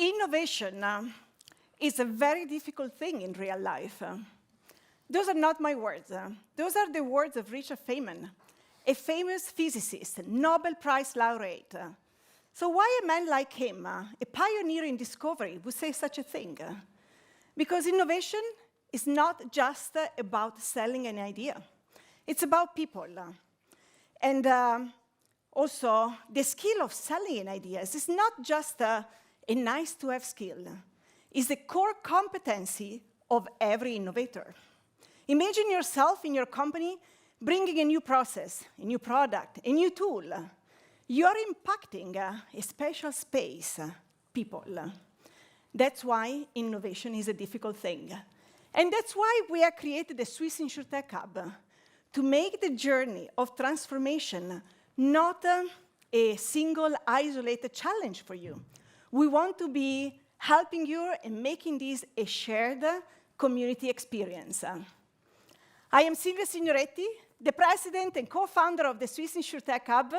Innovation is a very difficult thing in real life. Those are not my words. Those are the words of Richard Feynman, a famous physicist, Nobel Prize laureate. So why a man like him, a pioneer in discovery, would say such a thing? Because innovation is not just about selling an idea. It's about people. And also, the skill of selling ideas is not just a nice-to-have skill. It's the core competency of every innovator. Imagine yourself in your company bringing a new process, a new product, a new tool. You're impacting a special space, people. That's why innovation is a difficult thing. And that's why we have created the Swiss InsurTech Hub, to make the journey of transformation not a single isolated challenge for you. We want to be helping you and making this a shared community experience. I am Silvia Signoretti, the president and co-founder of the Swiss InsurTech Hub,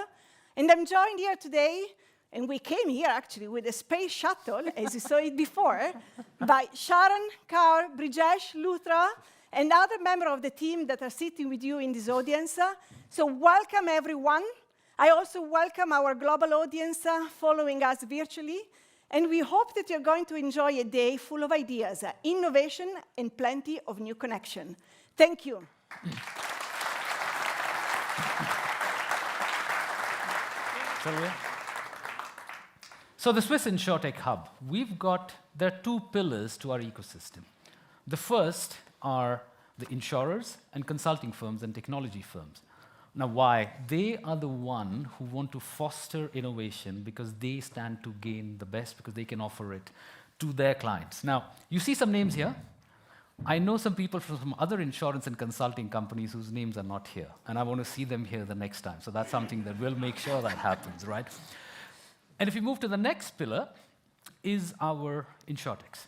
and I'm joined here today, and we came here actually with a space shuttle, as you saw it before, by Sharan Kaur, Brijesh Luthra, and other members of the team that are sitting with you in this audience. So welcome, everyone. I also welcome our global audience following us virtually, and we hope that you're going to enjoy a day full of ideas, innovation, and plenty of new connection. Thank you. Silvia? So the Swiss InsurTech Hub, there are two pillars to our ecosystem. The first are the insurers and consulting firms and technology firms. Now, why? They are the one who want to foster innovation because they stand to gain the best because they can offer it to their clients. Now, you see some names here. I know some people from some other insurance and consulting companies whose names are not here, and I want to see them here the next time. So that's something that we'll make sure that happens, right? And if you move to the next pillar, is our insurtechs.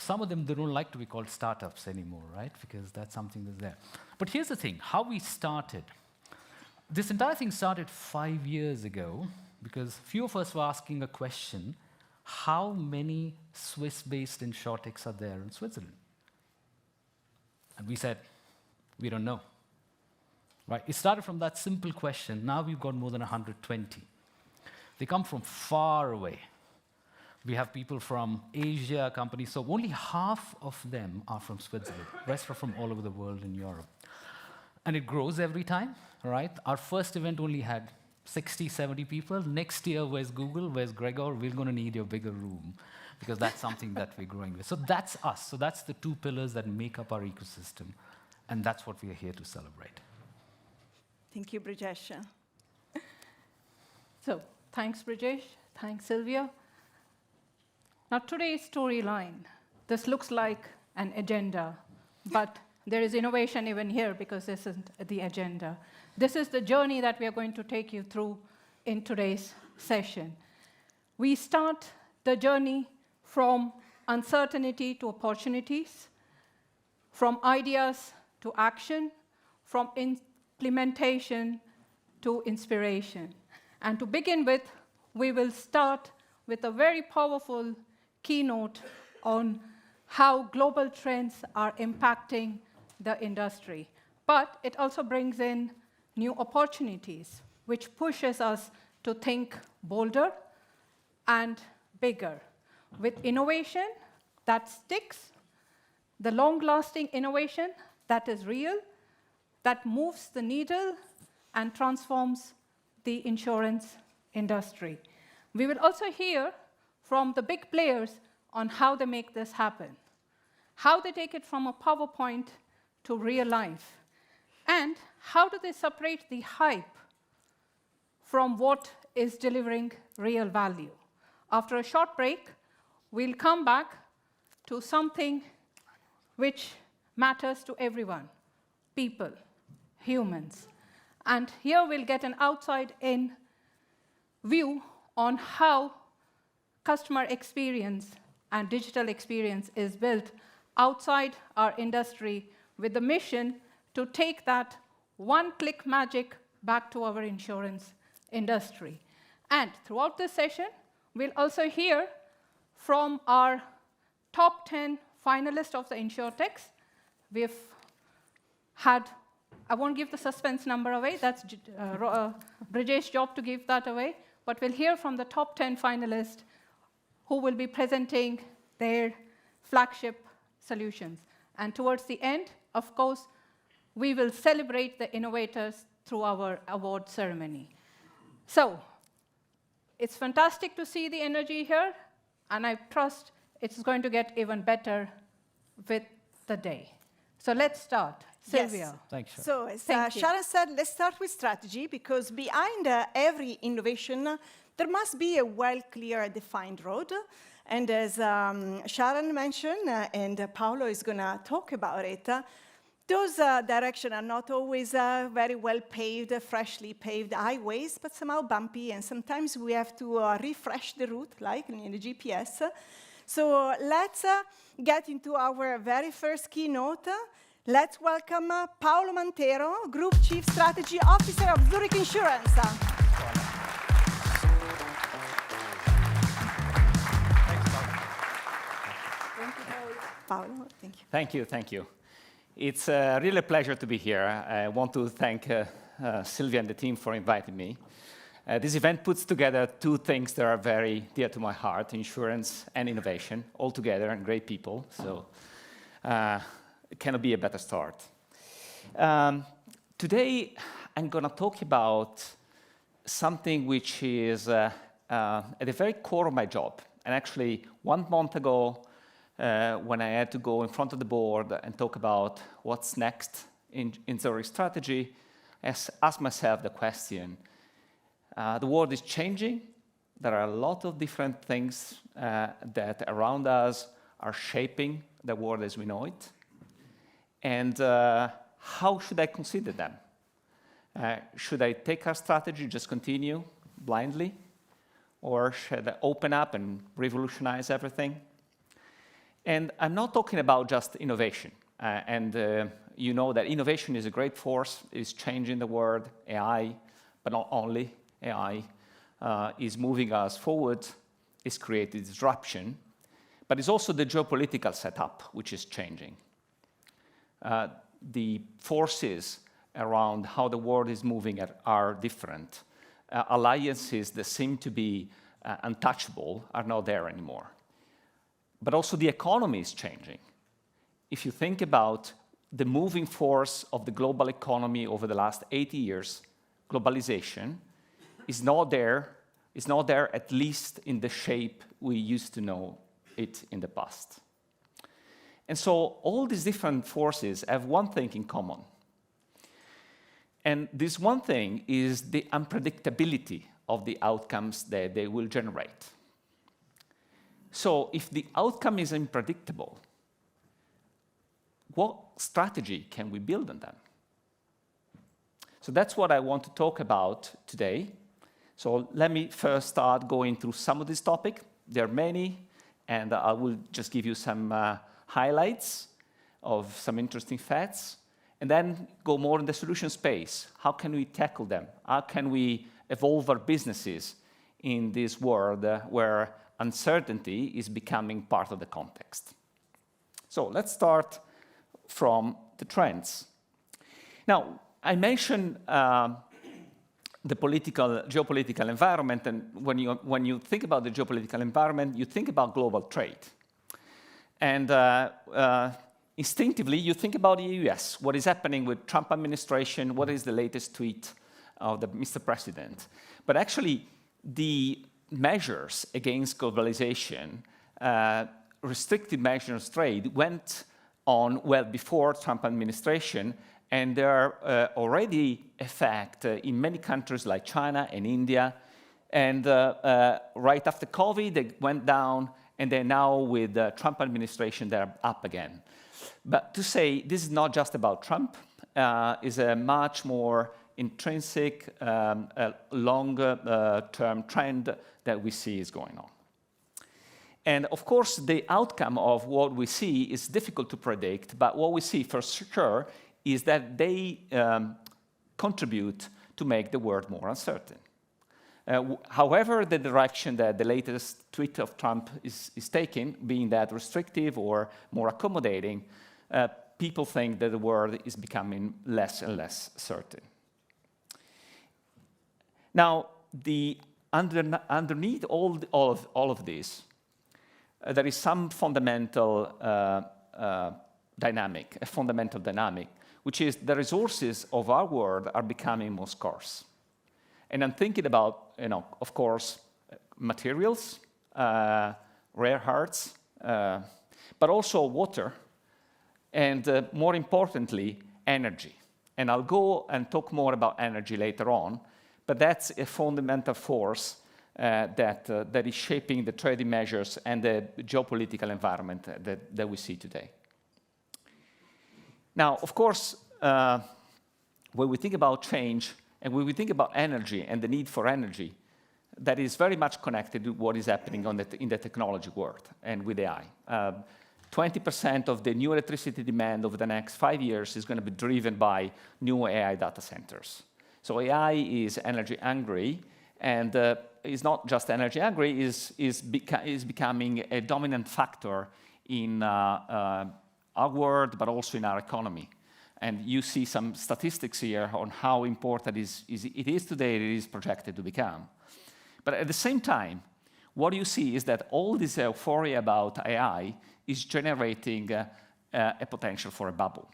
Some of them, they don't like to be called startups anymore, right? Because that's something that's there. But here's the thing, how we started. This entire thing started 5 years ago because few of us were asking a question, how many Swiss-based insurtechs are there in Switzerland? And we said, we don't know. Right? It started from that simple question. Now we've got more than 120. They come from far away. We have people from Asia, companies, so only half of them are from Switzerland. The rest are from all over the world in Europe. And it grows every time, right? Our first event only had 60, 70 people. Next year, where's Google, where's Gregor? We're going to need your bigger room because that's something that we're growing with. So that's us. So that's the two pillars that make up our ecosystem. And that's what we are here to celebrate. Thank you, Brijesh. So thanks, Brijesh. Thanks, Silvia. Now, today's storyline, this looks like an agenda, but there is innovation even here because this isn't the agenda. This is the journey that we are going to take you through in today's session. We start the journey from uncertainty to opportunities, from ideas to action, from implementation to inspiration. And to begin with, we will start with a very powerful keynote on how global trends are impacting the industry. But it also brings in new opportunities, which pushes us to think bolder and bigger. With innovation that sticks, the long-lasting innovation that is real, that moves the needle and transforms the insurance industry. We will also hear from the big players on how they make this happen, how they take it from a PowerPoint to real life, and how do they separate the hype from what is delivering real value. After a short break, we'll come back to something which matters to everyone, people, humans. And here we'll get an outside-in view on how customer experience and digital experience is built outside our industry with the mission to take that one-click magic back to our insurance industry. And throughout this session, We'll also hear from our top 10 finalists of the InsurTechs. We've had, I won't give the suspense number away, that's Brijesh's job to give that away, but we'll hear from the top 10 finalists who will be presenting their flagship solutions. And towards the end, of course, we will celebrate the innovators through our award ceremony. So, it's fantastic to see the energy here, and I trust it's going to get even better with the day. So let's start. Silvia. Yes. Thanks, Sharan. So as Thank you. Sharan said, let's start with strategy, because behind every innovation, there must be a clear defined road. And as Sharan mentioned, and Paolo is going to talk about it, those directions are not always very well paved, freshly paved highways, but somehow bumpy, and sometimes we have to refresh the route, like in the GPS. So let's get into our very first keynote. Let's welcome Paolo Mantero, Group Chief Strategy Officer of Zurich Insurance. Paolo, thank you. Thank you, thank you. It's really a pleasure to be here. I want to thank Silvia and the team for inviting me. This event puts together two things that are very dear to my heart, insurance and innovation, all together, and great people. So it cannot be a better start. Today, I'm going to talk about something which is at the very core of my job. And actually, 1 month ago, when I had to go in front of the board and talk about what's next in Zurich strategy, I asked myself the question, the world is changing. There are a lot of different things that around us are shaping the world as we know it. And how should I consider them? Should I take our strategy, just continue blindly? Or should I open up and revolutionize everything? And I'm not talking about just innovation. You know that innovation is a great force. It's changing the world. AI, but not only AI, is moving us forward. It's created disruption. But it's also the geopolitical setup which is changing. The forces around how the world is moving are different. Alliances that seem to be untouchable are not there anymore. But also the economy is changing. If you think about the moving force of the global economy over the last 80 years, globalization is not there at least in the shape we used to know it in the past. And so all these different forces have one thing in common. And this one thing is the unpredictability of the outcomes that they will generate. So if the outcome is unpredictable, what strategy can we build on them? So that's what I want to talk about today. So let me first start going through some of this topic. There are many, and I will just give you some highlights of some interesting facts, and then go more in the solution space. How can we tackle them? How can we evolve our businesses in this world where uncertainty is becoming part of the context? So let's start from the trends. Now, I mentioned the geopolitical environment, and when you think about the geopolitical environment, you think about global trade. And instinctively, you think about the US, what is happening with Trump administration, what is the latest tweet of the Mr. President. But actually, the measures against globalization, restrictive measures trade, went on well before Trump administration, and there are already effect in many countries like China and India. And right after COVID, they went down, and they're now with the Trump administration, they're up again. But to say this is not just about Trump is a much more intrinsic, longer-term trend that we see is going on. And of course, the outcome of what we see is difficult to predict, but what we see for sure is that they contribute to make the world more uncertain. However, the direction that the latest tweet of Trump is taking, being that restrictive or more accommodating, people think that the world is becoming less and less certain. Now, underneath all of this, there is some fundamental dynamic, which is the resources of our world are becoming more scarce. And I'm thinking about, of course, materials, rare earths, but also water, and more importantly, energy. And I'll go and talk more about energy later on, but that's a fundamental force that is shaping the trading measures and the geopolitical environment that we see today. Now, of course, when we think about change and when we think about energy and the need for energy, that is very much connected to what is happening in the technology world and with AI. 20% of the new electricity demand over the next 5 years is going to be driven by new AI data centers. So AI is energy hungry, and is not just energy hungry, is becoming a dominant factor in our world, but also in our economy. And you see some statistics here on how important it is today, it is projected to become. But at the same time, what you see is that all this euphoria about AI is generating a potential for a bubble.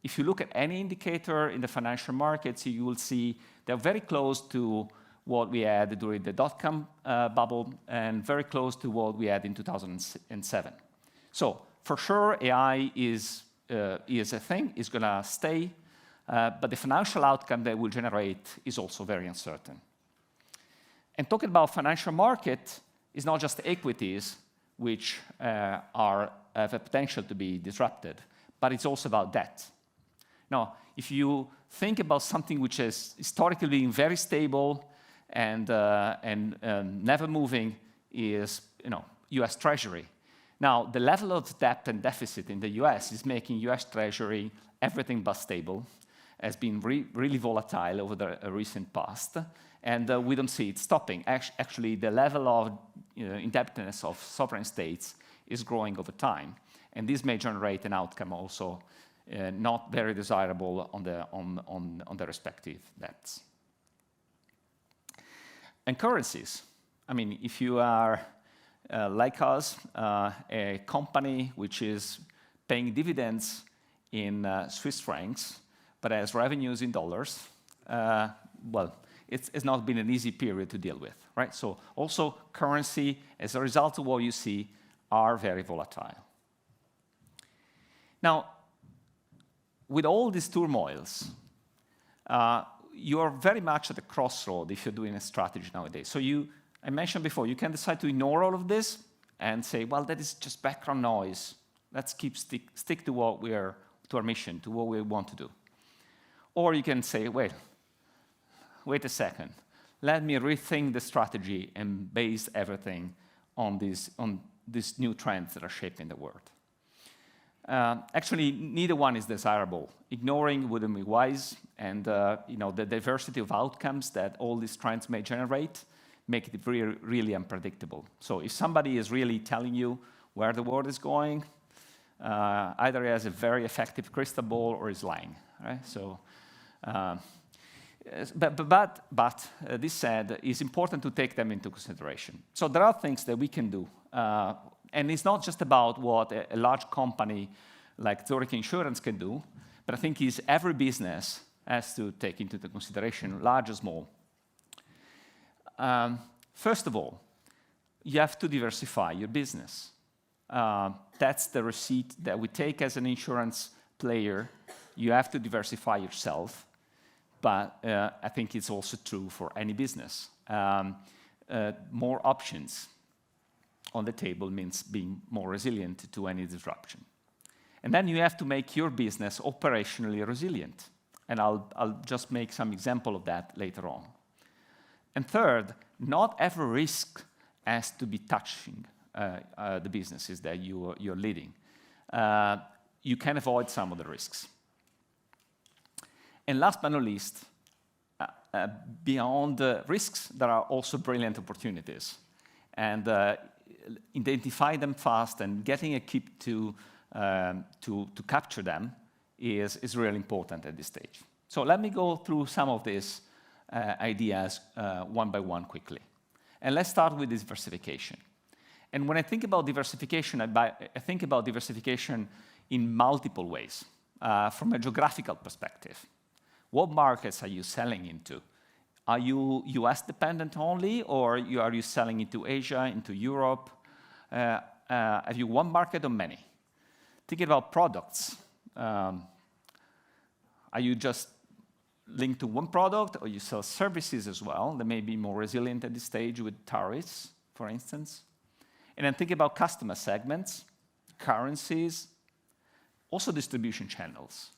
If you look at any indicator in the financial markets, you will see they're very close to what we had during the dot-com bubble and very close to what we had in 2007. So for sure, AI is a thing, is going to stay, but the financial outcome that will generate is also very uncertain. And talking about financial market is not just equities, which have a potential to be disrupted, but it's also about debt. Now, if you think about something which has historically been very stable and never moving, is U.S. Treasury. Now, the level of debt and deficit in the U.S. is making U.S. Treasury everything but stable, has been really volatile over the recent past, and we don't see it stopping. Actually, the level of indebtedness of sovereign states is growing over time, and this may generate an outcome also not very desirable on the respective debts. And currencies. I mean, if you are like us, a company which is paying dividends in Swiss francs, but has revenues in dollars, well, it's not been an easy period to deal with, right? So also currency, as a result of what you see, are very volatile. Now, with all these turmoils, you are very much at the crossroad if you're doing a strategy nowadays. So I mentioned before, you can decide to ignore all of this and say, well, that is just background noise. Let's stick to to our mission, to what we want to do. Or you can say, wait a second. Let me rethink the strategy and base everything on these new trends that are shaping the world. Actually, neither one is desirable. Ignoring wouldn't be wise, and the diversity of outcomes that all these trends may generate make it really unpredictable. So if somebody is really telling you where the world is going, either he has a very effective crystal ball or is lying, right? So, but this said, it's important to take them into consideration. So there are things that we can do. And it's not just about what a large company like Zurich Insurance can do, but I think every business has to take into consideration, large or small. First of all, you have to diversify your business. That's the receipt that we take as an insurance player. You have to diversify yourself, but I think it's also true for any business. More options on the table means being more resilient to any disruption. And then you have to make your business operationally resilient. And I'll just make some example of that later on. And third, not every risk has to be touching the businesses that you're leading. You can avoid some of the risks. And last but not least, beyond the risks, there are also brilliant opportunities. And identify them fast and getting equipped to capture them is really important at this stage. So let me go through some of these ideas one by one quickly. And let's start with diversification. And when I think about diversification, I think about diversification in multiple ways. From a geographical perspective, what markets are you selling into? Are you US dependent only, or are you selling into Asia, into Europe? Have you one market or many? Thinking about products, are you just linked to one product, or you sell services as well that may be more resilient at this stage with tariffs, for instance? And then think about customer segments, currencies, also distribution channels.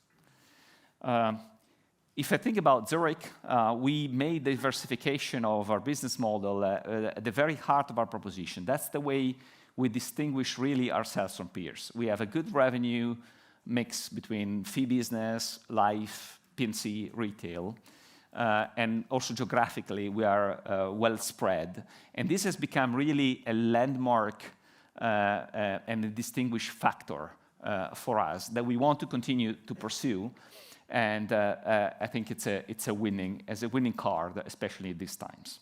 If I think about Zurich, we made diversification of our business model at the very heart of our proposition. That's the way we distinguish really ourselves from peers. We have a good revenue mix between fee business, life, P&C, retail, and also geographically we are well spread. And this has become really a landmark and a distinguished factor for us that we want to continue to pursue. And I think it's a winning card, especially at these times.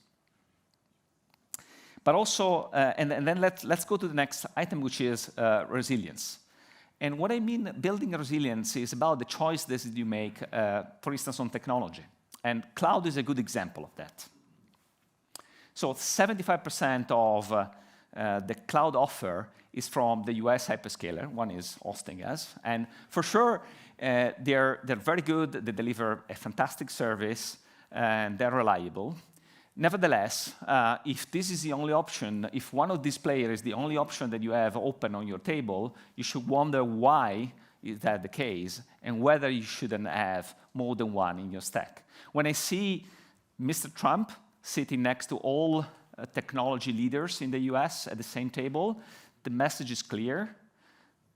But also, and then let's go to the next item, which is resilience. And what I mean building resilience is about the choices that you make, for instance, on technology. And cloud is a good example of that. So 75% of the cloud offer is from the US hyperscaler. One is hosting us. And for sure, they're very good. They deliver a fantastic service, and they're reliable. Nevertheless, if this is the only option, if one of these players is the only option that you have open on your table, you should wonder why is that the case, and whether you shouldn't have more than one in your stack. When I see Mr. Trump sitting next to all technology leaders in the US at the same table, the message is clear.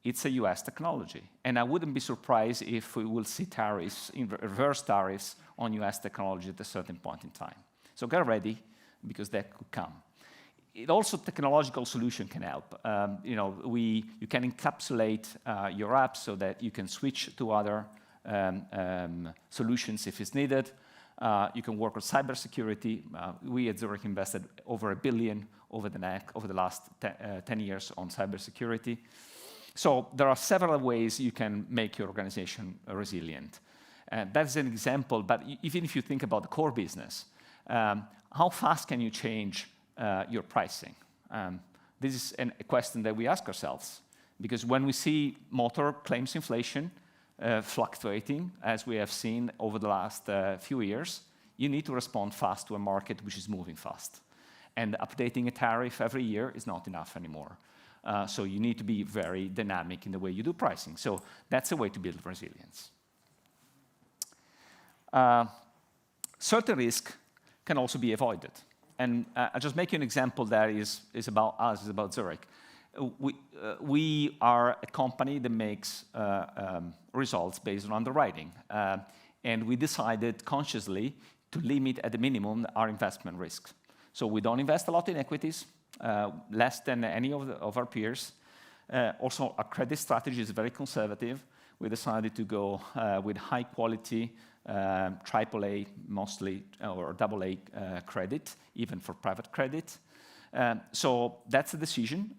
It's a US technology. And I wouldn't be surprised if we will see tariffs, reverse tariffs on US technology at a certain point in time. So get ready, because that could come. It also, technological solution can help. You can encapsulate your apps so that you can switch to other solutions if it's needed. You can work on cybersecurity. We at Zurich invested over $1 billion over the last 10 years on cybersecurity. So there are several ways you can make your organization resilient. That's an example, but even if you think about the core business, how fast can you change your pricing? This is a question that we ask ourselves, because when we see motor claims inflation fluctuating, as we have seen over the last few years, you need to respond fast to a market which is moving fast. And updating a tariff every year is not enough anymore. So you need to be very dynamic in the way you do pricing. So that's a way to build resilience. Certain risk can also be avoided. And I'll just make you an example that is about us, is about Zurich. We are a company that makes results based on underwriting. And we decided consciously to limit at the minimum our investment risk. So we don't invest a lot in equities, less than any of our peers. Also, our credit strategy is very conservative. We decided to go with high quality, AAA mostly, or AA credit, even for private credit. So that's a decision.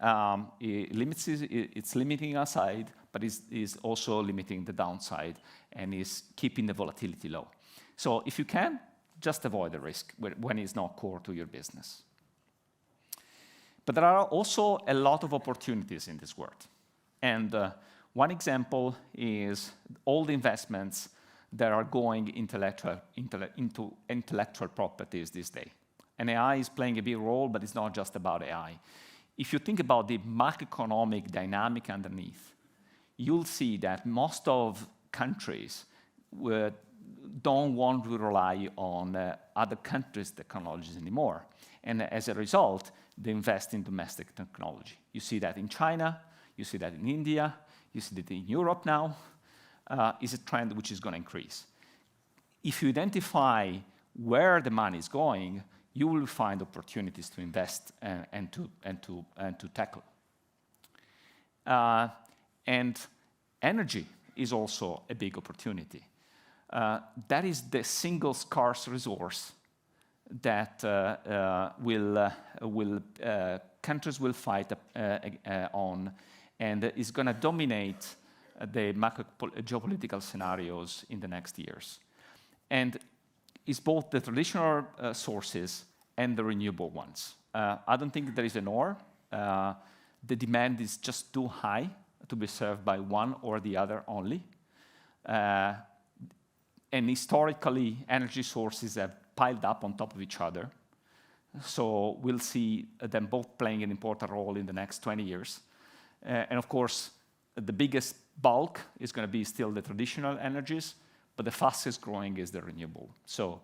It's limiting our side, but is also limiting the downside and is keeping the volatility low. So if you can, just avoid the risk when it's not core to your business. But there are also a lot of opportunities in this world. And one example is all the investments that are going into intellectual properties this day. And AI is playing a big role, but it's not just about AI. If you think about the macroeconomic dynamic underneath, you'll see that most of countries don't want to rely on other countries' technologies anymore. And as a result, they invest in domestic technology. You see that in China, you see that in India, you see that in Europe now. Is a trend which is going to increase. If you identify where the money is going, you will find opportunities to invest and to tackle. And energy is also a big opportunity. That is the single scarce resource that countries will fight on, and is going to dominate the macro geopolitical scenarios in the next years. And it's both the traditional sources and the renewable ones. I don't think there is an or. The demand is just too high to be served by one or the other only. And historically, energy sources have piled up on top of each other. So we'll see them both playing an important role in the next 20 years. And of course, the biggest bulk is going to be still the traditional energies, but the fastest growing is the renewable. So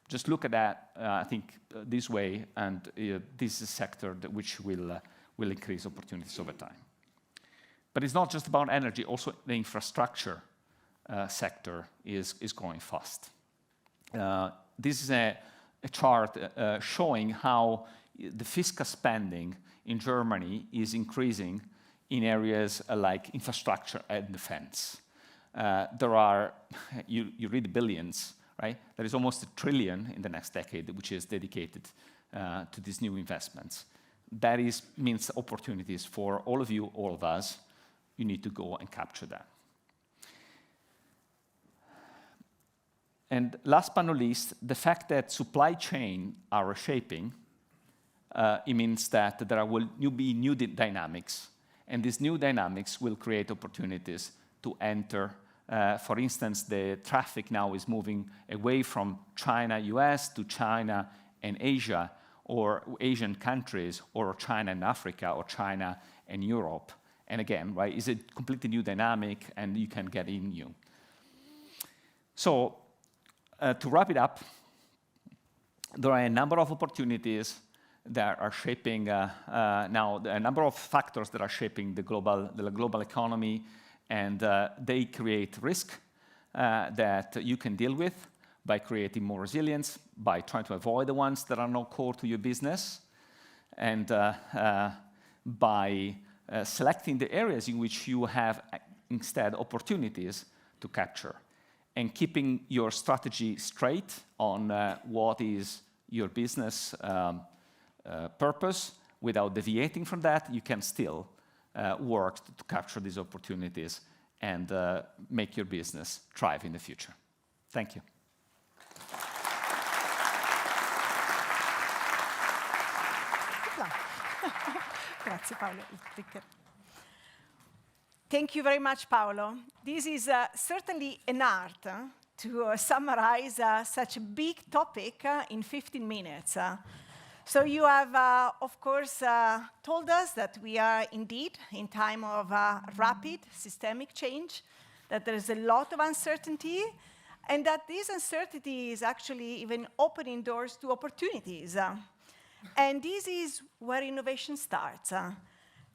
just look at that, I think, this way, and this is a sector which will increase opportunities over time. But it's not just about energy, also the infrastructure sector is growing fast. This is a chart showing how the fiscal spending in Germany is increasing in areas like infrastructure and defense. There are, you read billions, right? There is almost $1 trillion in the next decade, which is dedicated to these new investments. That means opportunities for all of you, all of us. You need to go and capture that. And last but not least, the fact that supply chain are reshaping, it means that there will be new dynamics, and these new dynamics will create opportunities to enter. For instance, the traffic now is moving away from China, US, to China and Asia, or Asian countries, or China and Africa, or China and Europe. And again, right, it's a completely new dynamic, and you can get in new. So, to wrap it up, there are a number of opportunities that are shaping now, a number of factors that are shaping the global economy, and they create risk that you can deal with by creating more resilience, by trying to avoid the ones that are not core to your business, and by selecting the areas in which you have instead opportunities to capture, and keeping your strategy straight on what is your business purpose. Without deviating from that, you can still work to capture these opportunities and make your business thrive in the future. Thank you. Grazie, Paolo. Thank you very much, Paolo. This is certainly an art to summarize such a big topic in 15 minutes. So you have, of course, told us that we are indeed in time of rapid systemic change, that there is a lot of uncertainty, and that this uncertainty is actually even opening doors to opportunities. And this is where innovation starts.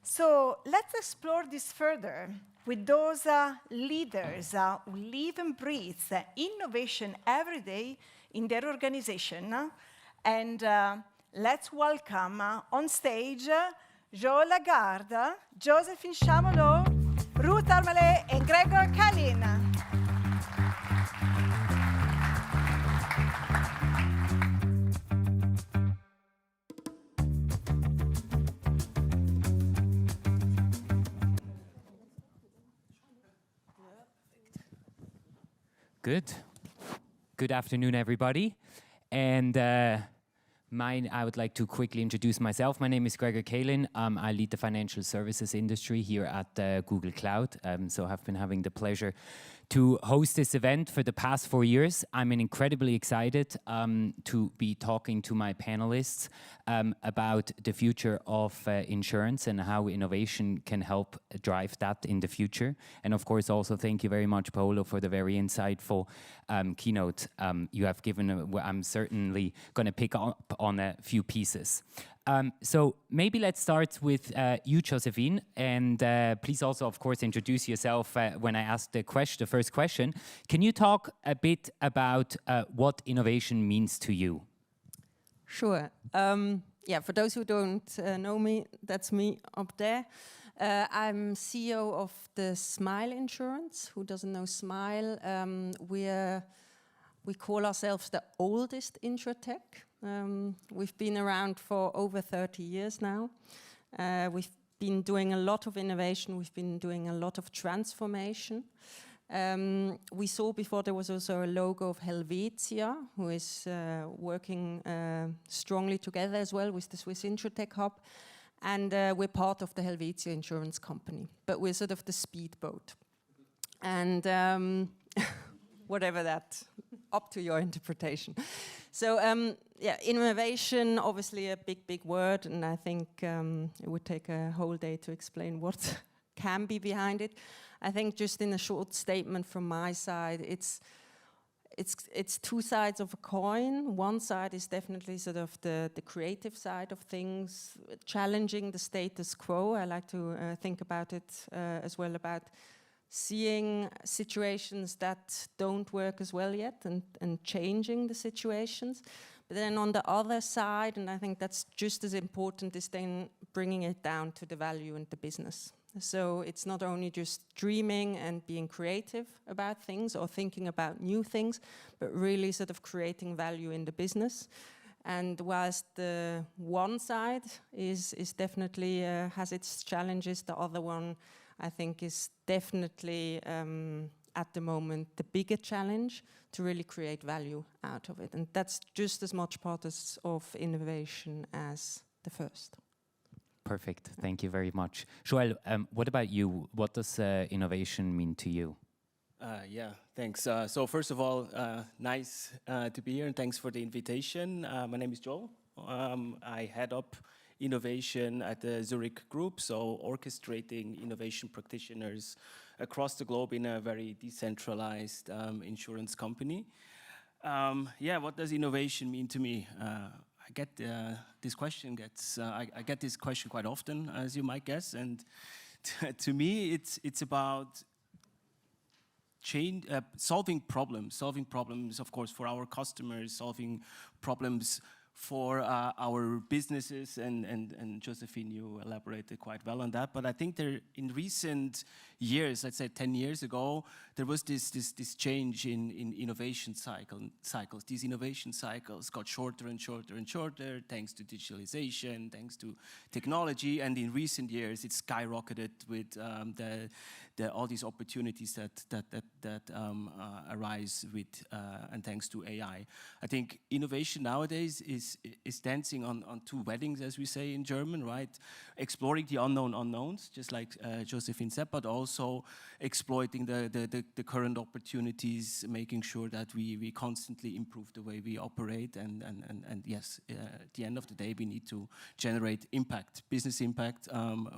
So let's explore this further with those leaders who live and breathe innovation every day in their organization. And let's welcome on stage Joël Agard, Josephine Chamoulaud, Ruth Armalé, and Gregor Kaelin. Good afternoon, everybody. And I would like to quickly introduce myself. My name is Gregor Kaelin. I lead the financial services industry here at Google Cloud. So I've been having the pleasure to host this event for the past 4 years. I'm incredibly excited to be talking to my panelists about the future of insurance and how innovation can help drive that in the future. And of course, also thank you very much, Paolo, for the very insightful keynote you have given. I'm certainly going to pick up on a few pieces. So maybe let's start with you, Josephine, and please also, of course, introduce yourself when I ask the first question. Can you talk a bit about what innovation means to you? Sure. Yeah, for those who don't know me, that's me up there. I'm CEO of the Smile Insurance. Who doesn't know Smile? We call ourselves the oldest InsurTech. We've been around for over 30 years now. We've been doing a lot of innovation. We've been doing a lot of transformation. We saw before there was also a logo of Helvetia, who is working strongly together as well with the Swiss InsurTech Hub. And we're part of the Helvetia insurance company, but we're sort of the speedboat. And whatever that, up to your interpretation. So yeah, innovation, obviously a big word, and I think it would take a whole day to explain what can be behind it. I think just in a short statement from my side, it's two sides of a coin. One side is definitely sort of the creative side of things, challenging the status quo. I like to think about it as well, about seeing situations that don't work as well yet and changing the situations. But then on the other side, and I think that's just as important, is then bringing it down to the value and the business. So it's not only just dreaming and being creative about things or thinking about new things, but really sort of creating value in the business. And whilst the one side is definitely has its challenges, the other one I think is definitely at the moment the bigger challenge to really create value out of it. And that's just as much part of innovation as the first. Perfect. Thank you very much. Joel, what about you? What does innovation mean to you? Yeah, thanks. So first of all, nice to be here and thanks for the invitation. My name is Joel. I head up innovation at the Zurich Group, so orchestrating innovation practitioners across the globe in a very decentralized insurance company. Yeah, what does innovation mean to me? I get this question I get this question quite often, as you might guess, and to me, it's about solving problems, of course, for our customers, solving problems for our businesses, and Josephine, you elaborated quite well on that. But I think in recent years, let's say 10 years ago, there was this change in innovation cycles. These innovation cycles got shorter and shorter and shorter, thanks to digitalization, thanks to technology, and in recent years, it's skyrocketed with all these opportunities that arise with and thanks to AI. I think innovation nowadays is dancing on two weddings, as we say in German, right? Exploring the unknown unknowns, just like Josephine said, but also exploiting the current opportunities, making sure that we constantly improve the way we operate. And yes, at the end of the day, we need to generate impact, business impact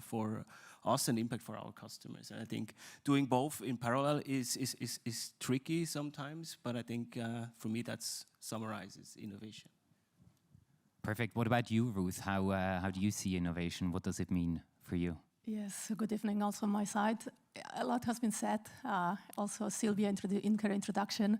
for us and impact for our customers. And I think doing both in parallel is tricky sometimes, but I think for me that summarizes innovation. Perfect. What about you, Ruth? How do you see innovation? What does it mean for you? Yes, good evening also on my side. A lot has been said, also Silvia in her introduction.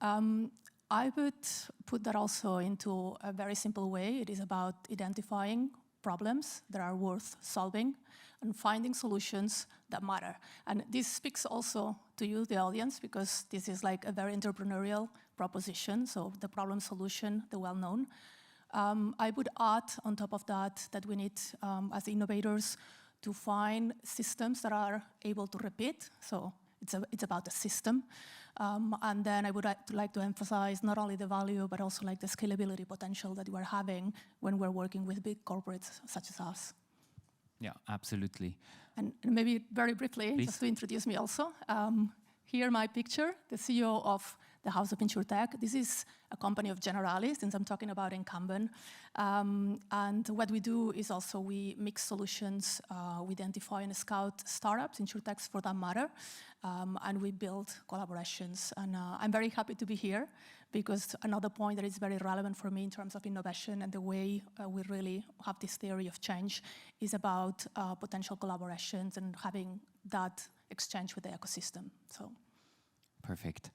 I would put that also into a very simple way. It is about identifying problems that are worth solving and finding solutions that matter. And this speaks also to you, the audience, because this is like a very entrepreneurial proposition, so the problem solution, the well-known. I would add on top of that we need, as innovators, to find systems that are able to repeat. So it's about the system. And then I would like to emphasize not only the value, but also like the scalability potential that we're having when we're working with big corporates such as us. Yeah, absolutely. And maybe very briefly, Please. just to introduce me also, here my picture, the CEO of the House of InsurTech. This is a company of generalists, since I'm talking about incumbent. And what we do is also we mix solutions, we identify and scout startups, InsurTechs for that matter, and we build collaborations. And I'm very happy to be here, because another point that is very relevant for me in terms of innovation and the way we really have this theory of change is about potential collaborations and having that exchange with the ecosystem. So. Perfect.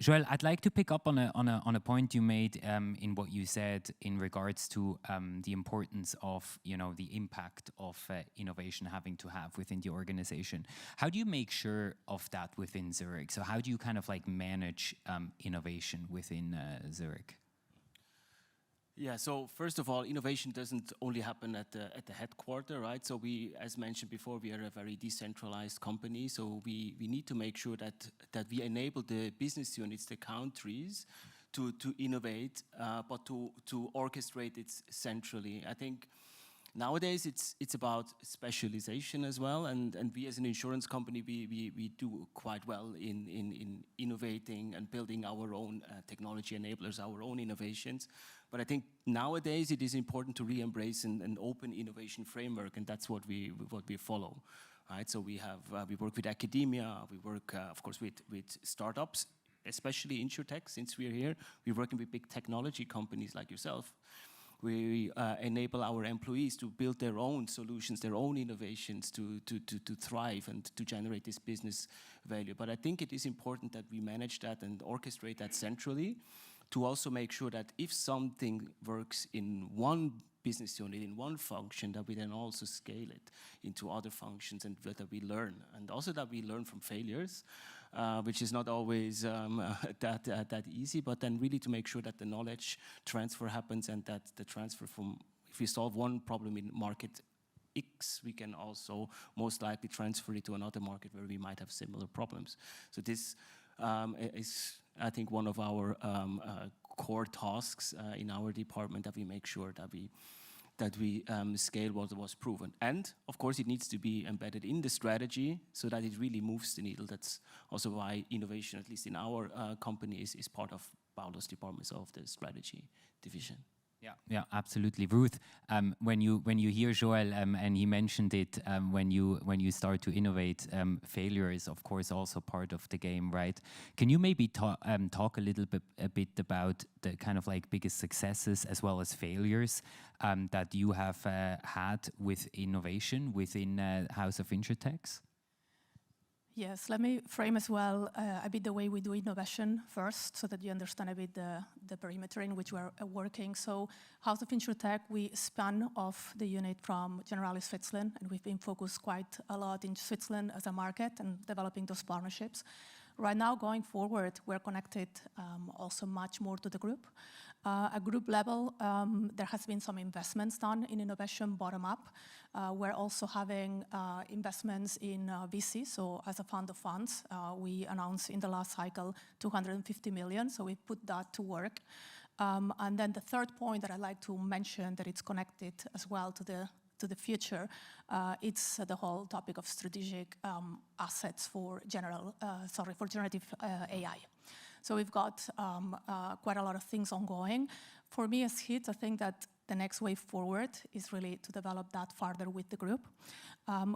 Joël, I'd like to pick up on a point you made in what you said in regards to the importance of the impact of innovation having to have within the organization. How do you make sure of that within Zurich? So how do you kind of like manage innovation within Zurich? Yeah, so first of all, innovation doesn't only happen at the headquarter, right? So we, as mentioned before, we are a very decentralized company. So we need to make sure that we enable the business units, the countries, to innovate, but to orchestrate it centrally. I think nowadays it's about specialization as well, and we as an insurance company, we do quite well in innovating and building our own technology enablers, our own innovations. But I think nowadays it is important to re-embrace an open innovation framework, and that's what we follow, right? So we work with academia, we work of course with startups, especially InsurTech. Since we're here, we're working with big technology companies like yourself. We enable our employees to build their own solutions, their own innovations to thrive and to generate this business value. But I think it is important that we manage that and orchestrate that centrally, to also make sure that if something works in one business unit, in one function, that we then also scale it into other functions, and that we learn. And also that we learn from failures, which is not always that easy, but then really to make sure that the knowledge transfer happens, and that the transfer from, if we solve one problem in market X, we can also most likely transfer it to another market where we might have similar problems. So this is, I think, one of our core tasks in our department, that we make sure that we scale what was proven. And of course it needs to be embedded in the strategy so that it really moves the needle. That's also why innovation, at least in our company, is part of Paolo's department of the strategy division. Yeah, absolutely. Ruth, when you hear Joël, and he mentioned it, when you start to innovate, failure is of course also part of the game, right? Can you maybe talk a little bit about the kind of like biggest successes as well as failures that you have had with innovation within House of InsurTechs? Yes, let me frame as well a bit the way we do innovation first, so that you understand a bit the perimeter in which we're working. So House of InsurTech, we spun off the unit from Generali Switzerland, and we've been focused quite a lot in Switzerland as a market and developing those partnerships. Right now, going forward, we're connected also much more to the group. At group level, there has been some investments done in innovation bottom up. We're also having investments in VC, so as a fund of funds. We announced in the last cycle 250 million, so we put that to work. And then the third point that I'd like to mention, that it's connected as well to the future, it's the whole topic of strategic assets for generative AI. So we've got quite a lot of things ongoing. For me as HIT, I think that the next way forward is really to develop that further with the group.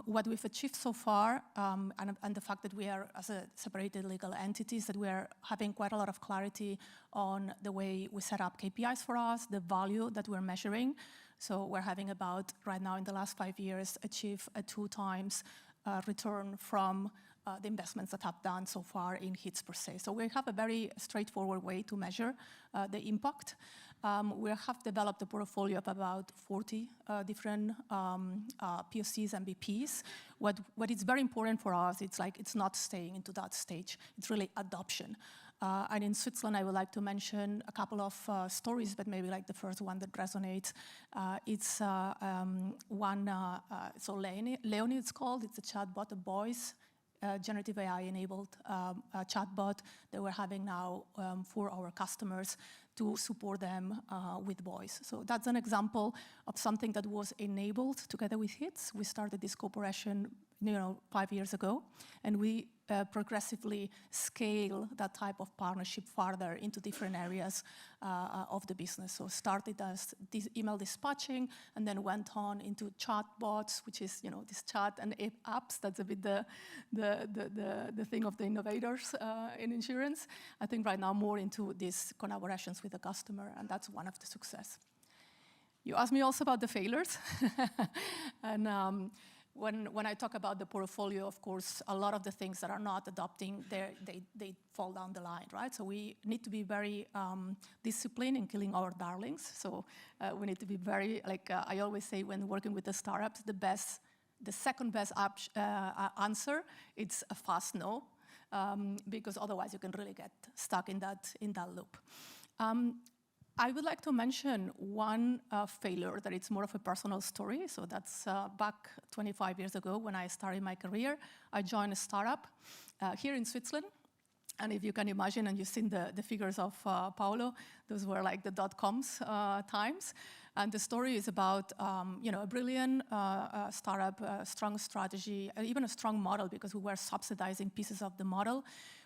What we've achieved so far, and the fact that we are as a separated legal entities, that we are having quite a lot of clarity on the way we set up KPIs for us, the value that we're measuring. So we're having about, right now in the last 5 years, achieve a 2 times return from the investments that have done so far in HITs per se. So we have a very straightforward way to measure the impact. We have developed a portfolio of about 40 different POCs and BPs. What is very important for us, it's not staying into that stage. It's really adoption. And in Switzerland, I would like to mention a couple of stories, but maybe like the first one that resonates. It's one, so Leonie it's called. It's a chatbot, a voice generative AI-enabled chatbot that we're having now for our customers to support them with voice. So that's an example of something that was enabled together with HITS. We started this cooperation 5 years ago, and we progressively scale that type of partnership further into different areas of the business. So started as email dispatching, and then went on into chatbots, which is this chat and apps. That's a bit the thing of the innovators in insurance. I think right now more into these collaborations with the customer, and that's one of the success. You asked me also about the failures, and when I talk about the portfolio, of course, a lot of the things that are not adopting, they fall down the line, right? So we need to be very disciplined in killing our darlings. So we need to be very, like I always say when working with the startups, the second best answer, it's a fast no, because otherwise you can really get stuck in that loop. I would like to mention one failure that it's more of a personal story. So that's back 25 years ago when I started my career. I joined a startup here in Switzerland. And if you can imagine, and you've seen the figures of Paolo, those were like the dot-coms times. And the story is about a brilliant startup, strong strategy, even a strong model, because we were subsidizing pieces of the model.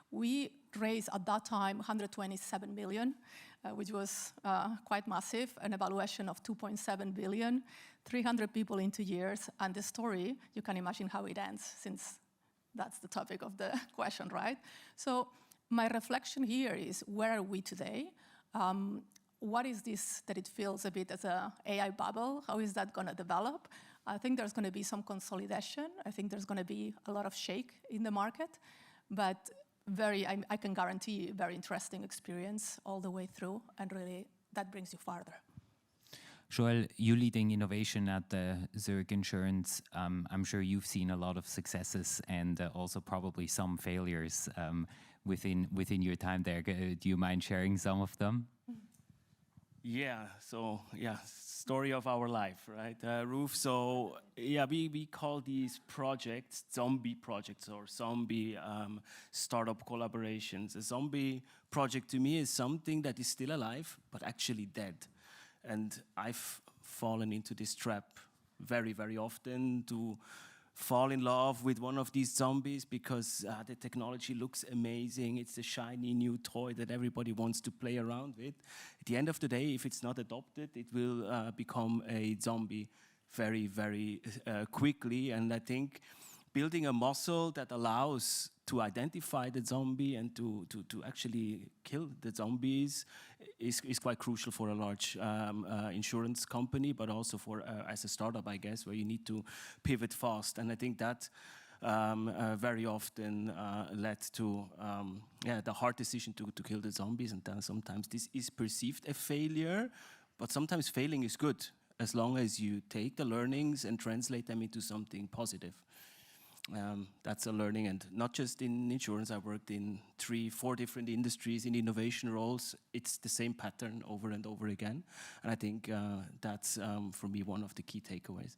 We raised at that time 127 million, which was quite massive, an evaluation of 2.7 billion, 300 people in 2 years, and the story, you can imagine how it ends, since that's the topic of the question, right? So my reflection here is, where are we today? What is this that it feels a bit as an AI bubble? How is that going to develop? I think there's going to be some consolidation. I think there's going to be a lot of shake in the market, but I can guarantee very interesting experience all the way through, and really that brings you farther. Joel, you leading innovation at Zurich Insurance. I'm sure you've seen a lot of successes and also probably some failures within your time there. Do you mind sharing some of them? Yeah, story of our life, right, Ruth? So yeah, we call these projects zombie projects or zombie startup collaborations. A zombie project to me is something that is still alive, but actually dead. And I've fallen into this trap very, very often, to fall in love with one of these zombies because the technology looks amazing. It's a shiny new toy that everybody wants to play around with. At the end of the day, if it's not adopted, it will become a zombie very, very quickly. And I think building a muscle that allows to identify the zombie and to actually kill the zombies is quite crucial for a large insurance company, but also for as a startup, I guess, where you need to pivot fast. And I think that very often led to the hard decision to kill the zombies. And then sometimes this is perceived a failure, but sometimes failing is good, as long as you take the learnings and translate them into something positive. That's a learning, and not just in insurance. I worked in 3-4 different industries in innovation roles. It's the same pattern over and over again, and I think that's for me one of the key takeaways.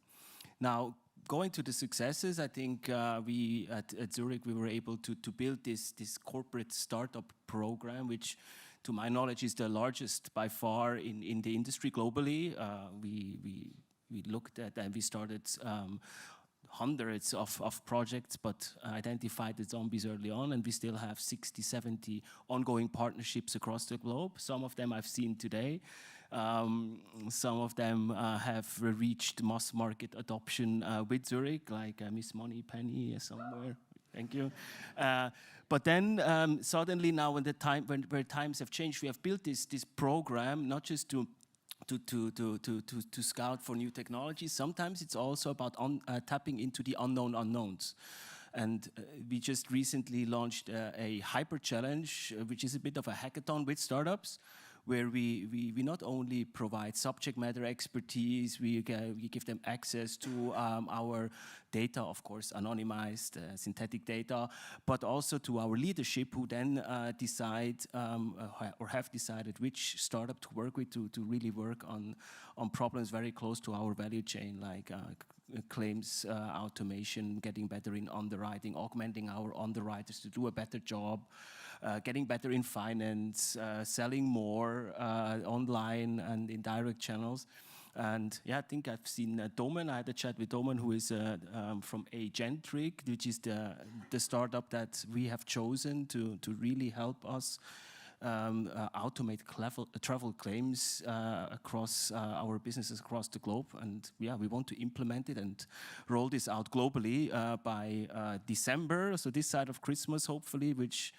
Now, going to the successes, I think we at Zurich we were able to build this corporate startup program, which, to my knowledge, is the largest by far in the industry globally. We looked at and we started hundreds of projects, but identified the zombies early on, and we still have 60, 70 ongoing partnerships across the globe. Some of them I've seen today. Some of them have reached mass market adoption with Zurich, like Miss Money Penny somewhere. Thank you. But then suddenly now, where times have changed, we have built this program not just to scout for new technologies. Sometimes it's also about tapping into the unknown unknowns. And we just recently launched a hyper challenge, which is a bit of a hackathon with startups, where we not only provide subject matter expertise, we give them access to our data, of course, anonymized, synthetic data, but also to our leadership, who then decide or have decided which startup to work with to really work on problems very close to our value chain, like claims automation, getting better in underwriting, augmenting our underwriters to do a better job, getting better in finance, selling more online and in direct channels. And yeah, I think I've seen Domen. I had a chat with Domen, who is from Agentic, which is the startup that we have chosen to really help us automate travel claims across our businesses across the globe. And yeah, we want to implement it and roll this out globally by December, so this side of Christmas, hopefully, which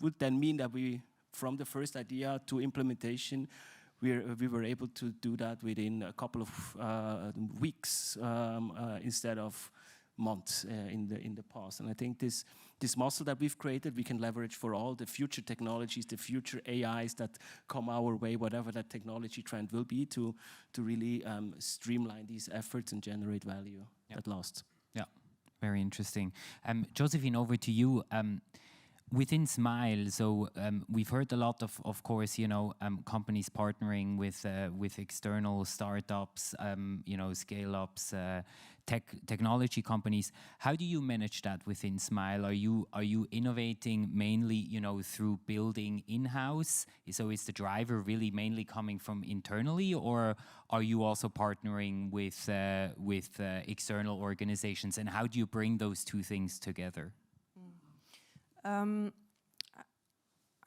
would then mean that we, from the first idea to implementation, we were able to do that within a couple of weeks instead of months in the past. And I think this muscle that we've created, we can leverage for all the future technologies, the future AIs that come our way, whatever that technology trend will be, to really streamline these efforts and generate value that lasts. Yeah, very interesting. Josephine, over to you. Within Smile, so we've heard a lot of course, companies partnering with external startups, scale-ups, technology companies. How do you manage that within Smile? Are you innovating mainly, through building in-house? So is the driver really mainly coming from internally, or are you also partnering with external organizations? And how do you bring those two things together? I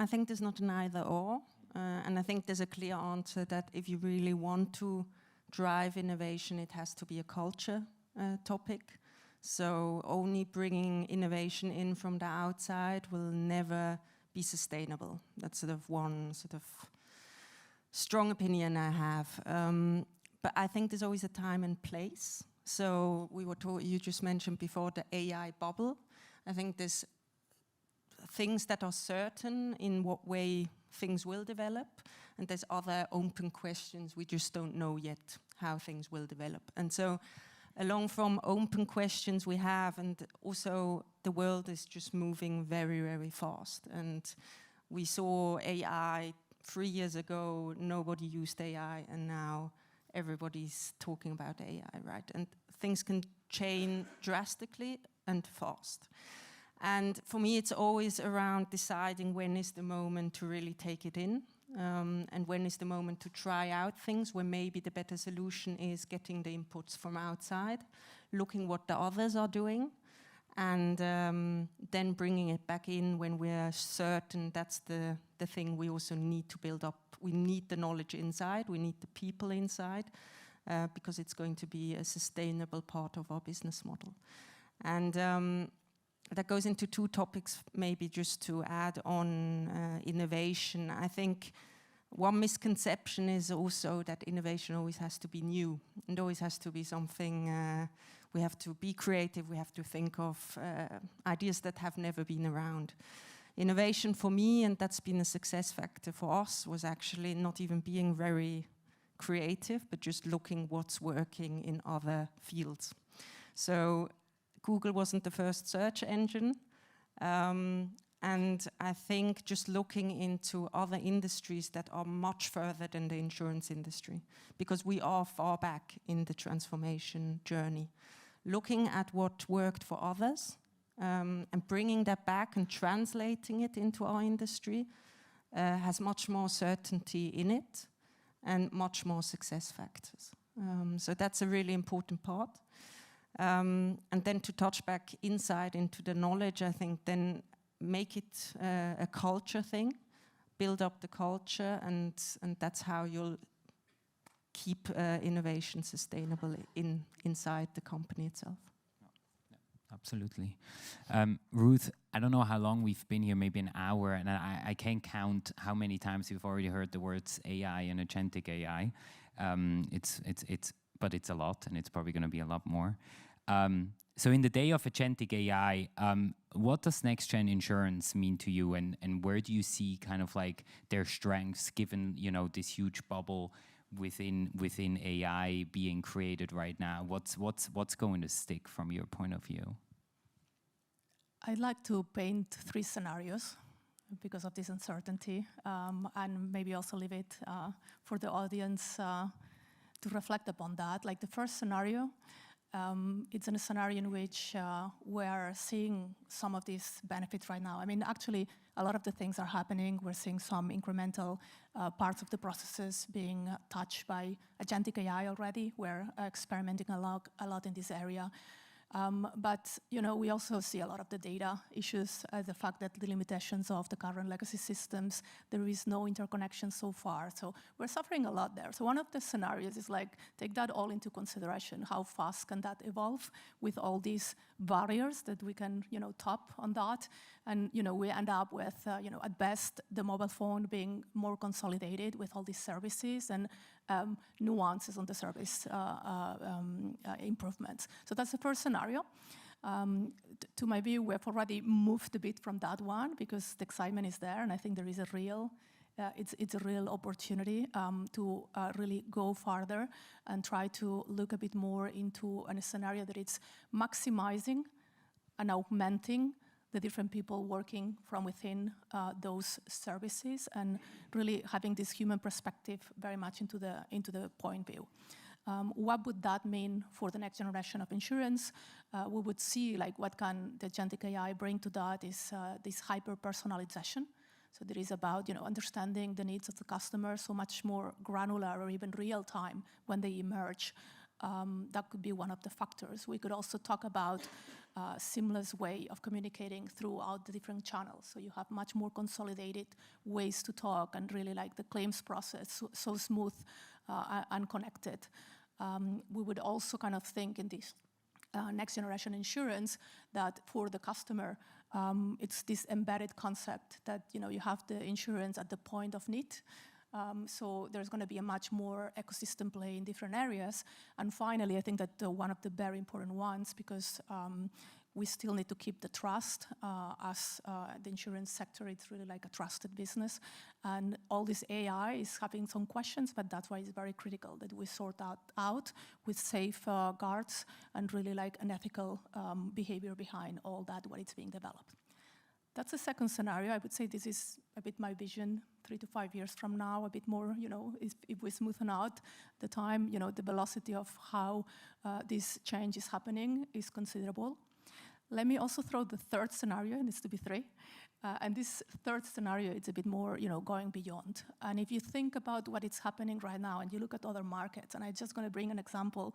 think there's not an either or, and I think there's a clear answer that if you really want to drive innovation, it has to be a culture topic. So only bringing innovation in from the outside will never be sustainable. That's sort of one strong opinion I have. But I think there's always a time and place. So you just mentioned before the AI bubble. I think there's things that are certain in what way things will develop, and there's other open questions we just don't know yet how things will develop. And so along from open questions we have, and also the world is just moving very, very fast. And we saw AI 3 years ago, nobody used AI, and now everybody's talking about AI, right? And things can change drastically and fast. And for me, it's always around deciding when is the moment to really take it in, and when is the moment to try out things where maybe the better solution is getting the inputs from outside, looking what the others are doing, and then bringing it back in when we're certain that's the thing we also need to build up. We need the knowledge inside, we need the people inside, because it's going to be a sustainable part of our business model. And that goes into two topics, maybe just to add on innovation. I think one misconception is also that innovation always has to be new and always has to be something, we have to be creative, we have to think of ideas that have never been around. Innovation for me, and that's been a success factor for us, was actually not even being very creative, but just looking what's working in other fields. So Google wasn't the first search engine, and I think just looking into other industries that are much further than the insurance industry, because we are far back in the transformation journey. Looking at what worked for others and bringing that back and translating it into our industry has much more certainty in it and much more success factors. So that's a really important part. And then to touch back inside into the knowledge, I think then make it a culture thing, build up the culture, and that's how you'll keep innovation sustainable inside the company itself. Yeah, absolutely. Ruth, I don't know how long we've been here, maybe an hour, and I can't count how many times we've already heard the words AI and agentic AI. But it's a lot, and it's probably going to be a lot more. So in the day of agentic AI, what does next-gen insurance mean to you, and where do you see kind of like their strengths, given this huge bubble within AI being created right now? What's going to stick from your point of view? I'd like to paint 3 scenarios because of this uncertainty, and maybe also leave it for the audience to reflect upon that. Like the first scenario, it's in a scenario in which we're seeing some of these benefits right now. I mean, actually, a lot of the things are happening. We're seeing some incremental parts of the processes being touched by agentic AI already. We're experimenting a lot in this area. But we also see a lot of the data issues, the fact that the limitations of the current legacy systems, there is no interconnection so far. So we're suffering a lot there. So one of the scenarios is like, take that all into consideration. How fast can that evolve with all these barriers that we can, top on that? And, we end up with, at best, the mobile phone being more consolidated with all these services and nuances on the service improvements. So that's the first scenario. To my view, we've already moved a bit from that one because the excitement is there, and I think there is a real, it's a real opportunity to really go farther and try to look a bit more into a scenario that it's maximizing and augmenting the different people working from within those services and really having this human perspective very much into the point view. What would that mean for the next generation of insurance? We would see like what can the agentic AI bring to that is this hyper-personalization. So there is about understanding the needs of the customer so much more granular or even real time when they emerge. That could be one of the factors. We could also talk about seamless way of communicating throughout the different channels. So you have much more consolidated ways to talk and really like the claims process so smooth and connected. We would also kind of think in this next generation insurance that for the customer, it's this embedded concept that you have the insurance at the point of need. So there's going to be a much more ecosystem play in different areas. And finally, I think that one of the very important ones, because we still need to keep the trust as the insurance sector, it's really like a trusted business. And all this AI is having some questions, but that's why it's very critical that we sort that out with safeguards and really like an ethical behavior behind all that, what it's being developed. That's the second scenario. I would say this is a bit my vision 3 to 5 years from now, a bit more, if we smoothen out the time, the velocity of how this change is happening is considerable. Let me also throw the third scenario, it needs to be 3. And this third scenario, it's a bit more, going beyond. And if you think about what is happening right now and you look at other markets, and I'm just going to bring an example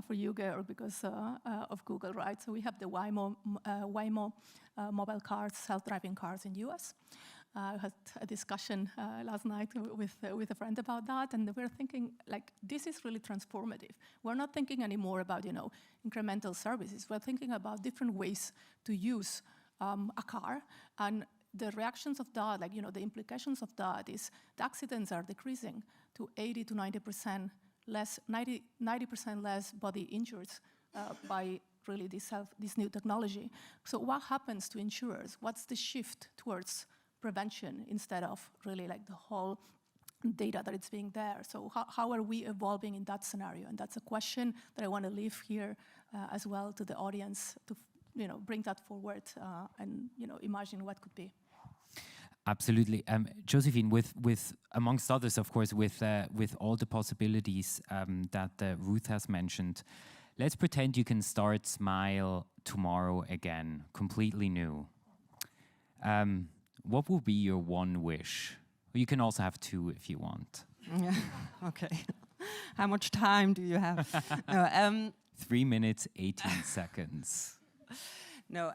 for you, Gregor, because of Google, right? So we have the Waymo mobile cars, self-driving cars in the US. I had a discussion last night with a friend about that, and we're thinking, like, this is really transformative. We're not thinking anymore about, incremental services. We're thinking about different ways to use a car, and the reactions of that, like, the implications of that is the accidents are decreasing to 80 to 90% less, 90% less body injured by really this new technology. So what happens to insurers? What's the shift towards prevention instead of really like the whole data that it's being there? So how are we evolving in that scenario? And that's a question that I want to leave here as well to the audience to bring that forward and imagine what could be. Absolutely, Josephine. With amongst others, of course, with all the possibilities that Ruth has mentioned, let's pretend you can start Smile tomorrow again, completely new. What will be your one wish? You can also have 2 if you want. Yeah. Okay. How much time do you have? No, 3 minutes, 18 seconds. No,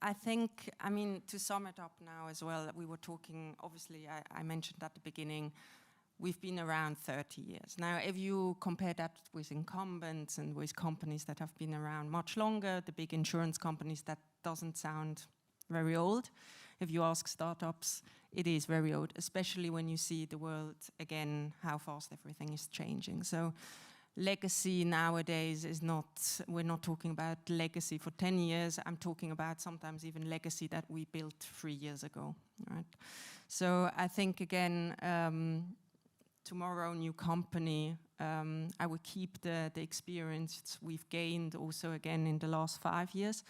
I think, to sum it up now as well, we were talking, obviously, I mentioned at the beginning, we've been around 30 years. Now, if you compare that with incumbents and with companies that have been around much longer, the big insurance companies, that doesn't sound very old. If you ask startups, it is very old, especially when you see the world, again, how fast everything is changing. So legacy nowadays is not, we're not talking about legacy for 10 years. I'm talking about sometimes even legacy that we built 3 years ago, right? So I think, again, tomorrow, new company, I would keep the experience we've gained also, again, in the last 5 years.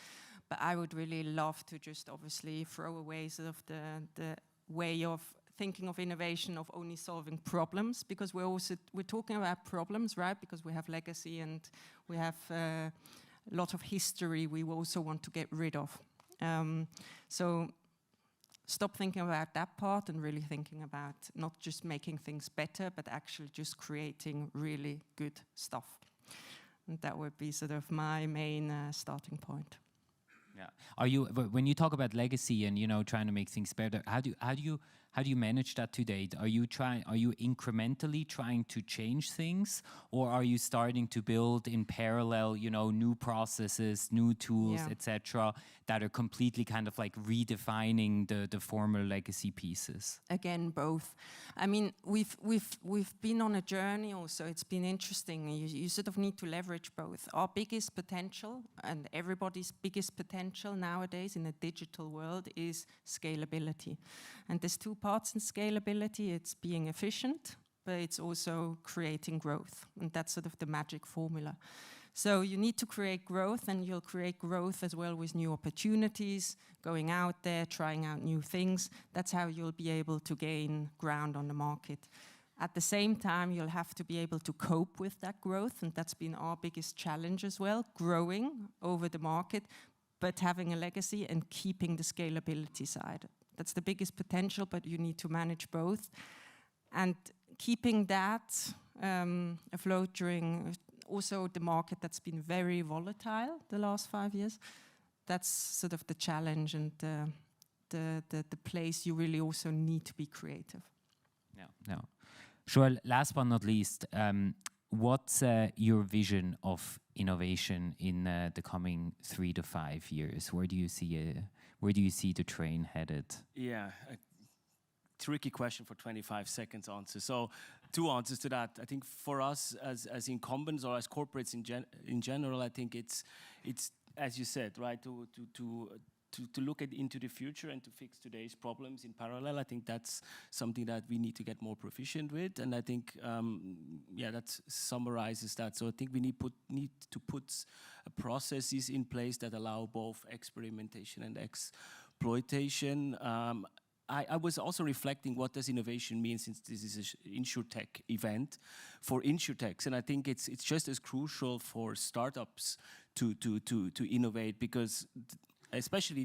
But I would really love to just obviously throw away sort of the way of thinking of innovation of only solving problems, because we're talking about problems, right? Because we have legacy and we have a lot of history we also want to get rid of. So stop thinking about that part and really thinking about not just making things better, but actually just creating really good stuff. And that would be sort of my main starting point. Yeah. Are you, when you talk about legacy and, you know, trying to make things better, how do you manage that today? Are you incrementally trying to change things, or are you starting to build in parallel, you know, new processes, new tools, etc., that are completely kind of like redefining the former legacy pieces? Again, both. I mean, we've been on a journey also. It's been interesting. You sort of need to leverage both. Our biggest potential, and everybody's biggest potential nowadays in a digital world, is scalability. And there's two parts in scalability. It's being efficient, but it's also creating growth. And that's sort of the magic formula. So you need to create growth, and you'll create growth as well with new opportunities, going out there, trying out new things. That's how you'll be able to gain ground on the market. At the same time, you'll have to be able to cope with that growth, and that's been our biggest challenge as well, growing over the market, but having a legacy and keeping the scalability side. That's the biggest potential, but you need to manage both. And keeping that afloat during also the market that's been very volatile the last 5 years, that's sort of the challenge and the place you really also need to be creative. Yeah. Sure, last but not least, what's your vision of innovation in the coming 3 to 5 years? Where do you see the train headed? Yeah, a tricky question for 25 seconds answer. So 2 answers to that. I think for us as incumbents or as corporates in general, I think it's as you said, right, to look into the future and to fix today's problems in parallel. I think that's something that we need to get more proficient with, and I think that summarizes that. So I think we need to put processes in place that allow both experimentation and exploitation. I was also reflecting, what does innovation mean, since this is an InsurTech event for InsurTechs, and I think it's just as crucial for startups to innovate, because especially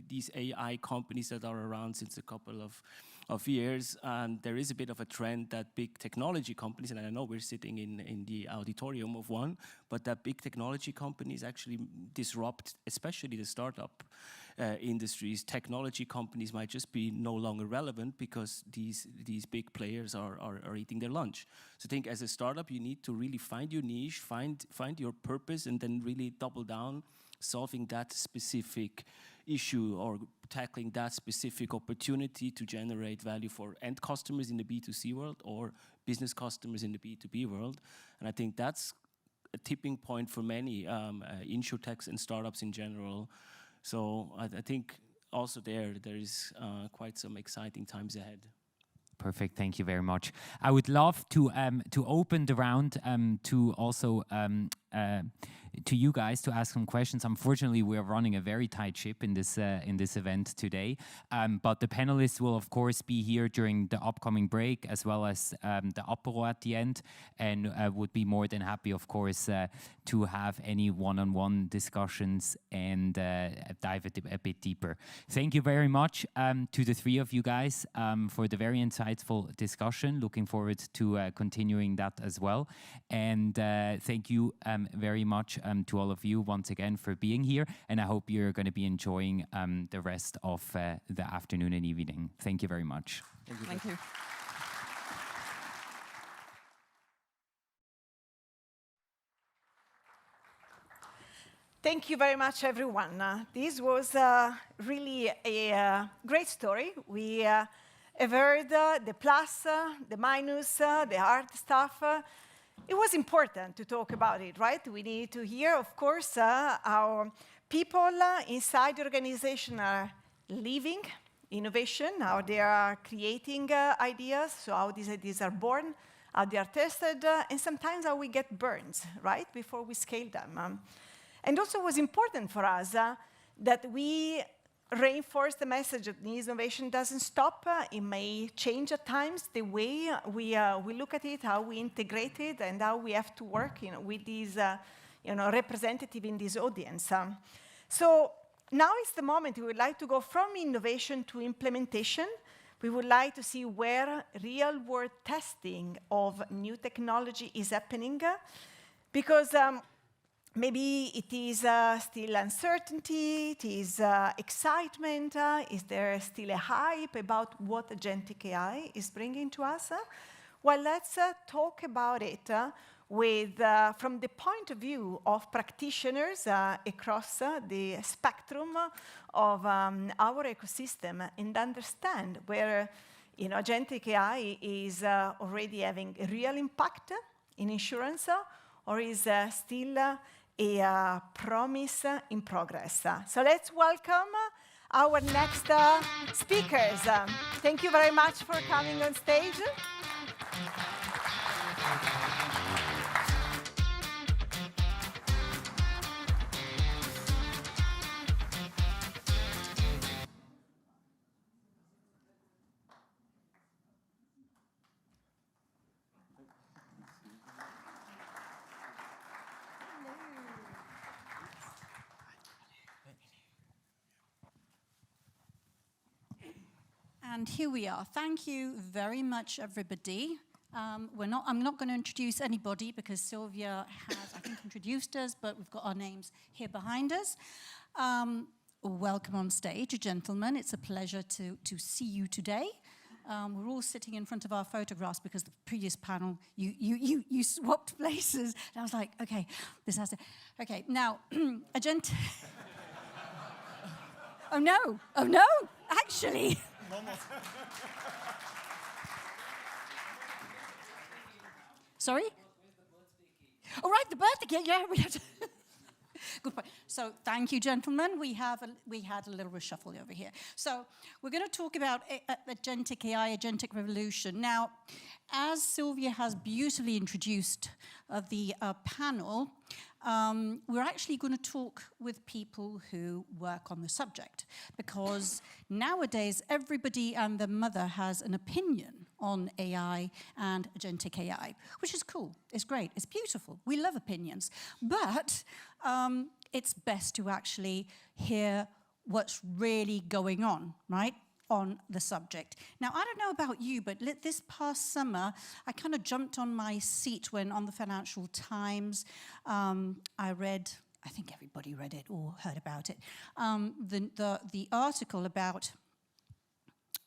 these AI companies that are around since a couple of years, and there is a bit of a trend that big technology companies, and I know we're sitting in the auditorium of one, but that big technology companies actually disrupt, especially the startup industries. Technology companies might just be no longer relevant because these big players are eating their lunch. So I think as a startup, you need to really find your niche, find your purpose, and then really double down, solving that specific issue or tackling that specific opportunity to generate value for end customers in the B2C world or business customers in the B2B world. And I think that's a tipping point for many InsurTechs and startups in general. So I think also there is quite some exciting times ahead. Perfect, thank you very much. I would love to open the round to also to you guys to ask some questions. Unfortunately, we are running a very tight ship in this event today, but the panelists will of course be here during the upcoming break, as well as the apéro at the end, and would be more than happy, of course, to have any one-on-one discussions and dive a bit deeper. Thank you very much to the 3 of you guys for the very insightful discussion. Looking forward to continuing that as well. And thank you very much to all of you once again for being here. And I hope you're going to be enjoying the rest of the afternoon and evening. Thank you very much. Thank you. Thank you very much, everyone. This was really a great story. We have heard the plus, the minus, the hard stuff. It was important to talk about it, right? We need to hear, of course, how people inside the organization are living innovation, how they are creating ideas, so how these ideas are born, how they are tested, and sometimes how we get burns, right, before we scale them. And also it was important for us that we reinforce the message that this innovation doesn't stop. It may change at times the way we look at it, how we integrate it, and how we have to work with these representative in this audience. So now is the moment we would like to go from innovation to implementation. We would like to see where real-world testing of new technology is happening, because maybe it is still uncertainty, it is excitement, is there still a hype about what Agentic AI is bringing to us? Well, let's talk about it from the point of view of practitioners across the spectrum of our ecosystem, and understand where Agentic AI is already having a real impact in insurance, or is still a promise in progress. So let's welcome our next speakers. Thank you very much for coming on stage. And here we are. Thank you very much, everybody. I'm not going to introduce anybody because Silvia has, I think, introduced us, but we've got our names here behind us. Welcome on stage, gentlemen. It's a pleasure to see you today. We're all sitting in front of our photographs because the previous panel, you swapped places. And I was like, okay, this has to... Okay, now, Agentic... Oh, no, actually... Sorry? Oh, right, the birthday. Yeah, we had. Good point. So, thank you, gentlemen. We had a little reshuffle over here. So, we're going to talk about Agentic AI, Agentic Revolution. Now, as Silvia has beautifully introduced the panel, we're actually going to talk with people who work on the subject, because nowadays everybody and their mother has an opinion on AI and Agentic AI, which is cool, it's great, it's beautiful, we love opinions, but it's best to actually hear what's really going on, right? On the subject. Now, I don't know about you, but this past summer, I kind of jumped on my seat when on the Financial Times, I read, I think everybody read it or heard about it, the article about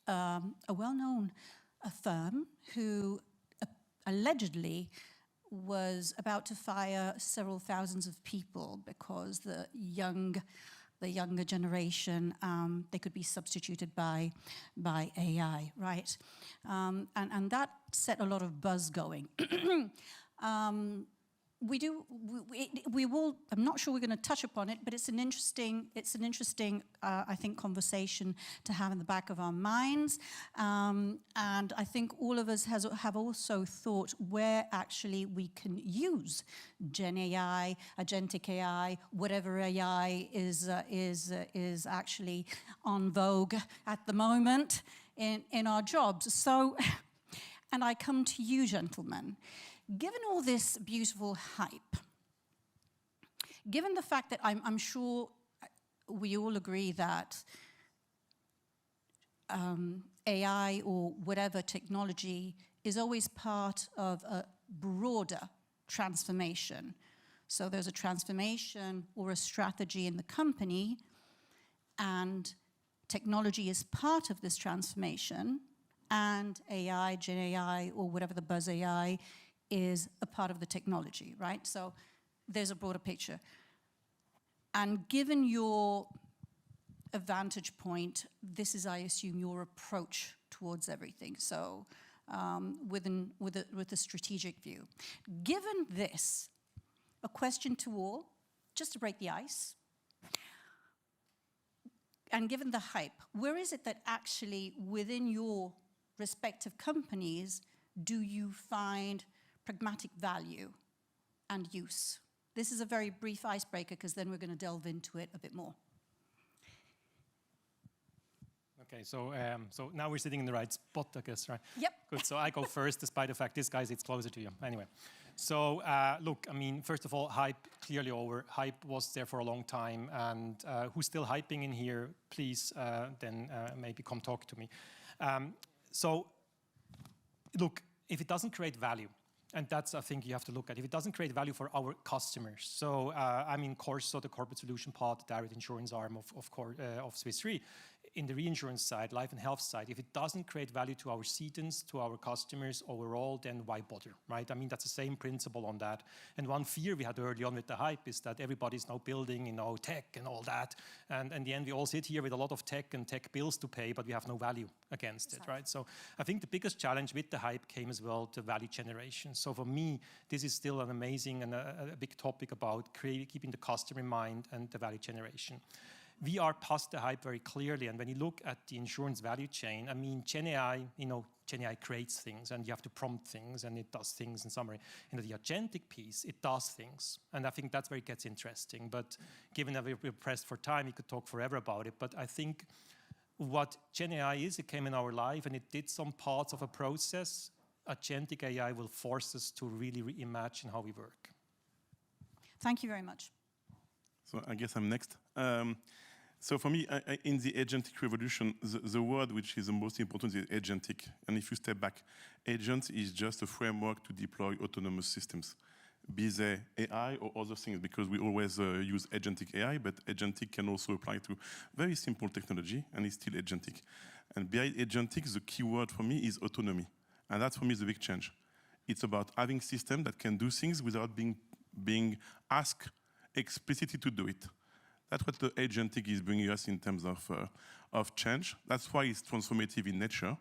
a well-known firm who allegedly was about to fire several thousands of people because the younger generation, they could be substituted by AI, right? And that set a lot of buzz going. We will, I'm not sure we're going to touch upon it, but it's an interesting, I think, conversation to have in the back of our minds. And I think all of us have also thought where actually we can use Gen AI, Agentic AI, whatever AI is actually on vogue at the moment in our jobs. So, and I come to you, gentlemen. Given all this beautiful hype, given the fact that I'm sure we all agree that AI or whatever technology is always part of a broader transformation. So there's a transformation or a strategy in the company, and technology is part of this transformation, and AI, Gen AI, or whatever the buzz AI is a part of the technology, right? So there's a broader picture. And given your vantage point, this is, I assume, your approach towards everything. So with a strategic view. Given this, a question to all, just to break the ice, and given the hype, where is it that actually within your respective companies do you find pragmatic value and use? This is a very brief icebreaker because then we're going to delve into it a bit more. Okay, so now we're sitting in the right spot, I guess, right? Yep. Good. So I go first, despite the fact this guy sits closer to you. Anyway, so look, I mean, first of all, hype clearly over. Hype was there for a long time, and who's still hyping in here? Please, then maybe come talk to me. So, look, if it doesn't create value. And that's, I think, you have to look at. If it doesn't create value for our customers, so I mean, Corso, the corporate solution part, the direct insurance arm of Swiss Re, in the reinsurance side, life and health side, if it doesn't create value to our cedents, to our customers overall, then why bother, right? I mean, that's the same principle on that. And one fear we had early on with the hype is that everybody's now building, you know, tech and all that. And in the end, we all sit here with a lot of tech and tech bills to pay, but we have no value against it, right? So I think the biggest challenge with the hype came as well to value generation. So for me, this is still an amazing and a big topic about keeping the customer in mind and the value generation. We are past the hype very clearly, and when you look at the insurance value chain, I mean, GenAI, you know, GenAI creates things, and you have to prompt things, and it does things in summary. You know, the agentic piece, it does things, and I think that's where it gets interesting. But given that we're pressed for time, we could talk forever about it. But I think what GenAI is, it came in our life, and it did some parts of a process. Agentic AI will force us to really reimagine how we work. Thank you very much. So I guess I'm next. So for me, in the agentic revolution, the word which is the most important is agentic. And if you step back, agent is just a framework to deploy autonomous systems, be they AI or other things, because we always use agentic AI, but agentic can also apply to very simple technology, and it's still agentic. And behind agentic, the key word for me is autonomy. And that for me is the big change. It's about having systems that can do things without being asked explicitly to do it. That's what the agentic is bringing us in terms of change. That's why it's transformative in nature.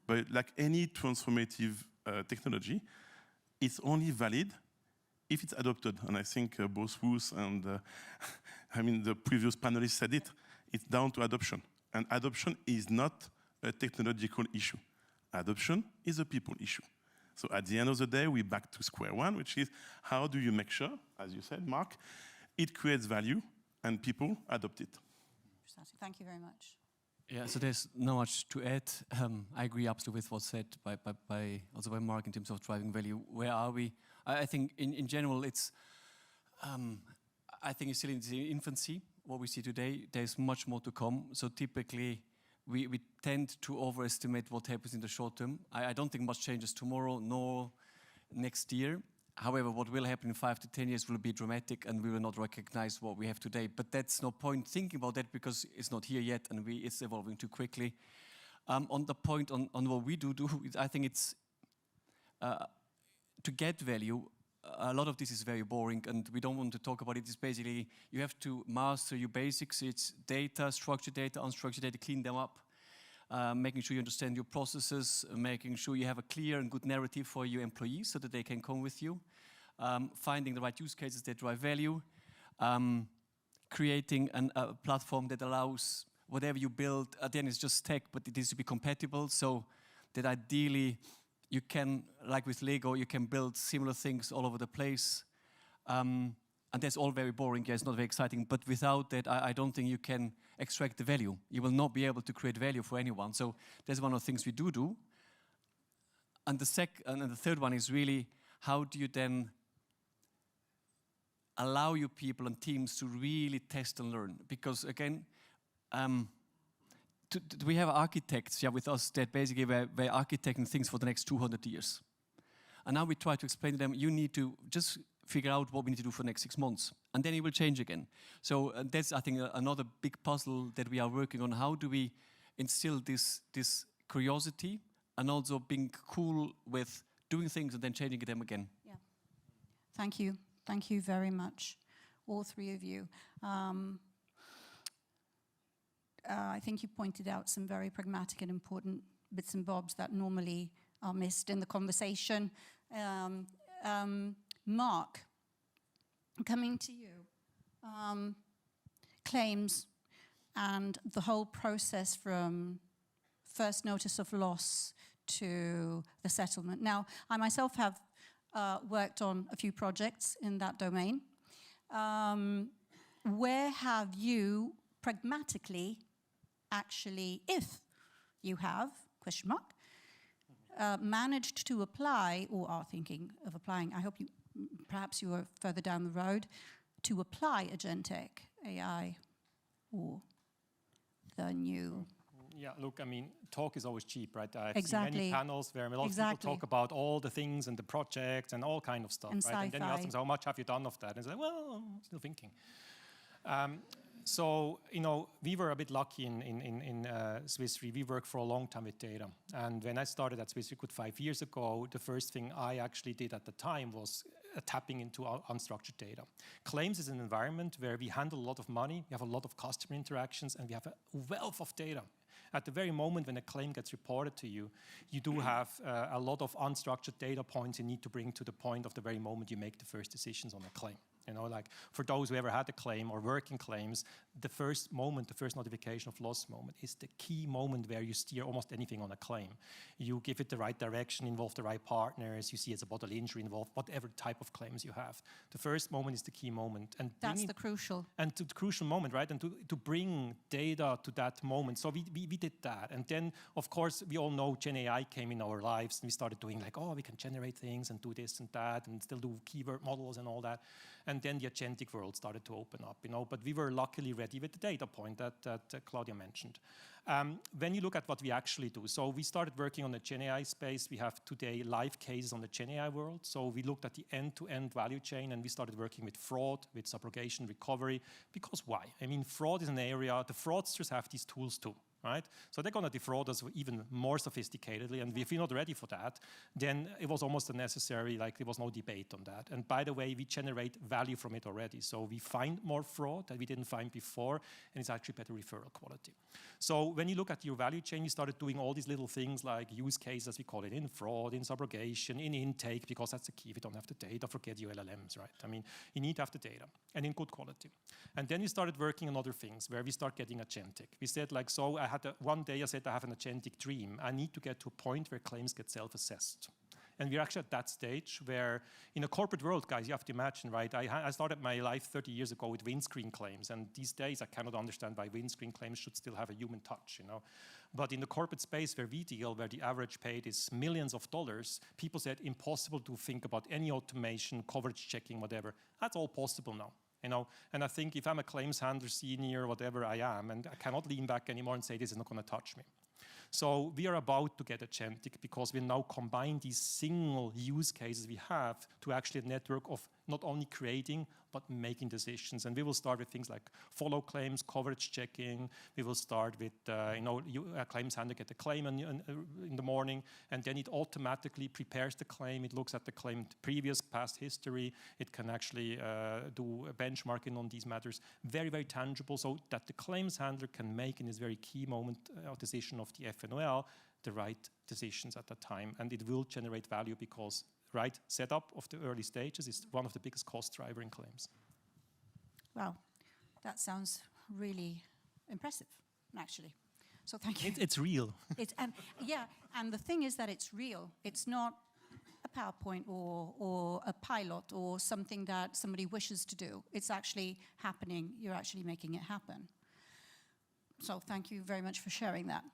But like any transformative technology, it's only valid if it's adopted. And I think both Ruth and I mean the previous panelists said it. It's down to adoption. And adoption is not a technological issue. Adoption is a people issue. So at the end of the day, we're back to square one, which is how do you make sure, as you said, Marc, it creates value and people adopt it. Thank you very much. Yeah, so there's not much to add. I agree absolutely with what's said by Marc in terms of driving value. Where are we? I think in general, it's I think it's still in the infancy. What we see today, there's much more to come. So typically, we tend to overestimate what happens in the short term. I don't think much changes tomorrow nor next year. However, what will happen in 5 to 10 years will be dramatic, and we will not recognize what we have today. But that's no point thinking about that because it's not here yet, and it's evolving too quickly. On the point on what we do, I think it's to get value. A lot of this is very boring, and we don't want to talk about it. It's basically you have to master your basics. It's data, structured data, unstructured data, clean them up. Making sure you understand your processes, making sure you have a clear and good narrative for your employees so that they can come with you, finding the right use cases that drive value, creating a platform that allows whatever you build, at the end it's just tech, but it needs to be compatible so that ideally you can, like with Lego, you can build similar things all over the place. And that's all very boring, yeah, it's not very exciting, but without that, I don't think you can extract the value. You will not be able to create value for anyone. So that's one of the things we do. And the third one is really, how do you then allow your people and teams to really test and learn? Because again, we have architects with us that basically were architecting things for the next 200 years. And now we try to explain to them, you need to just figure out what we need to do for the next 6 months. And then it will change again. So that's, I think, another big puzzle that we are working on. How do we instill this curiosity and also being cool with doing things and then changing them again? Yeah. Thank you. Thank you very much, all three of you. I think you pointed out some very pragmatic and important bits and bobs that normally are missed in the conversation. Marc, coming to you, claims and the whole process from first notice of loss to the settlement. Now, I myself have worked on a few projects in that domain. Where have you pragmatically actually, if you have, question mark, managed to apply or are thinking of applying, I hope you, perhaps you are further down the road, to apply Agentic AI or the new... Yeah, look, I mean, talk is always cheap, right? I've Exactly. seen many panels where a lot of people talk about all the things and the projects and all kind of stuff, And right? And then you ask them, sci-fi. how much have you done of that? And it's like, well, I'm still thinking. So, you know, we were a bit lucky in Swiss Re. We worked for a long time with data. And when I started at Swiss Re 5 years ago, the first thing I actually did at the time was tapping into our unstructured data. Claims is an environment where we handle a lot of money, we have a lot of customer interactions, and we have a wealth of data. At the very moment when a claim gets reported to you, you do have a lot of unstructured data points you need to bring to the point of the very moment you make the first decisions on a claim. You know, like for those who ever had a claim or work in claims, the first moment, the first notification of loss moment is the key moment where you steer almost anything on a claim. You give it the right direction, involve the right partners, you see it's a bodily injury involved, whatever type of claims you have. The first moment is the key moment. And That's the crucial. And the crucial moment, right? And to bring data to that moment. So we did that. And then, of course, we all know Gen AI came in our lives and we started doing like, oh, we can generate things and do this and that and still do keyword models and all that. And then the agentic world started to open up, you know, but we were luckily ready with the data point that Claudio mentioned. When you look at what we actually do, so we started working on the Gen AI space. We have today live cases on the Gen AI world. So we looked at the end-to-end value chain and we started working with fraud, with subrogation, recovery. Because why? I mean, fraud is an area, the fraudsters have these tools too. Right? So they're going to defraud us even more sophisticatedly, and if we're not ready for that, then it was almost unnecessary, like there was no debate on that. And by the way, we generate value from it already. So we find more fraud that we didn't find before, and it's actually better referral quality. So when you look at your value chain, you started doing all these little things like use cases, as we call it, in fraud, in subrogation, in intake, because that's the key. If you don't have the data, forget your LLMs, right? I mean, you need to have the data, and in good quality. And then we started working on other things, where we start getting agentic. We said like, so one day I said I have an agentic dream. I need to get to a point where claims get self-assessed. And we're actually at that stage where in a corporate world, guys, you have to imagine, right? I started my life 30 years ago with windscreen claims. And these days I cannot understand why windscreen claims should still have a human touch, you know? But in the corporate space where we deal, where the average paid is millions of dollars, people said impossible to think about any automation, coverage checking, whatever. That's all possible now. You know, and I think if I'm a claims handler, senior, whatever I am, and I cannot lean back anymore and say this is not going to touch me. So we are about to get agentic because we now combine these single use cases we have to actually a network of not only creating, but making decisions. And we will start with things like follow claims, coverage checking. We will start with, a claims handler get a claim in the morning, and then it automatically prepares the claim. It looks at the claim previous, past history. It can actually do a benchmarking on these matters. Very, very tangible, so that the claims handler can make in this very key moment decision of the FNOL, the right decisions at that time. And it will generate value because right setup of the early stages is one of the biggest cost driver in claims. Wow, that sounds really impressive, actually. So thank you. It's real. And the thing is that it's real. It's not a PowerPoint or a pilot or something that somebody wishes to do. It's actually happening. You're actually making it happen. So thank you very much for sharing that.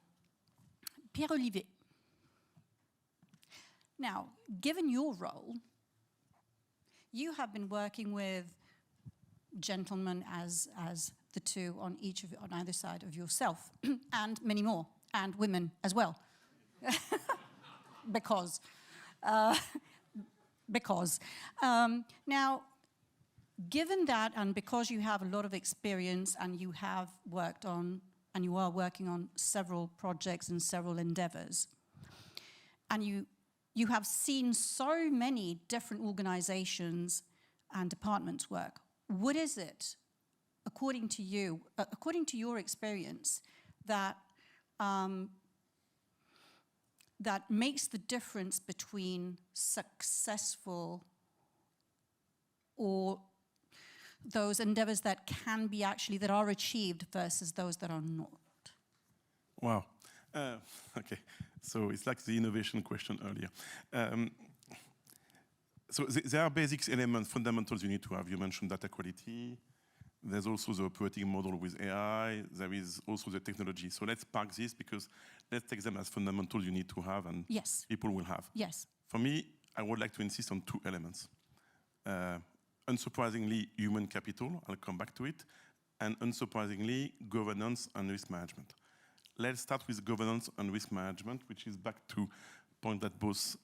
Pierre-Olivier. Now, given your role, you have been working with gentlemen as the two on either side of yourself, and many more, and women as well, because. Now, given that, and because you have a lot of experience, and you have worked on, and you are working on several projects and several endeavors, and you have seen so many different organizations and departments work. What is it, according to you, according to your experience, that that makes the difference between successful or those endeavors that can be actually, that are achieved versus those that are not? Wow. Okay. So it's like the innovation question earlier. So there are basic elements, fundamentals you need to have. You mentioned data quality. There's also the operating model with AI. There is also the technology. So let's park this because let's take them as fundamentals you need to have and people will have. Yes. For me, I would like to insist on two elements. Unsurprisingly, human capital, I'll come back to it, and unsurprisingly, governance and risk management. Let's start with governance and risk management, which is back to point that both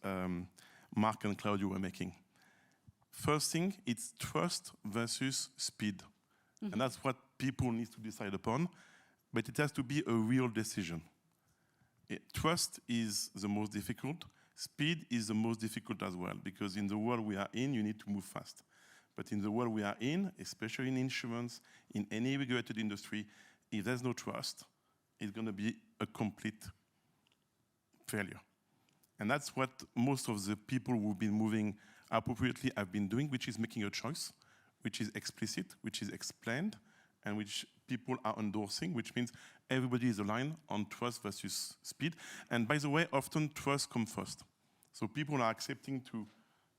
Marc and Claudio were making. First thing, it's trust versus speed. And that's what people need to decide upon, but it has to be a real decision. Trust is the most difficult. Speed is the most difficult as well, because in the world we are in, you need to move fast. But in the world we are in, especially in insurance, in any regulated industry, if there's no trust, it's going to be a complete failure. And that's what most of the people who've been moving appropriately have been doing, which is making a choice, which is explicit, which is explained, and which people are endorsing, which means everybody is aligned on trust versus speed. And by the way, often trust comes first. So people are accepting to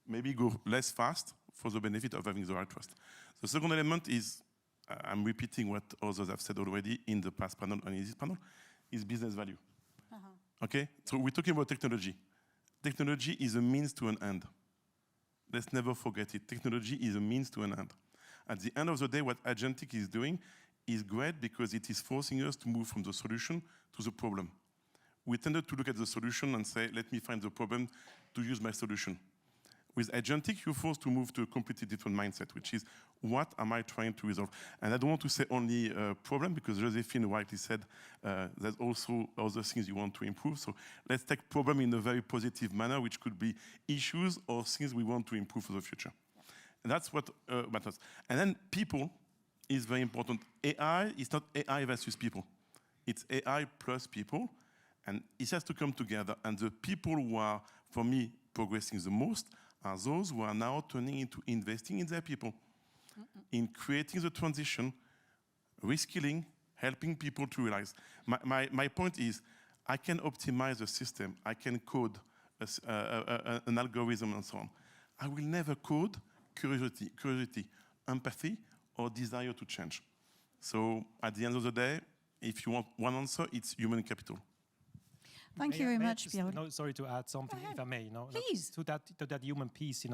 maybe go less fast for the benefit of having the right trust. The second element is, I'm repeating what others have said already in the past panel and in this panel, is business value. Okay, so we're talking about technology. Technology is a means to an end. Let's never forget it. Technology is a means to an end. At the end of the day, what Agentic is doing is great because it is forcing us to move from the solution to the problem. We tended to look at the solution and say, let me find the problem to use my solution. With Agentic, you're forced to move to a completely different mindset, which is, what am I trying to resolve? And I don't want to say only problem, because Josephine rightly said there's also other things you want to improve. So let's take problem in a very positive manner, which could be issues or things we want to improve for the future. And that's what matters. And then people is very important. AI is not AI versus people. It's AI plus people. And it has to come together. And the people who are, for me, progressing the most are those who are now turning into investing in their people, in creating the transition, reskilling, helping people to realize. My point is, I can optimize the system. I can code an algorithm and so on. I will never code curiosity, empathy, or desire to change. So at the end of the day, if you want one answer, it's human capital. Thank you very much, Pierre. No, sorry to add something, if I may. Please. To that human piece,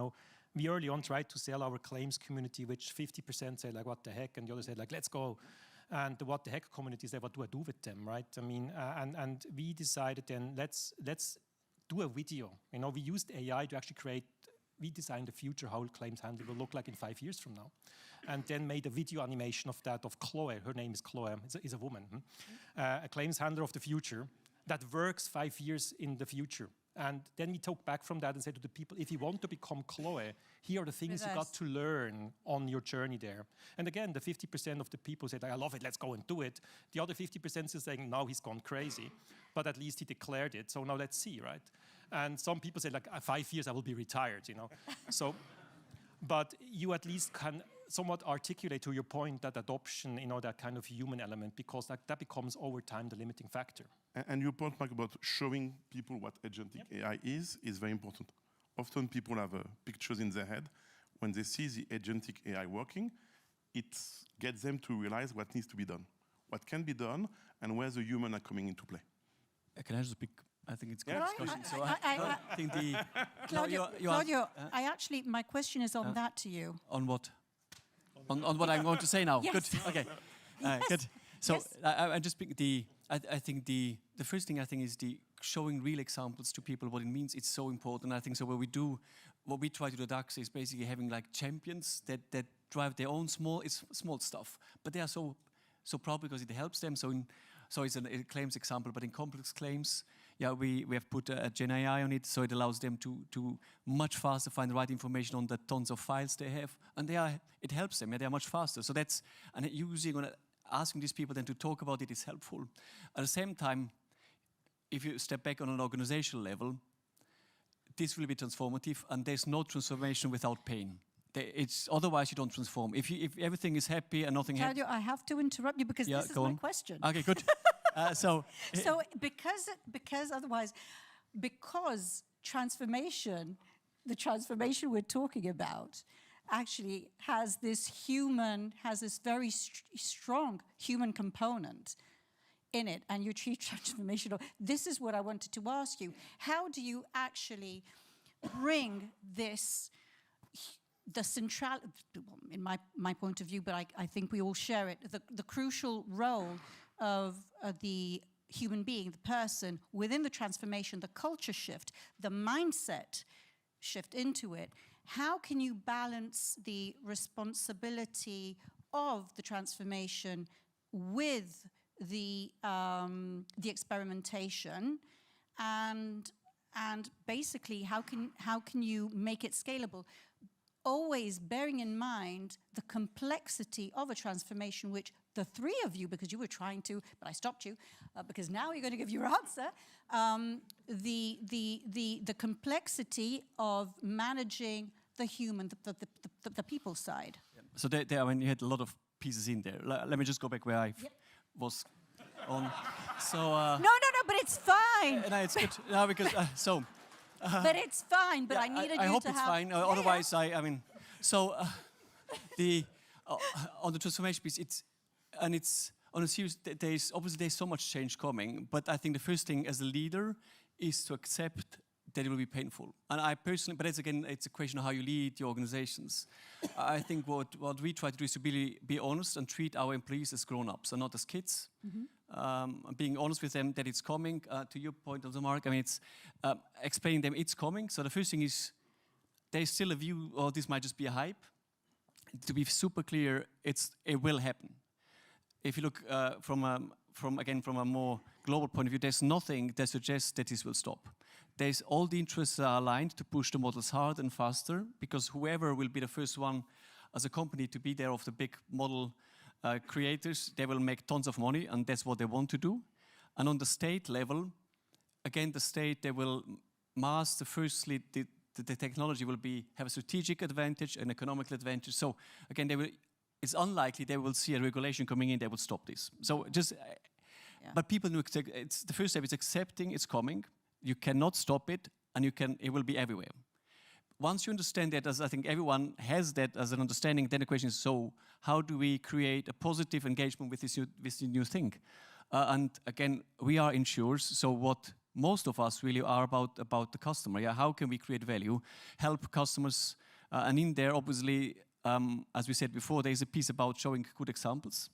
we early on tried to sell our claims community, which 50% say like, what the heck, and the other said like, let's go. And the what the heck community said, what do I do with them, right? I mean, and we decided then, let's do a video. We used AI to actually we designed the future, how claims handling will look like in 5 years from now. And then made a video animation of that, of Chloe. Her name is Chloe, is a woman. A claims handler of the future that works 5 years in the future. And then we talk back from that and say to the people, if you want to become Chloe, here are the things you got to learn on your journey there. And again, the 50% of the people said, I love it, let's go and do it. The other 50% is saying, now he's gone crazy. But at least he declared it, so now let's see, right? And some people say, like, 5 years I will be retired, So, but you at least can somewhat articulate to your point that adoption, that kind of human element, because that becomes over time the limiting factor. And your point, Marc, about showing people what agentic AI is very important. Often people have pictures in their head. When they see the agentic AI working, it gets them to realize what needs to be done, what can be done, and where the human are coming into play. Can I just pick? I think it's a good discussion. I think the Claudio, my question is on that to you. On what? On what I'm going to say now. Yes. Good. Okay. Good. So I just pick I think the first thing I think is the showing real examples to people what it means. It's so important. I think so. What we try to do at DAX is basically having like champions that drive their own small stuff, but they are so proud because it helps them. So it's a claims example, but in complex claims, we have put a Gen AI on it, so it allows them to much faster find the right information on the tons of files they have, and it helps them. They are much faster. So that's, and asking these people then to talk about it is helpful. At the same time, if you step back on an organizational level, this will be transformative, and there's no transformation without pain. Otherwise you don't transform. If everything is happy and nothing happens. Claudio, I have to interrupt you because this is my question. Okay, good. So because transformation, the transformation we're talking about, actually has this very strong human component in it, and your chief transformation. This is what I wanted to ask you. How do you actually bring this, the central, in my point of view, but I think we all share it, the crucial role of the human being, the person, within the transformation, the culture shift, the mindset shift into it? How can you balance the responsibility of the transformation with the experimentation, and basically how can you make it scalable, always bearing in mind the complexity of a transformation, which the three of you, because you were trying to, but I stopped you, because now you're going to give your answer, the complexity of managing the human, the people side. Yeah. So there, I mean, you had a lot of pieces in there. Let me just go back where I was on. So no, but it's fine. No, it's good. No, because but it's fine. But I needed I you hope to it's have. fine. Otherwise, I mean, so the on the transformation piece, it's on a serious. There's so much change coming. But I think the first thing as a leader is to accept that it will be painful. And I personally, but it's a question of how you lead your organizations. I think what we try to do is to be honest and treat our employees as grown-ups and not as kids. Mm-hmm. Being honest with them that it's coming. To your point of the Mark, I mean, it's explaining them it's coming. So the first thing is there's still a view, or this might just be a hype. To be super clear, it will happen. If you look from a more global point of view, there's nothing that suggests that this will stop. There's all the interests are aligned to push the models harder and faster, because whoever will be the first one as a company to be there of the big model creators, they will make tons of money, and that's what they want to do. And on the state level, again, the state, they will master firstly the technology will have a strategic advantage, an economical advantage. So again, it's unlikely they will see a regulation coming in, they will stop this. So just, but people know the first step is accepting it's coming. You cannot stop it, and it will be everywhere. Once you understand that, as I think everyone has that as an understanding, then the question is, so how do we create a positive engagement with this new thing? And again, we are insurers, so what most of us really are about the customer. Yeah, how can we create value, help customers, and in there, obviously, as we said before, there is a piece about showing good examples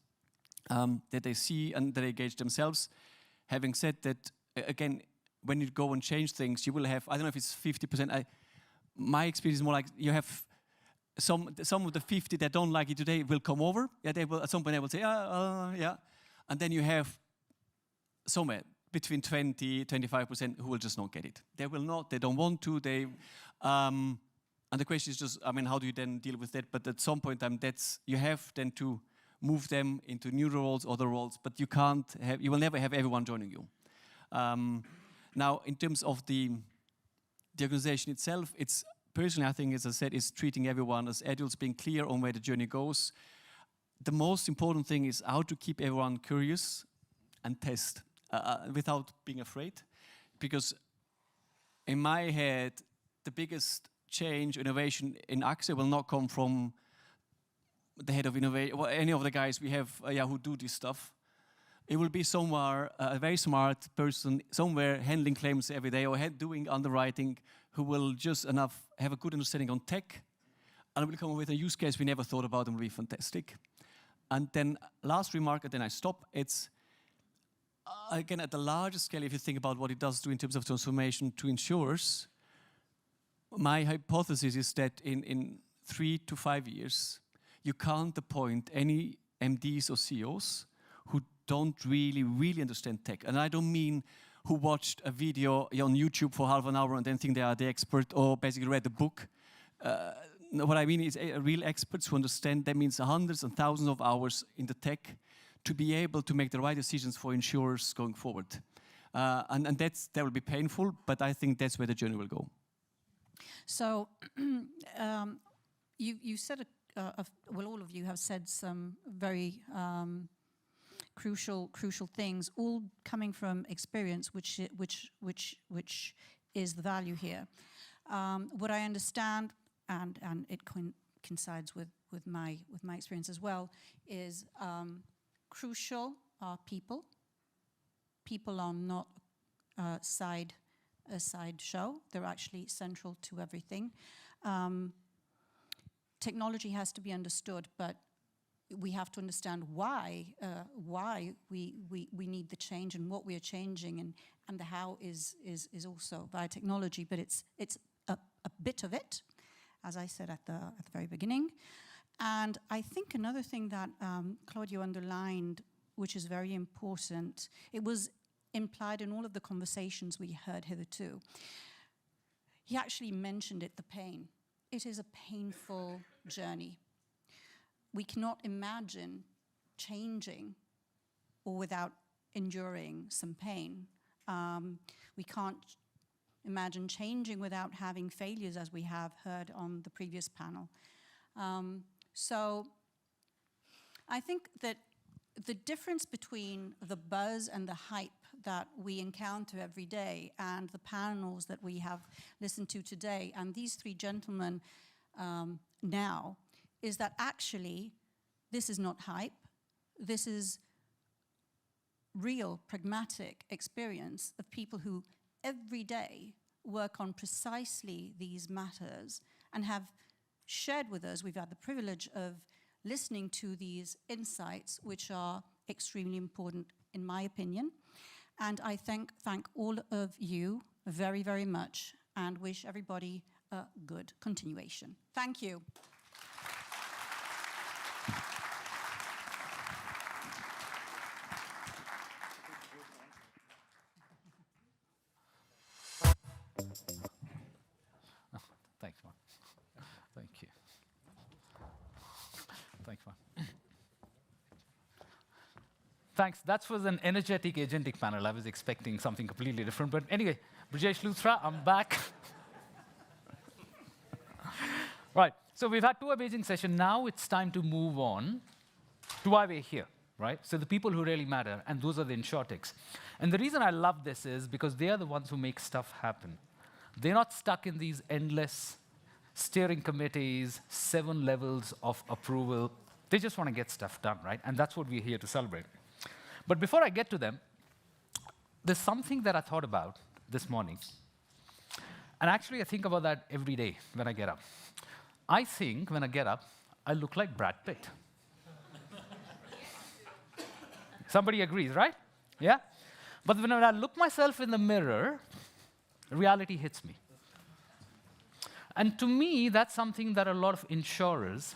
that they see and that they engage themselves. Having said that, again, when you go and change things, you will have, I don't know if it's 50%. My experience is more like you have some of the 50 that don't like it today will come over. Yeah, they will at some point they will say, yeah. And then you have somewhere between 20-25% who will just not get it. They will not, they don't want to, and the question is just, I mean, how do you then deal with that? But at some point in time, you have then to move them into new roles, other roles, but you will never have everyone joining you. Now, in terms of the organization itself, it's personally, I think, as I said, is treating everyone as adults, being clear on where the journey goes. The most important thing is how to keep everyone curious and test without being afraid. Because in my head, the biggest change, innovation in AXA will not come from the head of innovation, or any of the guys we have who do this stuff. It will be somewhere, a very smart person, somewhere handling claims every day or doing underwriting, who will just have a good understanding on tech, and will come up with a use case we never thought about and will be fantastic. And then last remark, and then I stop, it's, again, at the larger scale, if you think about what it does do in terms of transformation to insurers, my hypothesis is that in 3 to 5 years, you can't appoint any MDs or CEOs who don't really understand tech. And I don't mean who watched a video on YouTube for half an hour and then think they are the expert or basically read the book. What I mean is real experts who understand. That means hundreds and thousands of hours in the tech to be able to make the right decisions for insurers going forward. And that will be painful, but I think that's where the journey will go. So you said, well, all of you have said some very crucial things, all coming from experience, which is the value here. What I understand, and it coincides with my experience as well, is crucial are people. People are not a side show. They're actually central to everything. Technology has to be understood, but we have to understand why we need the change and what we are changing, and the how is also via technology. But it's a bit of it, as I said at the very beginning. And I think another thing that Claudio underlined, which is very important, it was implied in all of the conversations we heard hitherto. He actually mentioned it, the pain. It is a painful journey. We cannot imagine changing or without enduring some pain. We can't imagine changing without having failures, as we have heard on the previous panel. So I think that the difference between the buzz and the hype that we encounter every day and the panels that we have listened to today and these three gentlemen now is that actually this is not hype. This is real, pragmatic experience of people who every day work on precisely these matters and have shared with us. We've had the privilege of listening to these insights, which are extremely important, in my opinion. And I thank all of you very, very much and wish everybody a good continuation. Thank you. Thanks, Marc. Thank you. Thanks, Marc. Thanks. That was an energetic agentic panel. I was expecting something completely different. But anyway, Brijesh Luthra, I'm back. Right. So we've had two amazing sessions. Now it's time to move on to why we're here, right? So the people who really matter, and those are the InsurTechs. And the reason I love this is because they are the ones who make stuff happen. They're not stuck in these endless steering committees, 7 levels of approval. They just want to get stuff done, right? And that's what we're here to celebrate. But before I get to them, there's something that I thought about this morning. And actually, I think about that every day when I get up. I think when I get up, I look like Brad Pitt. Somebody agrees, right? Yeah? But when I look myself in the mirror, reality hits me. And to me, that's something that a lot of insurers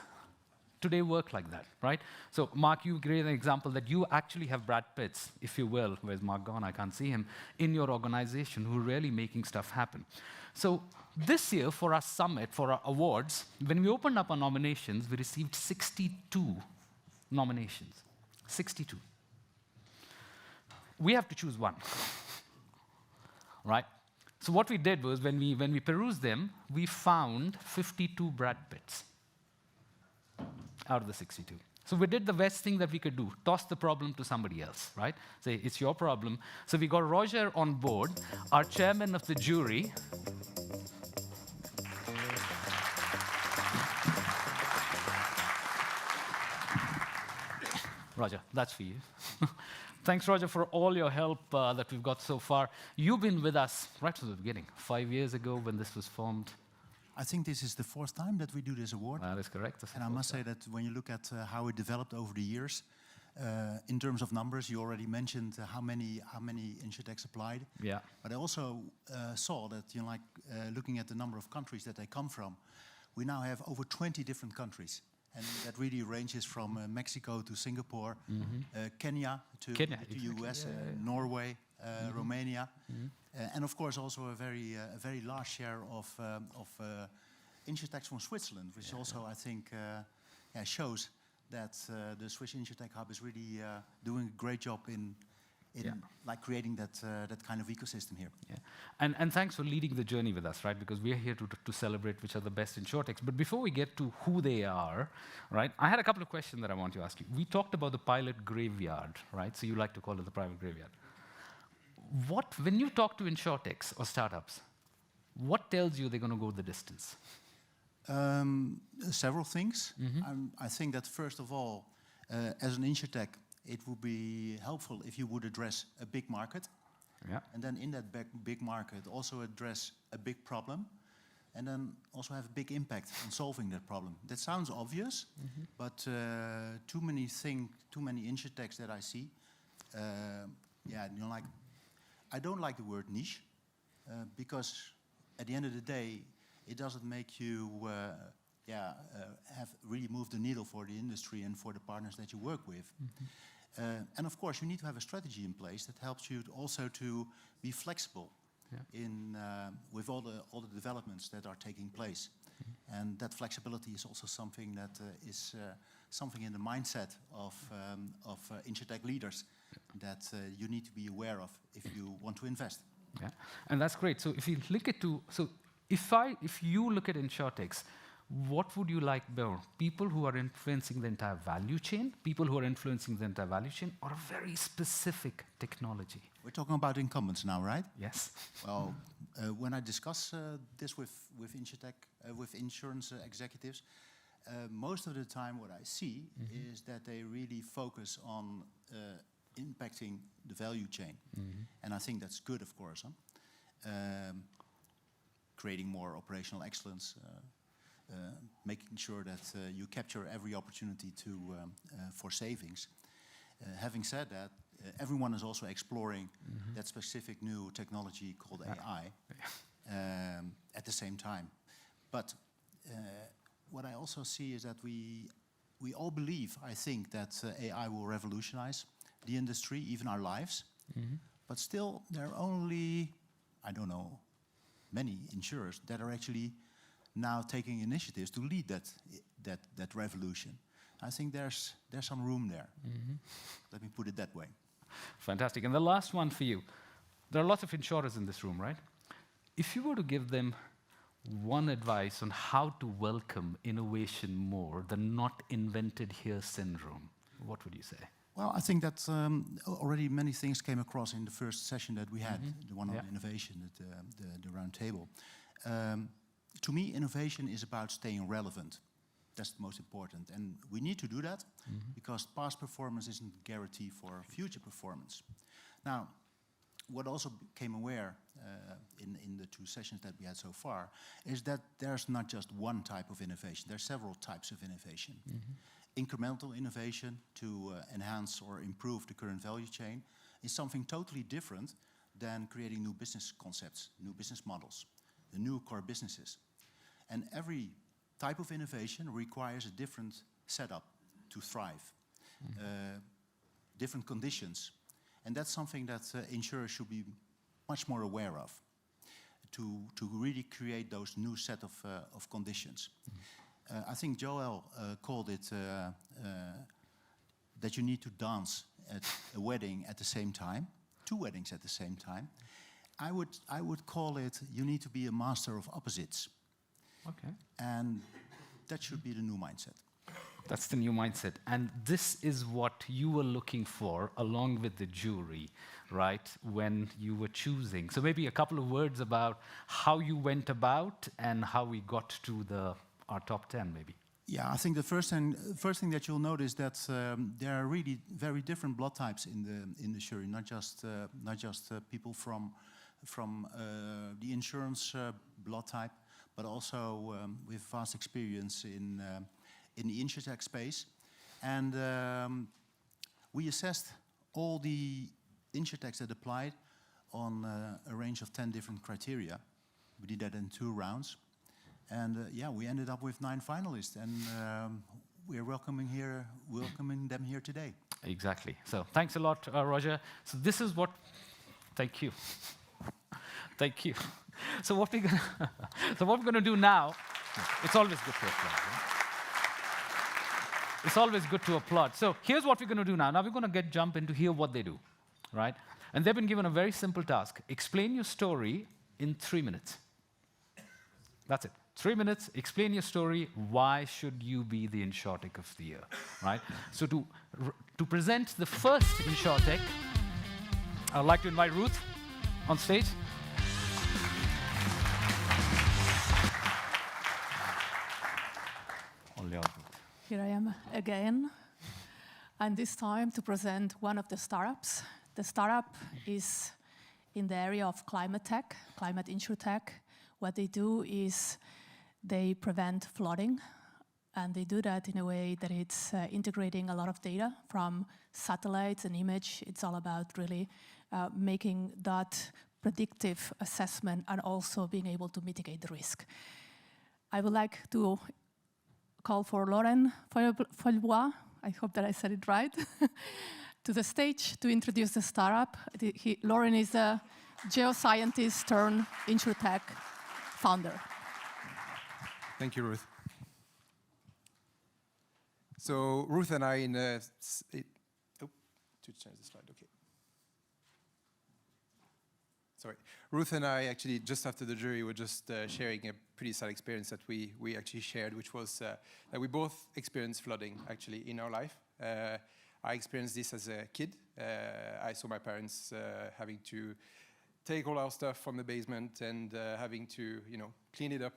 today work like that, right? So, Marc, you gave an example that you actually have Brad Pitts, if you will, where's Marc gone? I can't see him, in your organization who are really making stuff happen. So, this year for our summit, for our awards, when we opened up our nominations, we received 62 nominations. 62. We have to choose one, right? So what we did was, when we perused them, we found 52 Brad Pitts out of the 62. So we did the best thing that we could do, toss the problem to somebody else, right? Say, it's your problem. So we got Roger on board, our chairman of the jury. Roger, that's for you. Thanks, Roger, for all your help that we've got so far. You've been with us right from the beginning, 5 years ago when this was formed. I think this is the 4th time that we do this award. That is correct. And I must say that when you look at how it developed over the years, in terms of numbers, you already mentioned how many InsurTechs applied. Yeah. But I also saw that, looking at the number of countries that they come from, we now have over 20 different countries. And that really ranges from Mexico to Singapore, Kenya to US, Norway, Romania, and of course also a very large share of InsurTechs from Switzerland, which also I think shows that the Swiss InsurTech Hub is really doing a great job in creating that kind of ecosystem here. Yeah. And thanks for leading the journey with us, right? Because we're here to celebrate which are the best InsurTechs. But before we get to who they are, right, I had a couple of questions that I want to ask you. We talked about the pilot graveyard, right? So you like to call it the private graveyard. When you talk to InsurTechs or startups, what tells you they're going to go the distance? Several things. I think that first of all, as an InsurTech, it would be helpful if you would address a big market. Yeah. And then in that big market also address a big problem, and then also have a big impact on solving that problem. That sounds obvious, but too many InsurTechs that I see, I don't like the word niche, because at the end of the day, it doesn't make you have really moved the needle for the industry and for the partners that you work with. And of course, you need to have a strategy in place that helps you also to be flexible in with all the developments that are taking place. And that flexibility is also something that is something in the mindset of InsurTech leaders that you need to be aware of if you want to invest. Yeah, and that's great. So if you link it to, if you look at InsurTechs, what would you like more? People who are influencing the entire value chain, people who are influencing the entire value chain, or a very specific technology? We're talking about incumbents now, right? Yes. Well, when I discuss this with InsurTech, with insurance executives, most of the time what I see is that they really focus on impacting the value chain. And I think that's good, of course. Creating more operational excellence, making sure that you capture every opportunity for savings. Having said that, everyone is also exploring that specific new technology called AI at the same time. But what I also see is that we all believe, I think, that AI will revolutionize the industry, even our lives. But still, there are only, I don't know, many insurers that are actually now taking initiatives to lead that revolution. I think there's some room there. Let me put it that way. Fantastic. And the last one for you. There are lots of insurers in this room, right? If you were to give them one advice on how to welcome innovation more, the not invented here syndrome, what would you say? Well, I think that already many things came across in the first session that we had, the one on innovation, the round table. To me, innovation is about staying relevant. That's the most important. And we need to do that because past performance isn't a guarantee for future performance. Now, what also became aware in the two sessions that we had so far is that there's not just one type of innovation. There's several types of innovation. Incremental innovation to enhance or improve the current value chain is something totally different than creating new business concepts, new business models, the new core businesses. And every type of innovation requires a different setup to thrive, different conditions. And that's something that insurers should be much more aware of, to really create those new set of conditions. I think Joel called it that you need to dance at a wedding at the same time, two weddings at the same time. I would call it you need to be a master of opposites. Okay. And that should be the new mindset. That's the new mindset. And this is what you were looking for along with the jury, right, when you were choosing. So maybe a couple of words about how you went about and how we got to our top 10, maybe. Yeah, I think the first thing that you'll notice that there are really very different blood types in the jury, not just people from the insurance blood type, but also with vast experience in the InsurTech space. And we assessed all the InsurTechs that applied on a range of 10 different criteria. We did that in 2 rounds. And we ended up with 9 finalists, and we're welcoming them here today. Exactly. So thanks a lot, Roger. So this is what. Thank you. Thank you. So what we're going to do now. It's always good to applaud. Right? It's always good to applaud. So here's what we're going to do now. Now we're going to jump into hear what they do, right? And they've been given a very simple task: explain your story in 3 minutes. That's it. 3 minutes, explain your story. Why should you be the InsurTech of the year, right? So to present the first InsurTech, I'd like to invite Ruth on stage. here I am again, and this time to present one of the startups. The startup is in the area of climate tech, climate InsurTech. What they do is they prevent flooding, and they do that in a way that it's integrating a lot of data from satellites and image. It's all about really making that predictive assessment and also being able to mitigate the risk. I would like to call for Laurent Feuilleaubois, I hope that I said it right, to the stage to introduce the startup. Laurent is a geoscientist turned InsurTech founder. Thank you, Ruth. So Ruth and I to change the slide, okay. Sorry. Ruth and I actually, just after the jury, were just sharing a pretty sad experience that we actually shared, which was that we both experienced flooding, actually, in our life. I experienced this as a kid. I saw my parents having to take all our stuff from the basement and having to, clean it up.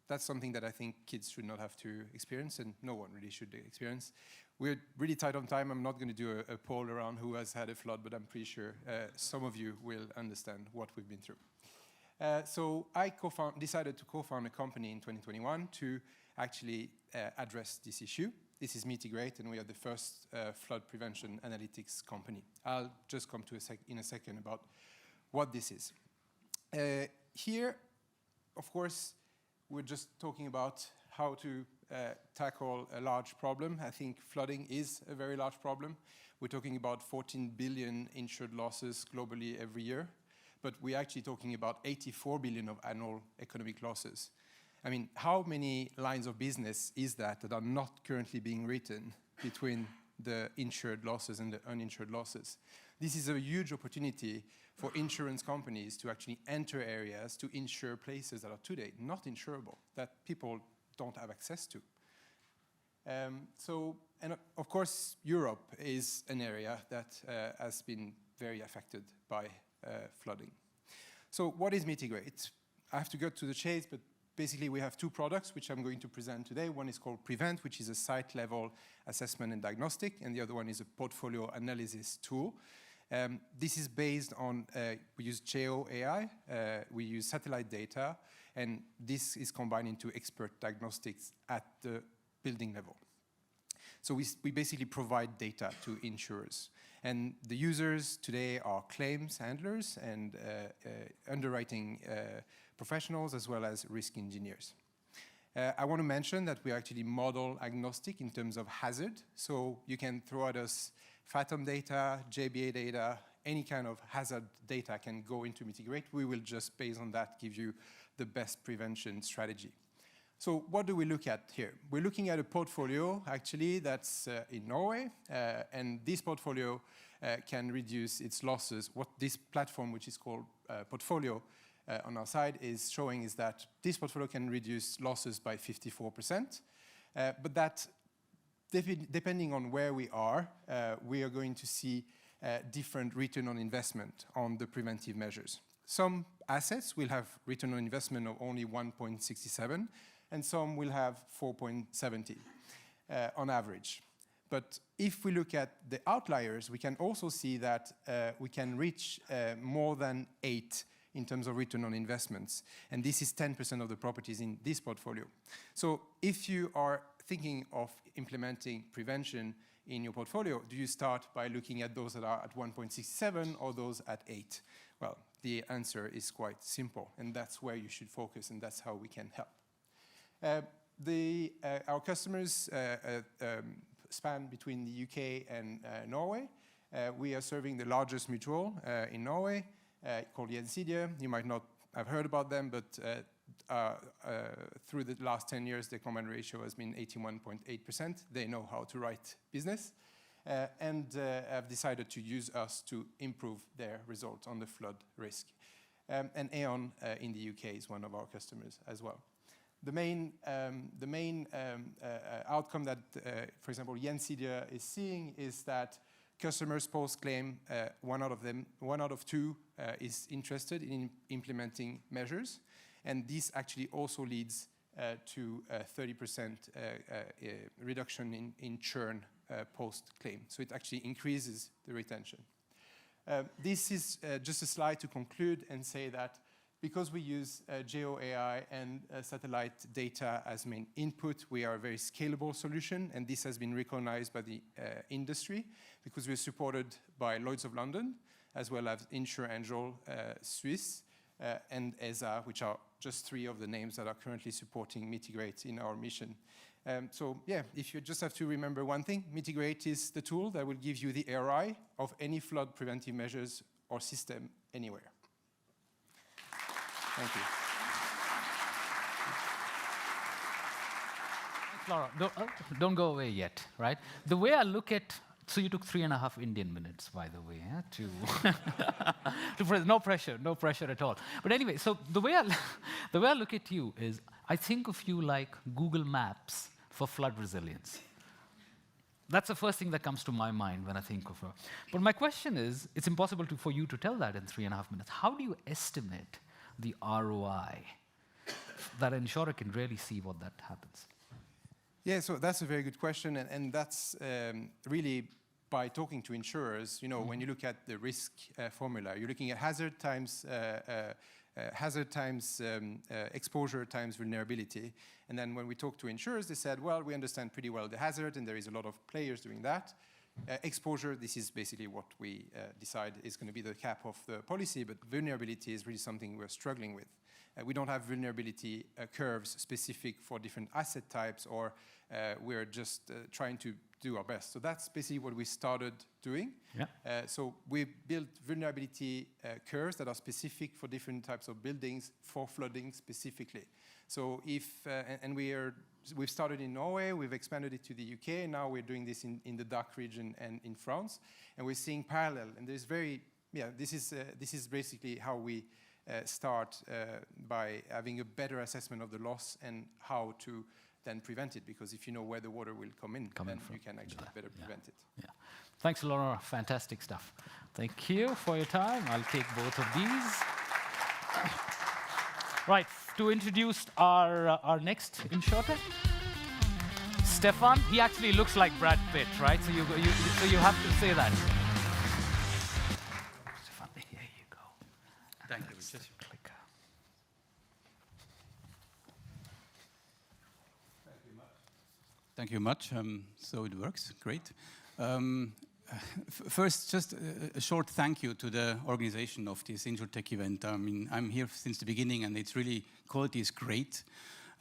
That's something that I think kids should not have to experience, and no one really should experience. We're really tight on time. I'm not going to do a poll around who has had a flood, but I'm pretty sure some of you will understand what we've been through. So I decided to co-found a company in 2021 to actually address this issue. This is Mitigate, and we are the first flood prevention analytics company. I'll just come to in a second about what this is. Here, of course, we're just talking about how to tackle a large problem. I think flooding is a very large problem. We're talking about 14 billion insured losses globally every year, but we're actually talking about 84 billion of annual economic losses. I mean, how many lines of business is that are not currently being written between the insured losses and the uninsured losses? This is a huge opportunity for insurance companies to actually enter areas to insure places that are today not insurable, that people don't have access to. And of course, Europe is an area that has been very affected by flooding. So what is Mitigate? I have to go to the chase, but basically we have two products which I'm going to present today. One is called Prevent, which is a site-level assessment and diagnostic, and the other one is a portfolio analysis tool. This is based on, we use Geo AI, we use satellite data, and this is combined into expert diagnostics at the building level. So we basically provide data to insurers. And the users today are claims handlers and underwriting professionals, as well as risk engineers. I want to mention that we are actually model agnostic in terms of hazard. So you can throw at us Fathom data, JBA data, any kind of hazard data can go into Mitigate. We will just, based on that, give you the best prevention strategy. So what do we look at here? We're looking at a portfolio, actually, that's in Norway. And this portfolio can reduce its losses. What this platform, which is called Portfolio, on our side is showing is that this portfolio can reduce losses by 54%. But that, depending on where we are going to see different return on investment on the preventive measures. Some assets will have return on investment of only 1.67, and some will have 4.70 on average. But if we look at the outliers, we can also see that we can reach more than 8 in terms of return on investments. And this is 10% of the properties in this portfolio. So if you are thinking of implementing prevention in your portfolio, do you start by looking at those that are at 1.67 or those at 8? Well, the answer is quite simple, and that's where you should focus, and that's how we can help. Our customers span between the UK and Norway. We are serving the largest mutual in Norway, called Gjensidige. You might not have heard about them, but through the last 10 years, the combined ratio has been 81.8%. They know how to write business and have decided to use us to improve their results on the flood risk. And Aon in the UK is one of our customers as well. The main outcome that, for example, Gjensidige is seeing is that customers post-claim, one out of two is interested in implementing measures. And this actually also leads to 30% reduction in churn post-claim. So it actually increases the retention. This is just a slide to conclude and say that because we use Geo AI and satellite data as main input, we are a very scalable solution, and this has been recognized by the industry because we're supported by Lloyd's of London, as well as InsurAngel Swiss, and ESA, which are just 3 of the names that are currently supporting Mitigate in our mission. So yeah, if you just have to remember one thing, Mitigate is the tool that will give you the ROI of any flood preventive measures or system anywhere. Thank you. Laura, don't go away yet, right? The way I look at, so you took 3.5 Indian minutes, by the way, no pressure at all. But anyway, so the way I look at you is, I think of you like Google Maps for flood resilience. That's the first thing that comes to my mind when I think of her. But my question is, it's impossible for you to tell that in 3.5 minutes. How do you estimate the ROI that an insurer can really see what that happens? Yeah, so that's a very good question, and that's really by talking to insurers. You know, when you look at the risk formula, you're looking at hazard times exposure times vulnerability. And then when we talk to insurers, they said, well, we understand pretty well the hazard, and there is a lot of players doing that. Exposure, this is basically what we decide is going to be the cap of the policy, but vulnerability is really something we're struggling with. We don't have vulnerability curves specific for different asset types, or we're just trying to do our best. So that's basically what we started doing. Yeah. So we built vulnerability curves that are specific for different types of buildings for flooding specifically. So if, and we've started in Norway, we've expanded it to the UK, now we're doing this in the DACH region and in France, and we're seeing parallel. And there's this is basically how we start by having a better assessment of the loss and how to then prevent it, because if you know where the water will come in you can actually better prevent it. Yeah. Thanks, Laura. Fantastic stuff. Thank you for your time. I'll take both of these. Right, to introduce our next InsurTech, Stefan. He actually looks like Brad Pitt, right? So you have to say that. Stefan, here you go. Thank you. Clicker. Thank you much. So it works. Great. First, just a short thank you to the organization of this InsurTech event. I mean, I'm here since the beginning, and it's really, quality is great.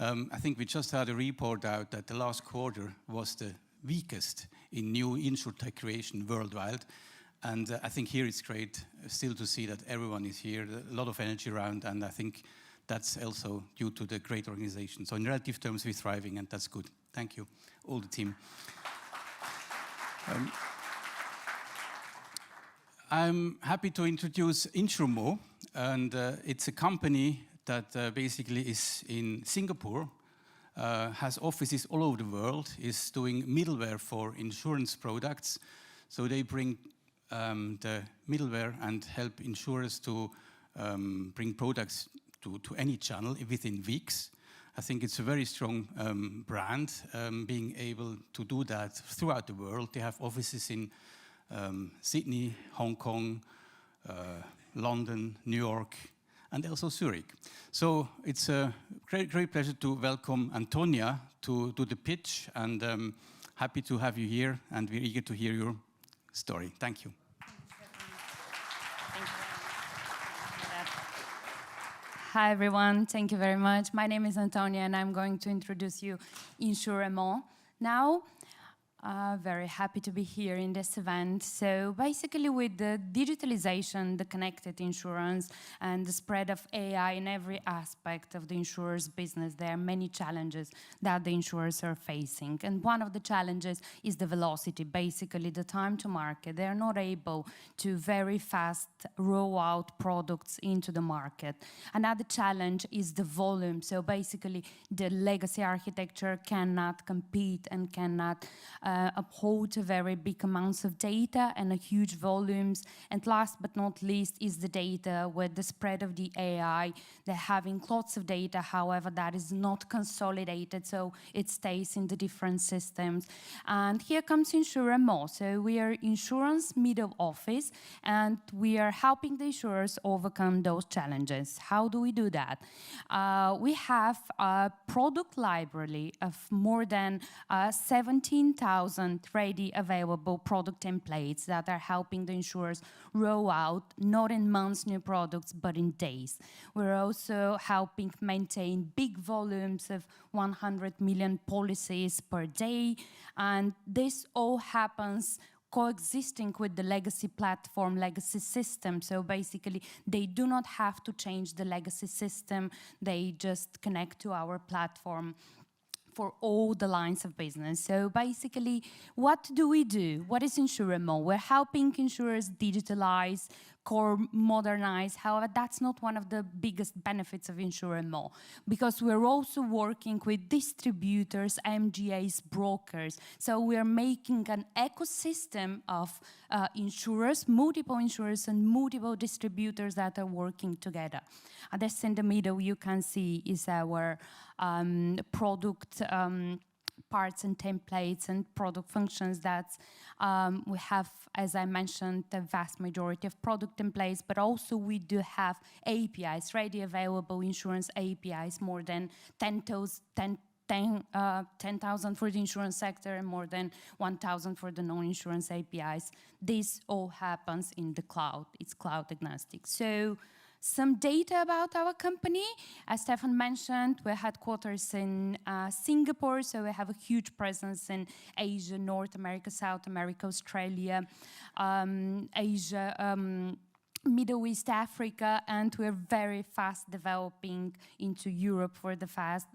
I think we just had a report out that the last quarter was the weakest in new InsurTech creation worldwide. And I think here it's great still to see that everyone is here, a lot of energy around, and I think that's also due to the great organization. So in relative terms, we're thriving, and that's good. Thank you, all the team. I'm happy to introduce Insurmo, and it's a company that basically is in Singapore, has offices all over the world, is doing middleware for insurance products. So they bring the middleware and help insurers to bring products to any channel within weeks. I think it's a very strong brand, being able to do that throughout the world. They have offices in Sydney, Hong Kong, London, New York, and also Zurich. So it's a great pleasure to welcome Antoniya to do the pitch, and happy to have you here, and we're eager to hear your story. Thank you. Hi everyone, thank you very much. My name is Antoniya, and I'm going to introduce you Insurmo now. Very happy to be here in this event. So basically with the digitalization, the connected insurance, and the spread of AI in every aspect of the insurer's business, there are many challenges that the insurers are facing. And one of the challenges is the velocity, basically the time to market. They're not able to very fast roll out products into the market. Another challenge is the volume. So basically the legacy architecture cannot compete and cannot uphold very big amounts of data and huge volumes. And last but not least is the data with the spread of the AI. They're having lots of data, however, that is not consolidated, so it stays in the different systems. And here comes InsurMO. So we are insurance middle office, and we are helping the insurers overcome those challenges. How do we do that? We have a product library of more than 17,000 ready available product templates that are helping the insurers roll out, not in months new products, but in days. We're also helping maintain big volumes of 100 million policies per day, and this all happens coexisting with the legacy platform, legacy system. So basically, they do not have to change the legacy system. They just connect to our platform for all the lines of business. So basically, what do? What is InsurMO? We're helping insurers digitalize, core modernize. However, that's not one of the biggest benefits of InsurMO, because we're also working with distributors, MGAs, brokers. So we're making an ecosystem of insurers, multiple insurers and multiple distributors that are working together. And this in the middle you can see is our product parts and templates and product functions that we have, as I mentioned, the vast majority of product templates, but also we do have APIs, ready available insurance APIs, more than 10,000 for the insurance sector and more than 1,000 for the non-insurance APIs. This all happens in the cloud. It's cloud agnostic. So some data about our company. As Stefan mentioned, we're headquarters in Singapore, so we have a huge presence in Asia, North America, South America, Australia, Asia, Middle East, Africa, and we're very fast developing into Europe for the past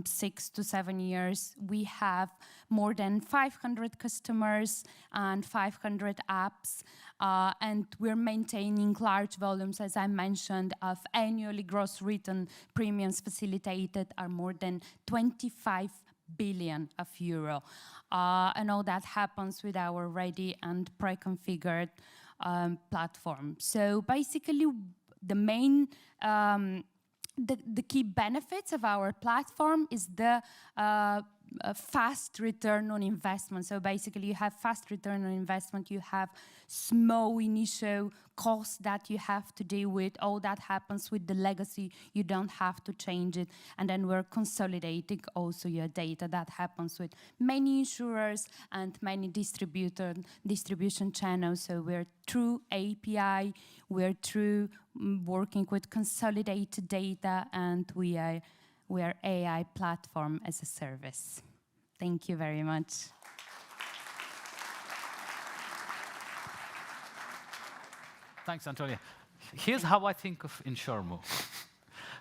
6 to 7 years. We have more than 500 customers and 500 apps, and we're maintaining large volumes, as I mentioned, of annually gross written premiums facilitated are more than 25 billion of euro. And all that happens with our ready and pre-configured platform. So basically, the main, the key benefits of our platform is the fast return on investment. So basically, you have fast return on investment, you have small initial costs that you have to deal with. All that happens with the legacy. You don't have to change it. And then we're consolidating also your data. That happens with many insurers and many distribution channels. So we're through API, we're through working with consolidated data, and we are AI platform as a service. Thank you very much. Thanks, Antoniya. Here's how I think of InsurMO.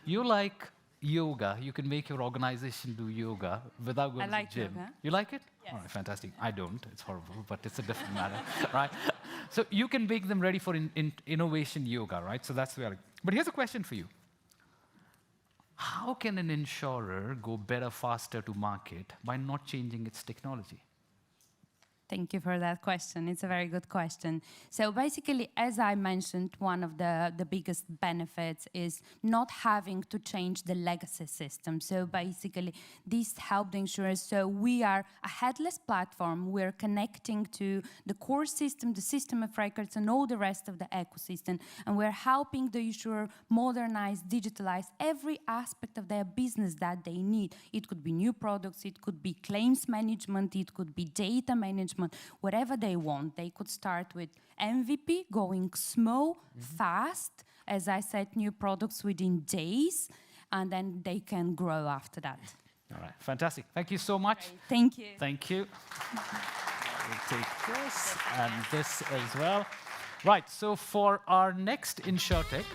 You like yoga. You can make your organization do yoga without going to the gym. Yoga. You like it? Yes. All right, fantastic. I don't. It's horrible, but it's a different matter, right? So you can make them ready for innovation yoga, right? So that's where. But here's a question for you. How can an insurer go better, faster to market by not changing its technology? Thank you for that question. It's a very good question. So basically, as I mentioned, one of the biggest benefits is not having to change the legacy system. So basically, this helps the insurers. So we are a headless platform. We're connecting to the core system, the system of records, and all the rest of the ecosystem. And we're helping the insurer modernize, digitalize every aspect of their business that they need. It could be new products, it could be claims management, it could be data management, whatever they want. They could start with MVP, going small, fast, as I said, new products within days, and then they can grow after that. All right, fantastic. Thank you so much. Great. Thank you. Thank you. We'll take this and this as well. Right, so for our next InsurTech,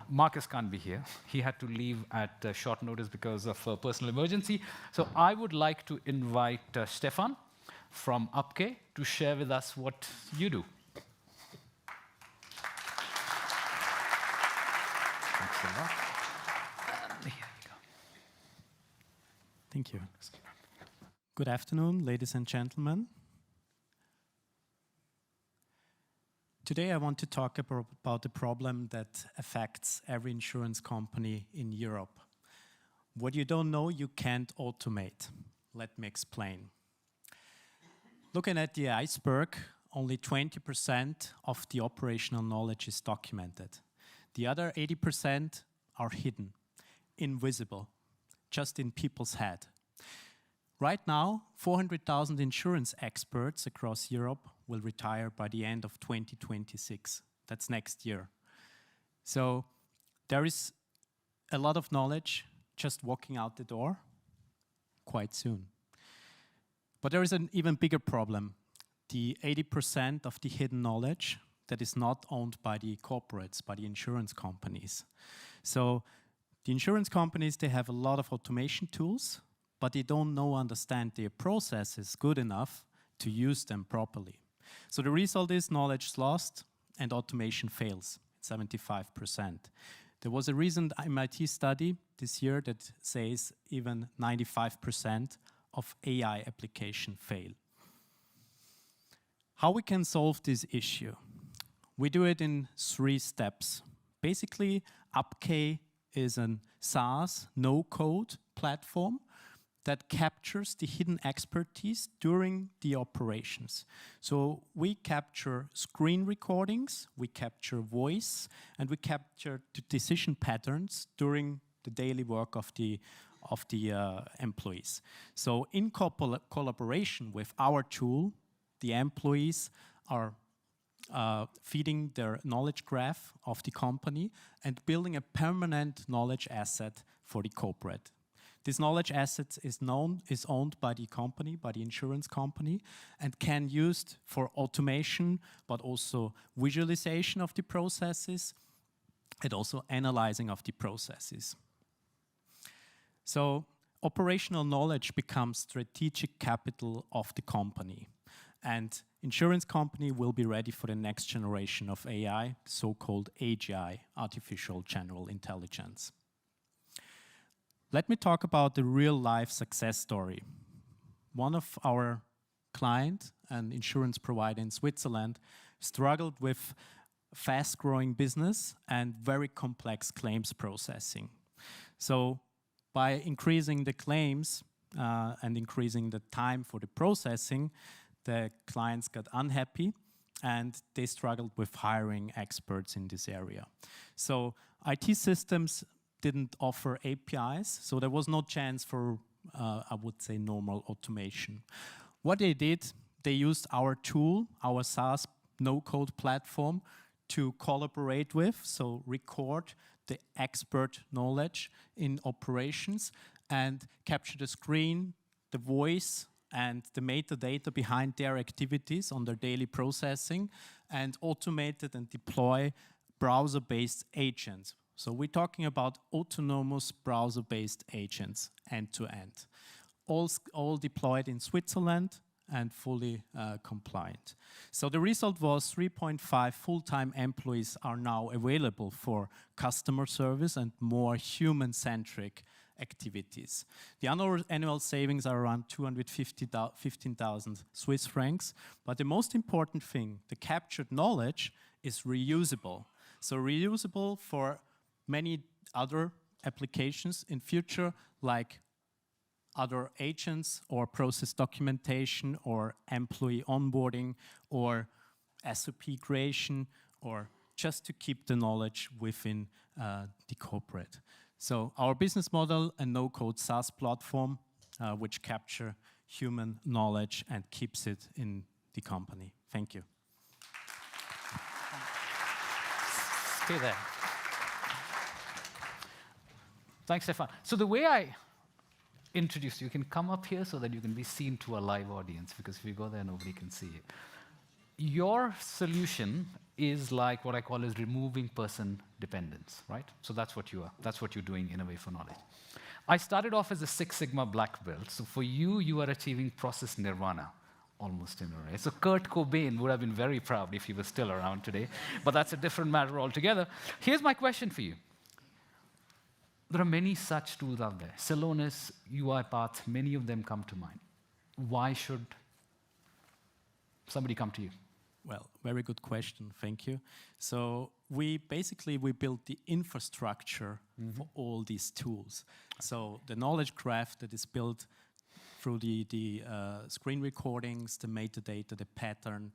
Marcus can't be here. He had to leave at short notice because of a personal emergency. So I would like to invite Stefan from Upke to share with us what you do. Thanks a lot. Here you go. Thank you. Good afternoon, ladies and gentlemen. Today I want to talk about a problem that affects every insurance company in Europe. What you don't know, you can't automate. Let me explain. Looking at the iceberg, only 20% of the operational knowledge is documented. The other 80% are hidden, invisible, just in people's head. Right now, 400,000 insurance experts across Europe will retire by the end of 2026. That's next year. So there is a lot of knowledge just walking out the door quite soon. But there is an even bigger problem. The 80% of the hidden knowledge that is not owned by the corporates, by the insurance companies. So the insurance companies, they have a lot of automation tools, but they don't understand their processes good enough to use them properly. So the result is knowledge is lost and automation fails, 75%. There was a recent MIT study this year that says even 95% of AI applications fail. How we can solve this issue? We do it in 3 steps. Basically, UpK is a SaaS, no-code platform that captures the hidden expertise during the operations. So we capture screen recordings, we capture voice, and we capture the decision patterns during the daily work of the employees. So in collaboration with our tool, the employees are feeding their knowledge graph of the company and building a permanent knowledge asset for the corporate. This knowledge asset is owned by the company, by the insurance company, and can be used for automation, but also visualization of the processes, and also analyzing of the processes. So operational knowledge becomes strategic capital of the company. And insurance company will be ready for the next generation of AI, so-called AGI, Artificial General Intelligence. Let me talk about the real-life success story. One of our clients, an insurance provider in Switzerland, struggled with fast-growing business and very complex claims processing. So by increasing the claims and increasing the time for the processing, the clients got unhappy and they struggled with hiring experts in this area. So IT systems didn't offer APIs, so there was no chance for, I would say, normal automation. What they did, they used our tool, our SaaS no-code platform, to collaborate with, so record the expert knowledge in operations and capture the screen, the voice, and the metadata behind their activities on their daily processing, and automated and deploy browser-based agents. So we're talking about autonomous browser-based agents end-to-end. All deployed in Switzerland and fully compliant. So the result was 3.5 full-time employees are now available for customer service and more human-centric activities. The annual savings are around 215,000 Swiss francs. But the most important thing, the captured knowledge is reusable. So reusable for many other applications in future, like other agents or process documentation or employee onboarding or SOP creation, or just to keep the knowledge within the corporate. So our business model, a no-code SaaS platform, which capture human knowledge and keeps it in the company. Thank you. Stay there. Thanks, Stefan. So the way I introduced you can come up here so that you can be seen to a live audience, because if you go there, nobody can see you. Your solution is like what I call is removing person dependence, right? So that's what you are. That's what you're doing in a way for knowledge. I started off as a Six Sigma black belt. So for you, you are achieving process nirvana, almost in a way. So Kurt Cobain would have been very proud if he was still around today, but that's a different matter altogether. Here's my question for you. there are many such tools out there. Celonis, UiPath, many of them come to mind. Why should somebody come to you? Well, very good question, thank you. So we built the infrastructure for all these tools. So the knowledge graph that is built through the screen recordings, the metadata, the pattern,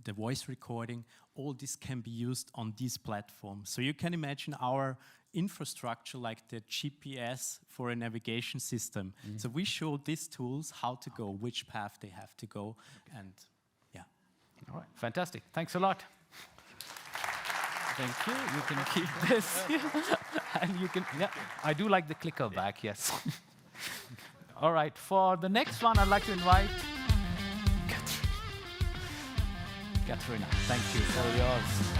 the voice recording, all this can be used on these platforms. So you can imagine our infrastructure like the GPS for a navigation system. So we show these tools how to go, which path they have to go, and yeah. All right, fantastic. Thanks a lot. Thank you. You can keep this. And you can, yeah, I do like the clicker back, yes. All right, for the next one, I'd like to invite Katharina. Thank you. For yours.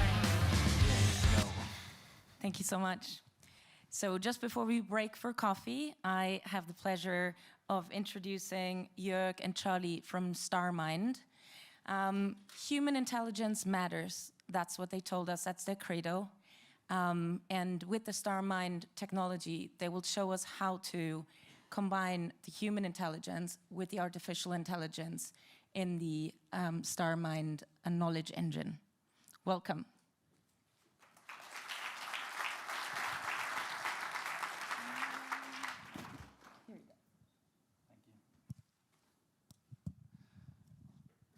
Thank you so much. So just before we break for coffee, I have the pleasure of introducing Jörg and Charlie from StarMind. Human intelligence matters. That's what they told us. That's their credo. And with the StarMind technology, they will show us how to combine the human intelligence with the artificial intelligence in the StarMind knowledge engine. Welcome.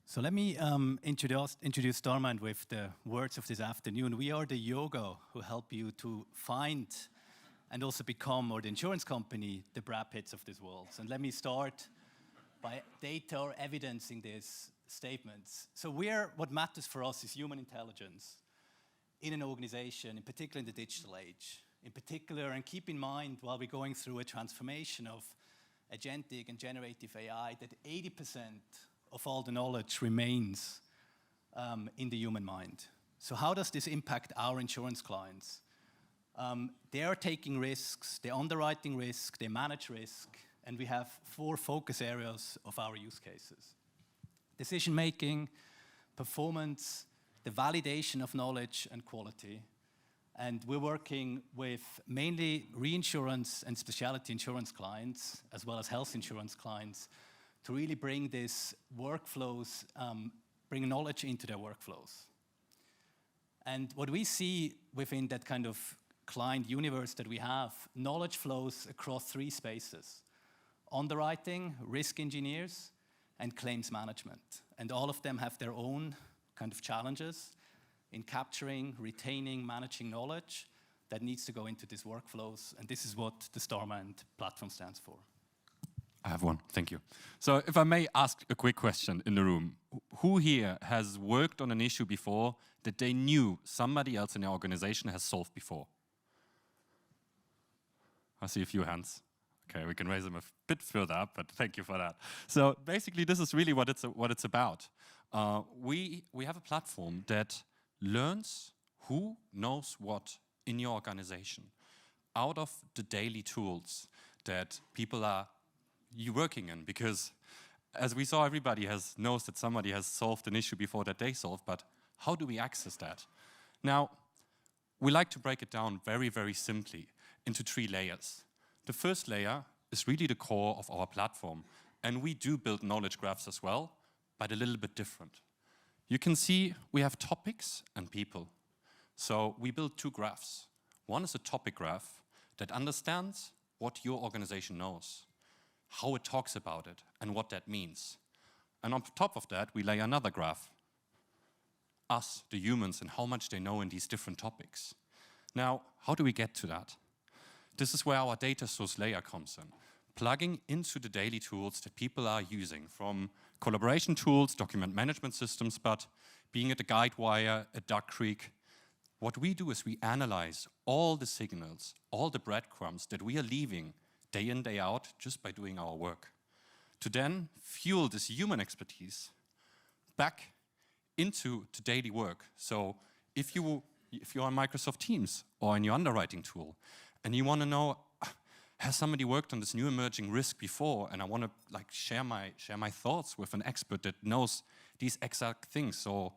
So let me introduce StarMind with the words of this afternoon. We are the yoga who help you to find and also become, or the insurance company, the Brad Pitts of this world. And let me start by data or evidencing these statements. So what matters for us is human intelligence in an organization, in particular in the digital age. In particular, and keep in mind while we're going through a transformation of agentic and generative AI, that 80% of all the knowledge remains in the human mind. So how does this impact our insurance clients? They are taking risks, they're underwriting risk, they manage risk, and we have 4 focus areas of our use cases. Decision-making, performance, the validation of knowledge and quality. And we're working with mainly reinsurance and specialty insurance clients, as well as health insurance clients, to really bring these workflows, bring knowledge into their workflows. And what we see within that kind of client universe that we have, knowledge flows across 3 spaces: underwriting, risk engineers, and claims management. And all of them have their own kind of challenges in capturing, retaining, managing knowledge that needs to go into these workflows. And this is what the StarMind platform stands for. I have one, thank you. So if I may ask a quick question in the room. Who here has worked on an issue before that they knew somebody else in the organization has solved before? I see a few hands. Okay, we can raise them a bit further up, but thank you for that. So basically, this is really what it's about. We have a platform that learns who knows what in your organization out of the daily tools that people are working in, because as we saw, everybody knows that somebody has solved an issue before that they solved, but how do we access that? Now, we like to break it down very, very simply into 3 layers. The first layer is really the core of our platform, and we do build knowledge graphs as well, but a little bit different. You can see we have topics and people. So we build 2 graphs. One is a topic graph that understands what your organization knows, how it talks about it, and what that means. And on top of that, we lay another graph. Us, the humans, and how much they know in these different topics. Now, how do we get to that? This is where our data source layer comes in. Plugging into the daily tools that people are using, from collaboration tools, document management systems, but being at a Guidewire, a Duck Creek. What we do is we analyze all the signals, all the breadcrumbs that we are leaving day in, day out, just by doing our work, to then fuel this human expertise back into the daily work. So if you're on Microsoft Teams or in your underwriting tool, and you want to know, has somebody worked on this new emerging risk before, and I want to share my thoughts with an expert that knows these exact things. So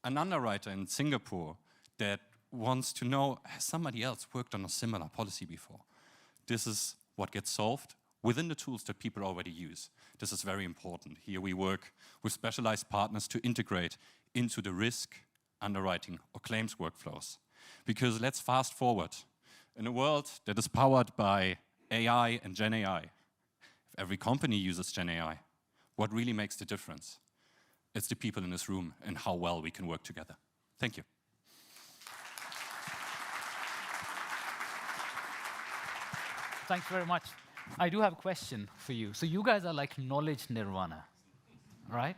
an underwriter in Singapore that wants to know, has somebody else worked on a similar policy before? This is what gets solved within the tools that people already use. This is very important. Here we work with specialized partners to integrate into the risk, underwriting, or claims workflows. Because let's fast forward. In a world that is powered by AI and Gen AI, if every company uses Gen AI, what really makes the difference? It's the people in this room and how well we can work together. Thank you. Thanks very much. I do have a question for you. So you guys are like knowledge nirvana, right?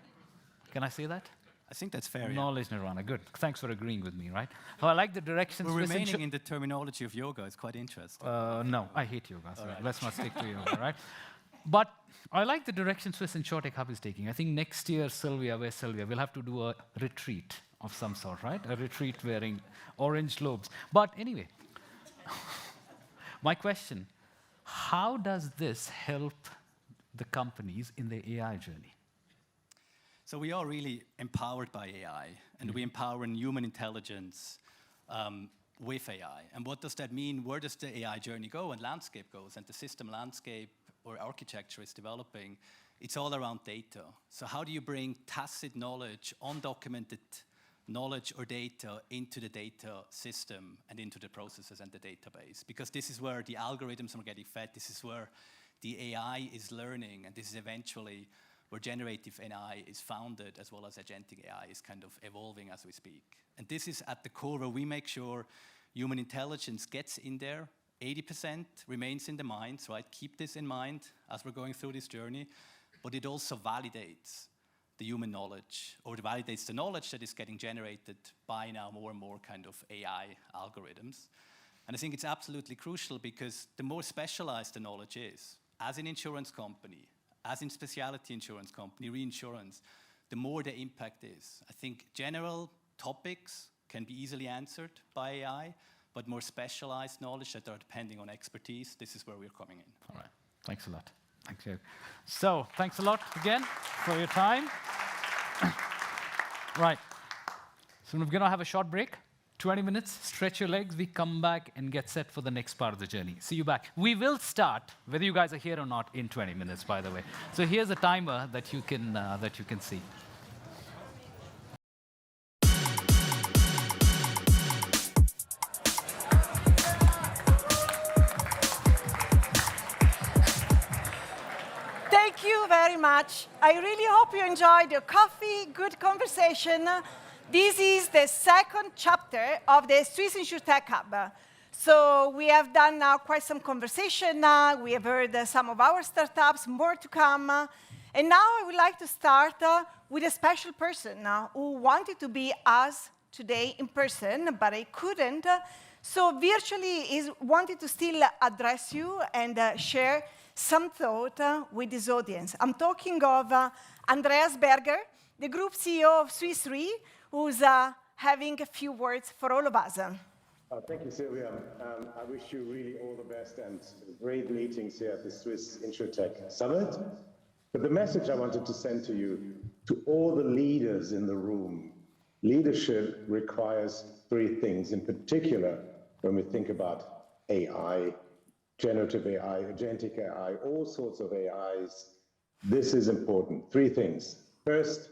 Can I say that? I think that's fair. Knowledge nirvana, good. Thanks for agreeing with me, right? So I like the directions. We're remaining in the terminology of yoga. It's quite interesting. No, I hate yoga. So right. Let's not stick to yoga, right? But I like the direction Swiss InsurTech Hub is taking. I think next year, Silvia, we'll have to do a retreat of some sort, right? A retreat wearing orange lobes. But anyway, my question, how does this help the companies in their AI journey? So we are really empowered by AI, and we empower human intelligence with AI. And what does that mean? Where does the AI journey go and landscape goes, and the system landscape or architecture is developing? It's all around data. So how do you bring tacit knowledge, undocumented knowledge or data into the data system and into the processes and the database? Because this is where the algorithms are getting fed, this is where the AI is learning, and this is eventually where generative AI is founded, as well as agentic AI is kind of evolving as we speak. And this is at the core where we make sure human intelligence gets in there. 80% remains in the minds, right? Keep this in mind as we're going through this journey. But it also validates the human knowledge, or it validates the knowledge that is getting generated by now more and more kind of AI algorithms. And I think it's absolutely crucial, because the more specialized the knowledge is, as an insurance company, as in specialty insurance company, reinsurance, the more the impact is. I think general topics can be easily answered by AI, but more specialized knowledge that are depending on expertise, this is where we're coming in. All right, thanks a lot. Thank you. So, thanks a lot again for your time. Right, so we're gonna have a short break. 20 minutes, stretch your legs, we come back and get set for the next part of the journey. See you back. We will start, whether you guys are here or not, in 20 minutes, by the way. So here's a timer that you can see. Thank you very much. I really hope you enjoyed your coffee, good conversation. This is the second chapter of the Swiss InsurTech Hub. So we have done now quite some conversation. We have heard some of our startups, more to come. And now I would like to start with a special person who wanted to be us today in person, but I couldn't. So virtually he wanted to still address you and share some thought with this audience. I'm talking of Andreas Berger, the Group CEO of Swiss Re, who's having a few words for all of us. Thank you, Silvia. I wish you really all the best and great meetings here at the Swiss InsurTech Summit. But the message I wanted to send to you, to all the leaders in the room, leadership requires three things, in particular, when we think about AI, generative AI, agentic AI, all sorts of AIs. This is important. Three things. First,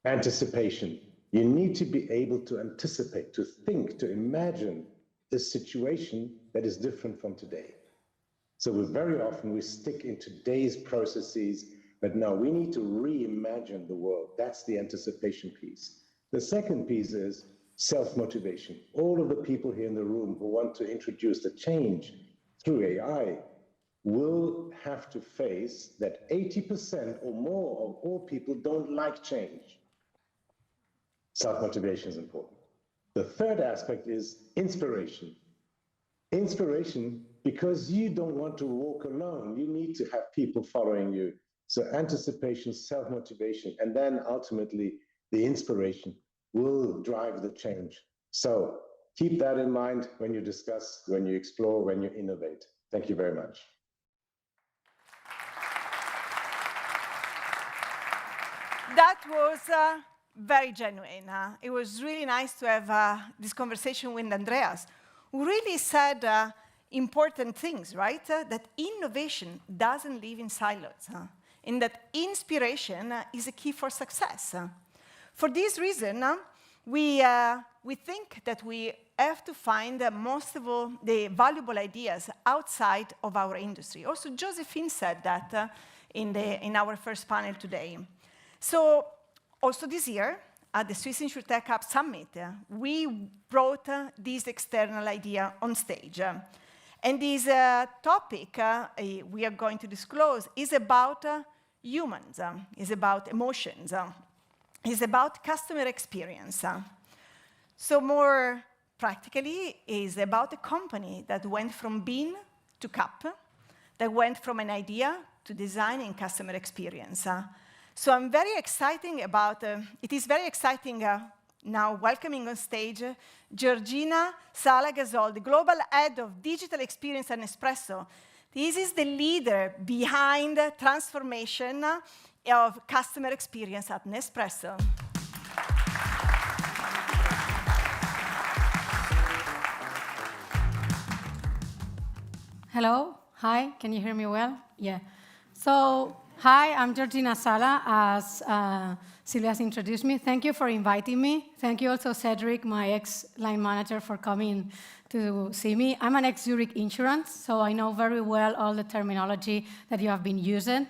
anticipation. You need to be able to anticipate, to think, to imagine a situation that is different from today. So very often we stick in today's processes, but no, we need to reimagine the world. That's the anticipation piece. The second piece is self-motivation. All of the people here in the room who want to introduce the change through AI will have to face that 80% or more of all people don't like change. Self-motivation is important. The third aspect is inspiration. Inspiration, because you don't want to walk alone. You need to have people following you. So anticipation, self-motivation, and then ultimately the inspiration will drive the change. So keep that in mind when you discuss, when you explore, when you innovate. Thank you very much. That was very genuine. It was really nice to have this conversation with Andreas, who really said important things, right? That innovation doesn't live in silos, and that inspiration is a key for success. For this reason, we think that we have to find most of all the valuable ideas outside of our industry. Also, Josephine said that in our first panel today. So also this year, at the Swiss InsurTech Summit, we brought this external idea on stage. And this topic we are going to disclose is about humans, is about emotions, is about customer experience. So more practically, is about a company that went from bean to cup, that went from an idea to design and customer experience. So I'm very exciting about, it is very exciting now welcoming on stage Georgina Sala-Gasol, the Global Head of Digital Experience at Nespresso. This is the leader behind transformation of customer experience at Nespresso. Hello, hi, can you hear me well? Yeah. So, hi, I'm Georgina Sala, as Silvia has introduced me. Thank you for inviting me. Thank you also, Cedric, my ex-line manager, for coming to see me. I'm an ex-Zurich Insurance, so I know very well all the terminology that you have been using.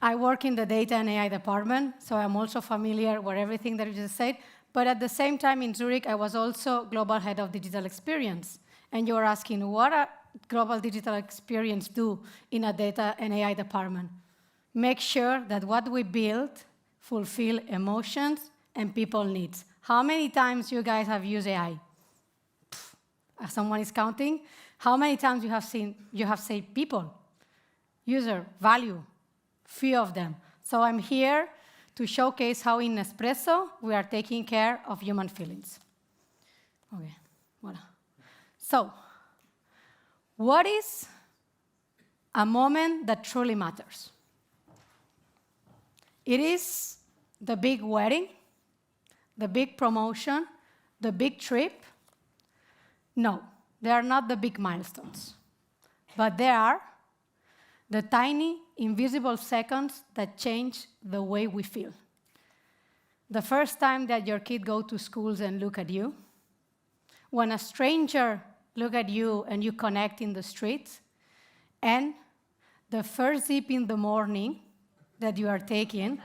I work in the data and AI department, so I'm also familiar with everything that you just said. But at the same time, in Zurich, I was also Global Head of Digital Experience. And you're asking, what a Global Digital Experience do in a data and AI department? Make sure that what we build fulfill emotions and people needs. How many times you guys have used AI? Someone is counting. How many times you have said people, user, value, few of them. So I'm here to showcase how in Nespresso we are taking care of human feelings. Okay, voilà. So, what is a moment that truly matters? It is the big wedding, the big promotion, the big trip. No, they are not the big milestones, but they are the tiny, invisible seconds that change the way we feel. The first time that your kid goes to schools and look at you, when a stranger look at you and you connect in the streets, and the first sip in the morning that you are taking,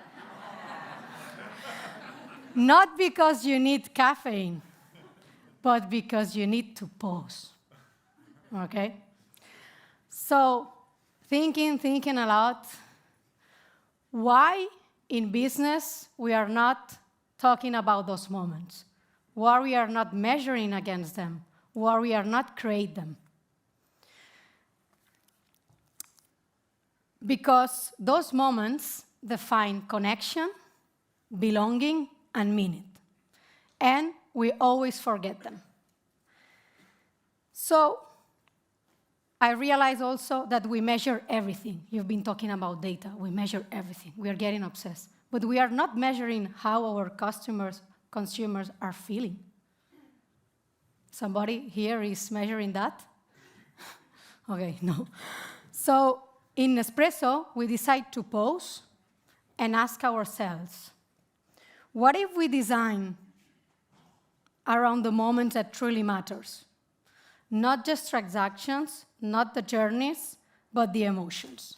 not because you need caffeine, but because you need to pause, okay? So, thinking a lot, why in business we are not talking about those moments? Why we are not measuring against them? Why we are not create them? Because those moments define connection, belonging, and meaning. And we always forget them. So I realize also that we measure everything. You've been talking about data. We measure everything. We are getting obsessed. But we are not measuring how our consumers are feeling. Somebody here is measuring that? Okay, no. So in Nespresso, we decide to pause and ask ourselves, what if we design around the moments that truly matters? Not just transactions, not the journeys, but the emotions.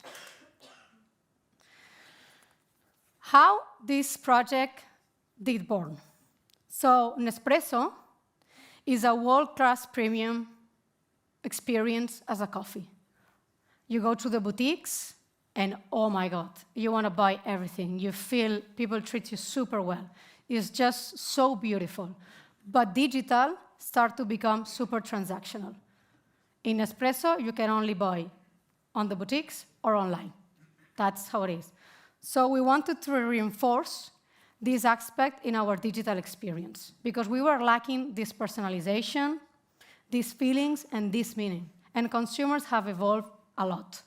How this project did born? So Nespresso is a world-class premium experience as a coffee. You go to the boutiques, and oh my God, you want to buy everything. You feel people treat you super well. It's just so beautiful. But digital starts to become super transactional. In Nespresso, you can only buy on the boutiques or online. That's how it is. So we wanted to reinforce this aspect in our digital experience because we were lacking this personalization, these feelings, and this meaning. And consumers have evolved a lot,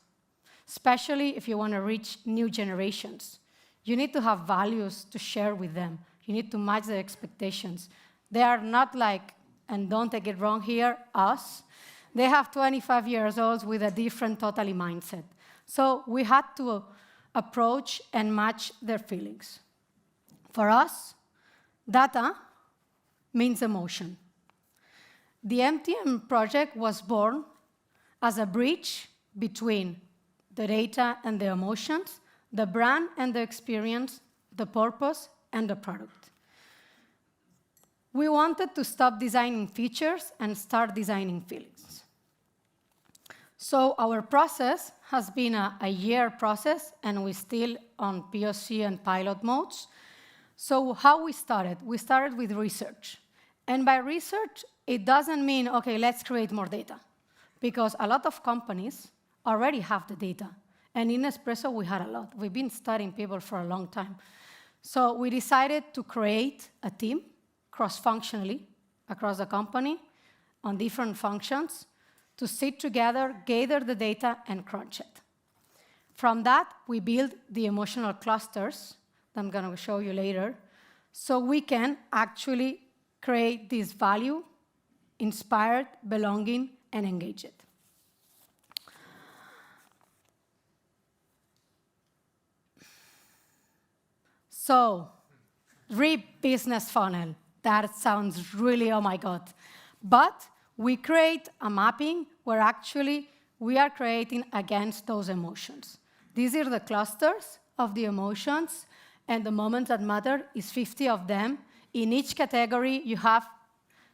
especially if you want to reach new generations. You need to have values to share with them. You need to match their expectations. They are not like, and don't take it wrong here, us. They have 25 years old with a different totally mindset. So we had to approach and match their feelings. For us, data means emotion. The MTM project was born as a bridge between the data and the emotions, the brand and the experience, the purpose and the product. We wanted to stop designing features and start designing feelings. So our process has been a year process, and we're still on POC and pilot modes. So how we started? We started with research. And by research, it doesn't mean, okay, let's create more data, because a lot of companies already have the data. And in Nespresso, we had a lot. We've been studying people for a long time. So we decided to create a team cross-functionally across the company on different functions to sit together, gather the data, and crunch it. From that, we build the emotional clusters that I'm going to show you later, so we can actually create this value, inspired, belonging, and engage it. So, business funnel. That sounds really, oh my God. But we create a mapping where actually we are creating against those emotions. These are the clusters of the emotions, and the moments that matter is 50 of them. In each category, you have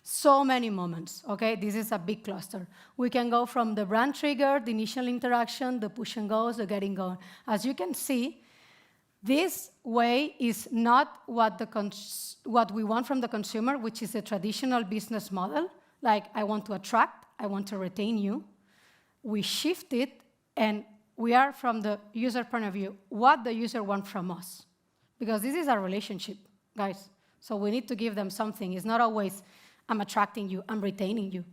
so many moments, okay? This is a big cluster. We can go from the brand trigger, the initial interaction, the push and goes, the getting going. As you can see, this way is not what we want from the consumer, which is a traditional business model, like I want to attract, I want to retain you. We shift it, and we are from the user point of view, what the user wants from us. Because this is our relationship, guys. So we need to give them something. It's not always, I'm attracting you, I'm retaining you.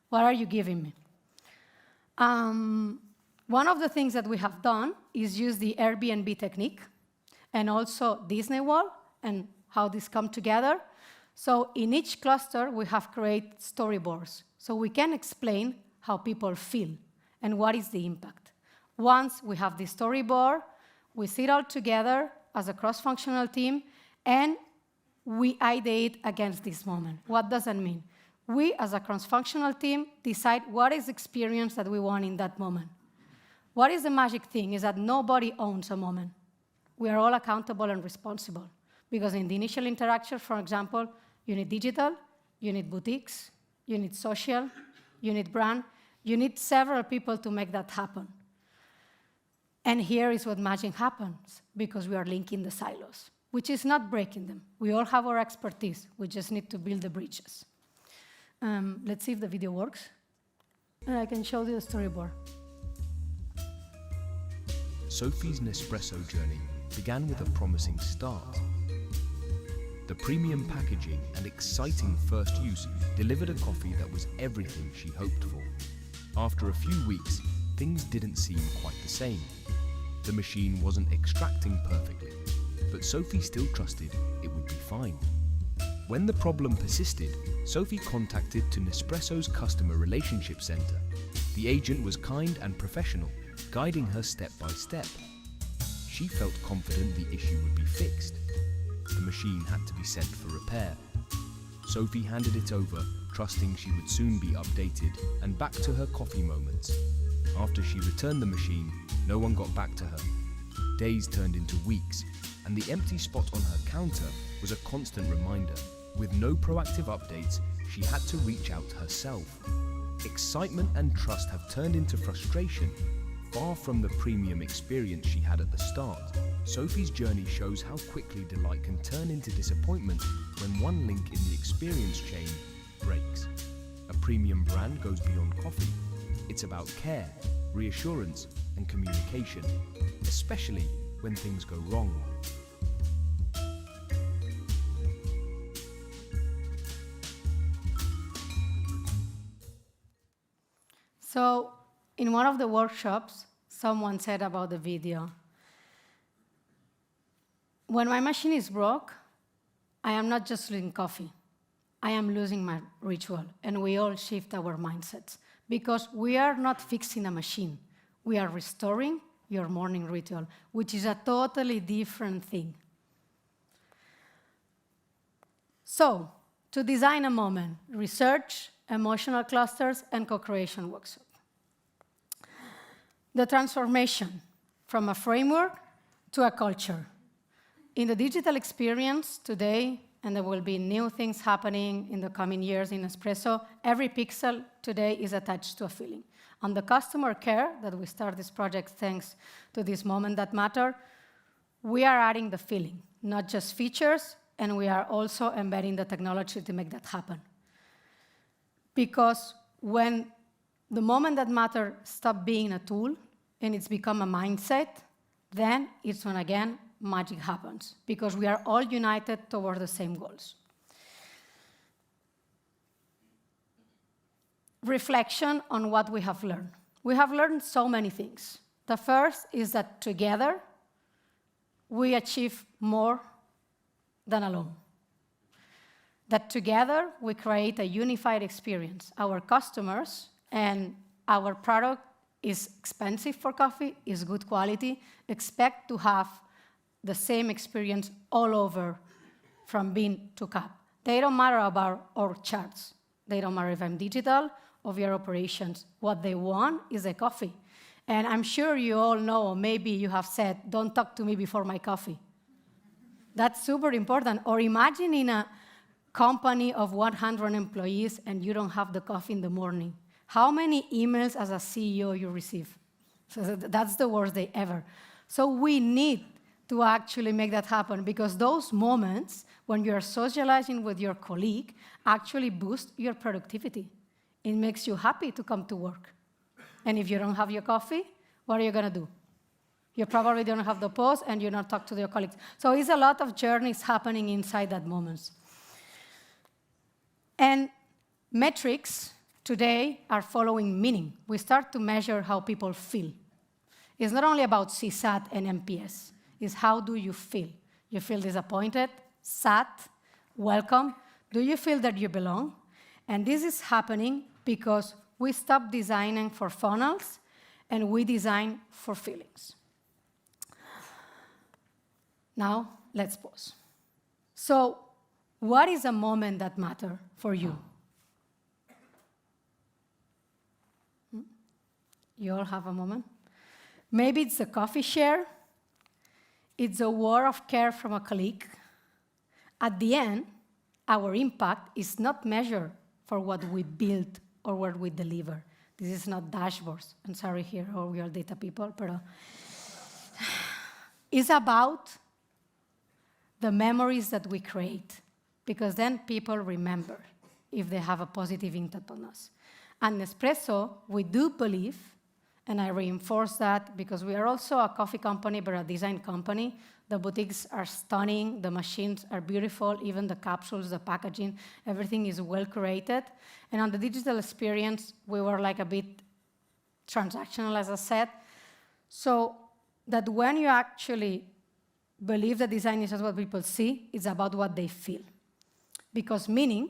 What are you giving me? One of the things that we have done is use the Airbnb technique, and also Disney World, and how these come together. So in each cluster, we have created storyboards, so we can explain how people feel and what is the impact. Once we have the storyboard, we sit all together as a cross-functional team, and we ideate against this moment. What does that mean? We, as a cross-functional team, decide what is the experience that we want in that moment. What is the magic thing is that nobody owns a moment. We are all accountable and responsible. Because in the initial interaction, for example, you need digital, you need boutiques, you need social, you need brand, you need several people to make that happen. And here is what magic happens, because we are linking the silos, which is not breaking them. We all have our expertise. We just need to build the bridges. Let's see if the video works. And I can show you the storyboard. Sophie's Nespresso journey began with a promising start. The premium packaging and exciting first use delivered a coffee that was everything she hoped for. After a few weeks, things didn't seem quite the same. The machine wasn't extracting perfectly, but Sophie still trusted it would be fine. When the problem persisted, Sophie contacted to Nespresso's customer relationship center. The agent was kind and professional, guiding her step by step. She felt confident the issue would be fixed. The machine had to be sent for repair. Sophie handed it over, trusting she would soon be updated and back to her coffee moments. After she returned the machine, no one got back to her. Days turned into weeks, and the empty spot on her counter was a constant reminder. With no proactive updates, she had to reach out herself. Excitement and trust have turned into frustration. Far from the premium experience she had at the start, Sophie's journey shows how quickly delight can turn into disappointment when one link in the experience chain breaks. A premium brand goes beyond coffee. It's about care, reassurance, and communication, especially when things go wrong. So, in one of the workshops, someone said about the video, when my machine is broke, I am not just losing coffee. I am losing my ritual, and we all shift our mindsets because we are not fixing a machine. We are restoring your morning ritual, which is a totally different thing. So, to design a moment, research, emotional clusters, and co-creation workshop. The transformation from a framework to a culture. In the digital experience today, and there will be new things happening in the coming years in Espresso, every pixel today is attached to a feeling. On the customer care, that we start this project thanks to this moment that matter, we are adding the feeling, not just features, and we are also embedding the technology to make that happen. Because when the moment that matter stop being a tool and it's become a mindset, then it's when, again, magic happens, because we are all united toward the same goals. Reflection on what we have learned. We have learned so many things. The first is that together, we achieve more than alone. That together, we create a unified experience. Our customers and our product is expensive for coffee, is good quality, expect to have the same experience all over from bean to cup. They don't matter about our charts. They don't matter if I'm digital or your operations. What they want is a coffee. And I'm sure you all know, or maybe you have said, don't talk to me before my coffee. That's super important. Or imagine in a company of 100 employees and you don't have the coffee in the morning. How many emails as a CEO you receive? So that's the worst day ever. So we need to actually make that happen, because those moments when you're socializing with your colleague actually boost your productivity. It makes you happy to come to work. And if you don't have your coffee, what are you going to do? You probably don't have the post and you don't talk to your colleagues. So it's a lot of journeys happening inside that moment. And metrics today are following meaning. We start to measure how people feel. It's not only about CSAT and NPS. It's how do you feel? You feel disappointed, sad, welcome? Do you feel that you belong? And this is happening because we stopped designing for funnels and we design for feelings. Now, let's pause. So, what is a moment that matters for you? You all have a moment? Maybe it's a coffee share. It's a word of care from a colleague. At the end, our impact is not measured for what we build or what we deliver. This is not dashboards. I'm sorry here, or we are data people, but it's about the memories that we create, because then people remember if they have a positive impact on us. And Nespresso, we do believe, and I reinforce that because we are also a coffee company, but a design company. The boutiques are stunning, the machines are beautiful, even the capsules, the packaging, everything is well curated. And on the digital experience, we were like a bit transactional, as I said. So that when you actually believe that design is just what people see, it's about what they feel. Because meaning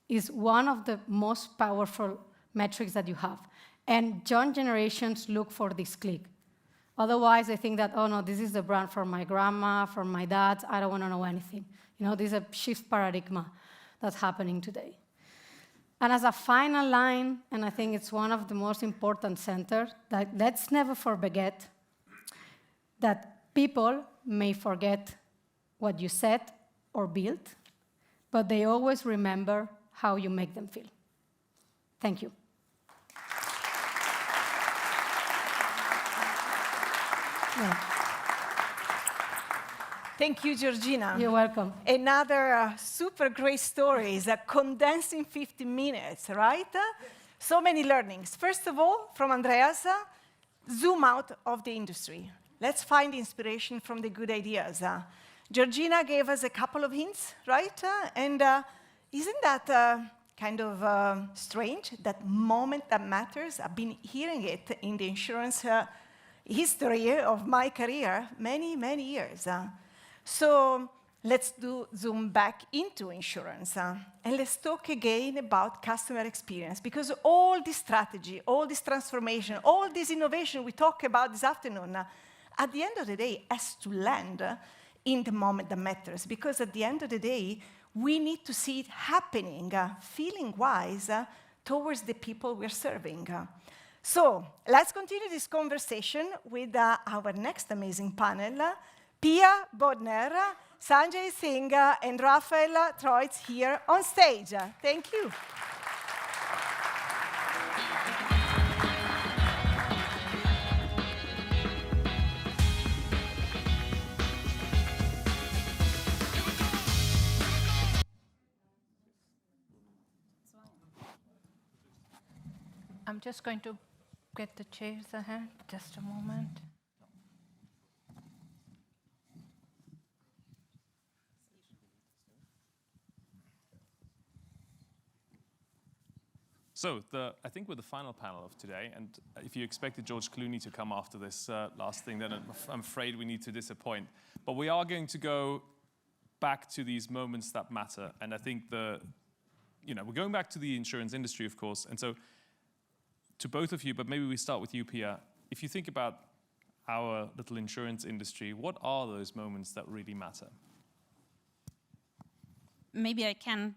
is one of the most powerful metrics that you have. And young generations look for this click. Otherwise, they think that, oh no, this is the brand for my grandma, for my dad, I don't want to know anything. You know, this is a shift paradigm that's happening today. And as a final line, and I think it's one of the most important centers, that let's never forget that people may forget what you said or built, but they always remember how you make them feel. Thank you. Yeah. Thank you, Georgina. You're welcome. Another super great story is condensed in 15 minutes, right? So many learnings. First of all, from Andreas, zoom out of the industry. Let's find inspiration from the good ideas. Georgina gave us a couple of hints, right? And isn't that kind of strange, that moment that matters? I've been hearing it in the insurance history of my career many, many years. So let's zoom back into insurance. And let's talk again about customer experience, because all this strategy, all this transformation, all this innovation we talk about this afternoon, at the end of the day, has to land in the moment that matters, because at the end of the day, we need to see it happening, feeling-wise, towards the people we're serving. So let's continue this conversation with our next amazing panel, Pia Bodner, Sanjay Singh, and Raphael Troitzsch here on stage. Thank you. I'm just going to get the chairs ahead, just a moment. So I think we're the final panel of today, and if you expected George Clooney to come after this last thing, then I'm afraid we need to disappoint. But we are going to go back to these moments that matter, and I think we're going back to the insurance industry, of course, and so to both of you, but maybe we start with you, Pia. If you think about our little insurance industry, what are those moments that really matter? Maybe I can.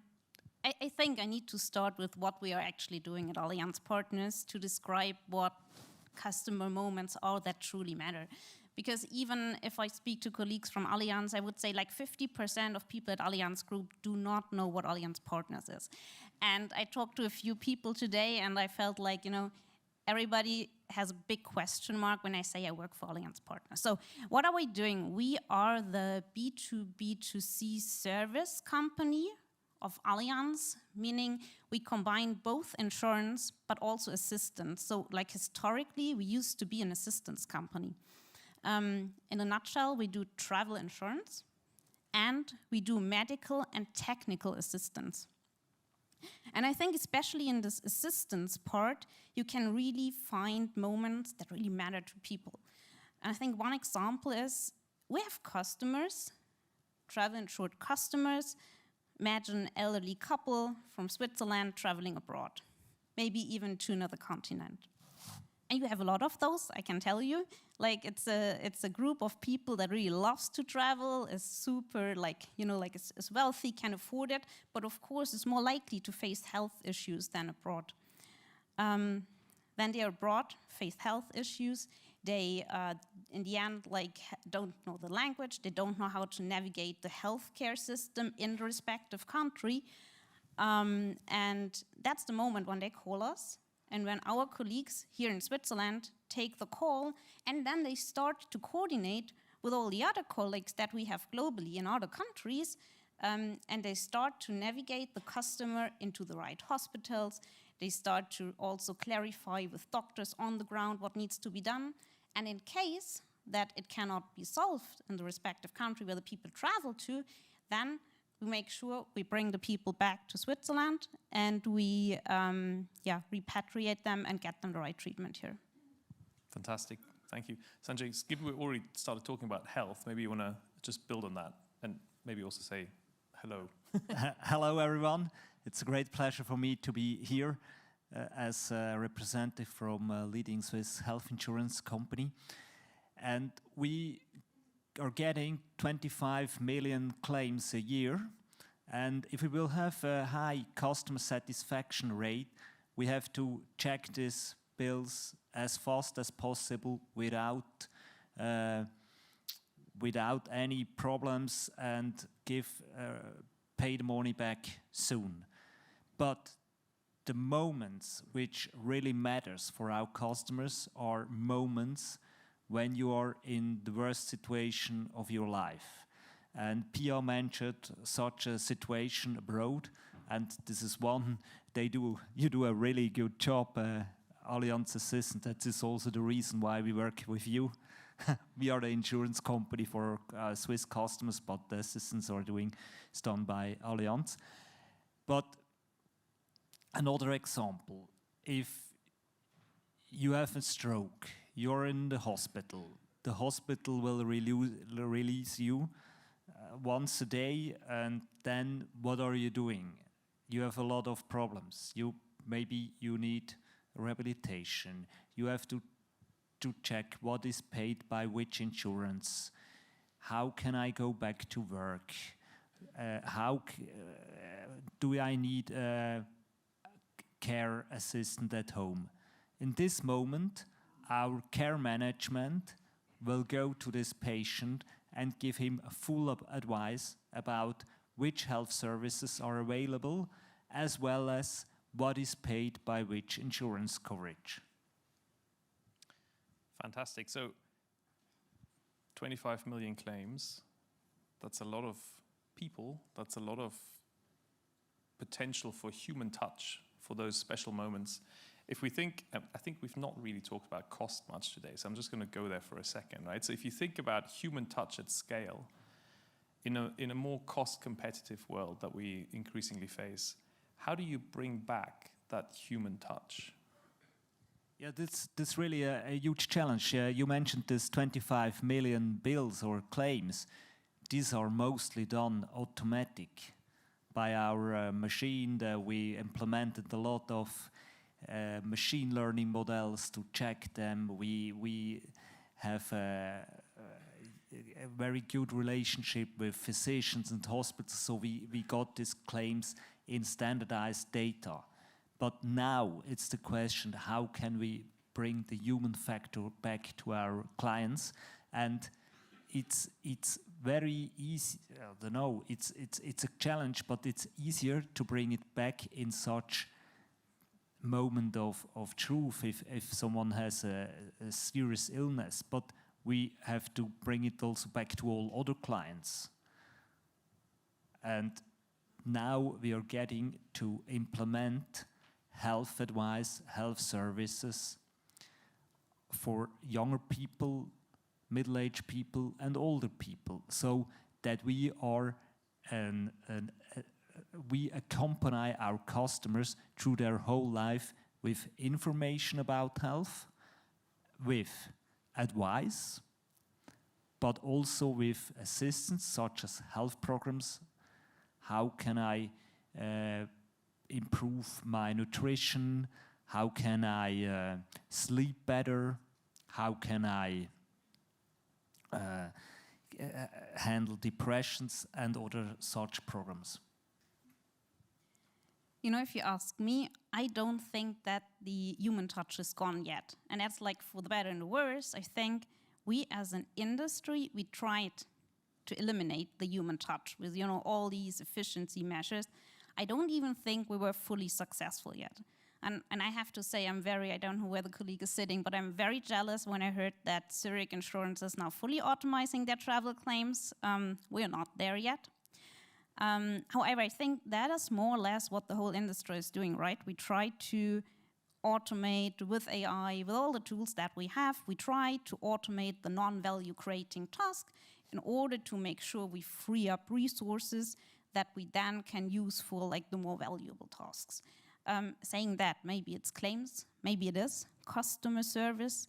I think I need to start with what we are actually doing at Allianz Partners to describe what customer moments are that truly matter. Because even if I speak to colleagues from Allianz, I would say like 50% of people at Allianz Group do not know what Allianz Partners is. And I talked to a few people today, and I felt like, everybody has a big question mark when I say I work for Allianz Partners. So what are we doing? We are the B2B2C service company of Allianz, meaning we combine both insurance but also assistance. So like historically, we used to be an assistance company. In a nutshell, we do travel insurance and we do medical and technical assistance. And I think especially in this assistance part, you can really find moments that really matter to people. And I think one example is we have customers, travel insured customers. Imagine an elderly couple from Switzerland traveling abroad, maybe even to another continent. And you have a lot of those, I can tell you. Like it's a group of people that really loves to travel, is super is wealthy, can afford it, but of course is more likely to face health issues than abroad. When they are abroad, face health issues, they in the end don't know the language, they don't know how to navigate the healthcare system in the respective country, and that's the moment when they call us. And when our colleagues here in Switzerland take the call, and then they start to coordinate with all the other colleagues that we have globally in other countries, and they start to navigate the customer into the right hospitals. They start to also clarify with doctors on the ground what needs to be done. And in case that it cannot be solved in the respective country where the people travel to, then we make sure we bring the people back to Switzerland and we repatriate them and get them the right treatment here. Fantastic, thank you. Sanjay, given we already started talking about health, maybe you want to just build on that and maybe also say hello. Hello, everyone. It's a great pleasure for me to be here as a representative from a leading Swiss health insurance company. And we are getting 25 million claims a year. And if we will have a high customer satisfaction rate, we have to check these bills as fast as possible without any problems and pay the money back soon. But the moments which really matters for our customers are moments when you are in the worst situation of your life. And Pia mentioned such a situation abroad, and this is one you do a really good job, Allianz Assistant. That is also the reason why we work with you. We are the insurance company for Swiss customers, but the assistance is done by Allianz. But another example, if you have a stroke, you're in the hospital will release you once a day, and then what are you doing? You have a lot of problems. Maybe you need rehabilitation. You have to check what is paid by which insurance. How can I go back to work? Do I need a care assistant at home? In this moment, our care management will go to this patient and give him a full advice about which health services are available, as well as what is paid by which insurance coverage. Fantastic. So 25 million claims, that's a lot of people, that's a lot of potential for human touch for those special moments. If we think, I think we've not really talked about cost much today, so I'm just going to go there for a second, right? So if you think about human touch at scale, in a more cost-competitive world that we increasingly face, how do you bring back that human touch? Yeah, this really a huge challenge. You mentioned this 25 million bills or claims. These are mostly done automatic by our machine. We implemented a lot of machine learning models to check them. We have a very good relationship with physicians and hospitals, so we got these claims in standardized data. But now it's the question, how can we bring the human factor back to our clients? And it's very easy. I don't know. It's a challenge, but it's easier to bring it back in such moment of truth if someone has a serious illness. But we have to bring it also back to all other clients. And now we are getting to implement health advice, health services for younger people, middle-aged people, and older people, so that we are we accompany our customers through their whole life with information about health, with advice, but also with assistance such as health programs. How can I improve my nutrition? How can I sleep better? How can I handle depressions and other such programs? You know, if you ask me, I don't think that the human touch is gone yet. And that's like for the better and the worse. I think we as an industry, we tried to eliminate the human touch with, you know, all these efficiency measures. I don't even think we were fully successful yet. And I have to say, I don't know where the colleague is sitting, but I'm very jealous when I heard that Zurich Insurance is now fully automizing their travel claims. We're not there yet. However, I think that is more or less what the whole industry is doing, right? We try to automate with AI, with all the tools that we have. We try to automate the non-value creating task in order to make sure we free up resources that we then can use for like the more valuable tasks. Saying that, maybe it's claims, maybe it is customer service,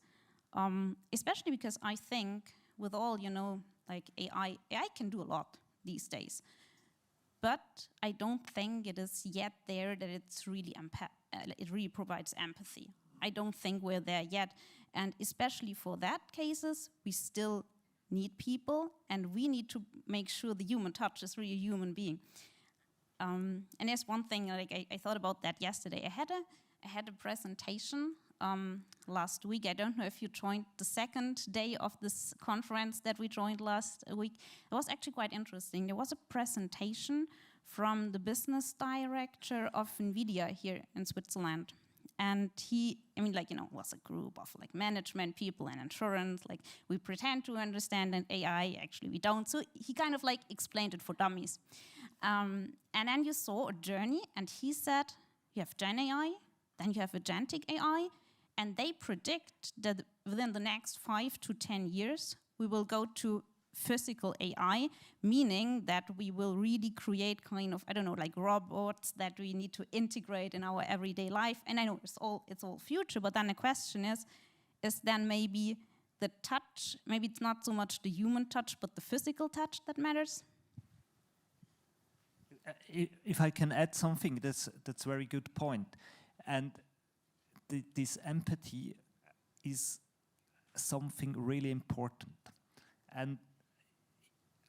especially because I think with all, you know, like AI can do a lot these days. But I don't think it is yet there that it's really it really provides empathy. I don't think we're there yet. And especially for that cases, we still need people, and we need to make sure the human touch is really a human being. And there's one thing, like I thought about that yesterday. I had a presentation last week. I don't know if you joined the second day of this conference that we joined last week. It was actually quite interesting. There was a presentation from the business director of NVIDIA here in Switzerland. And he, was a group of like management people and insurance. Like we pretend to understand an AI, actually we don't. So he kind of like explained it for dummies. And then you saw a journey, and he said, you have Gen AI, then you have Agentic AI, and they predict that within the next 5 to 10 years, we will go to physical AI, meaning that we will really create kind of, like robots that we need to integrate in our everyday life. And I know it's all future, but then the question is then maybe the touch, maybe it's not so much the human touch, but the physical touch that matters? if I can add something, that's a very good point. And this empathy is something really important. And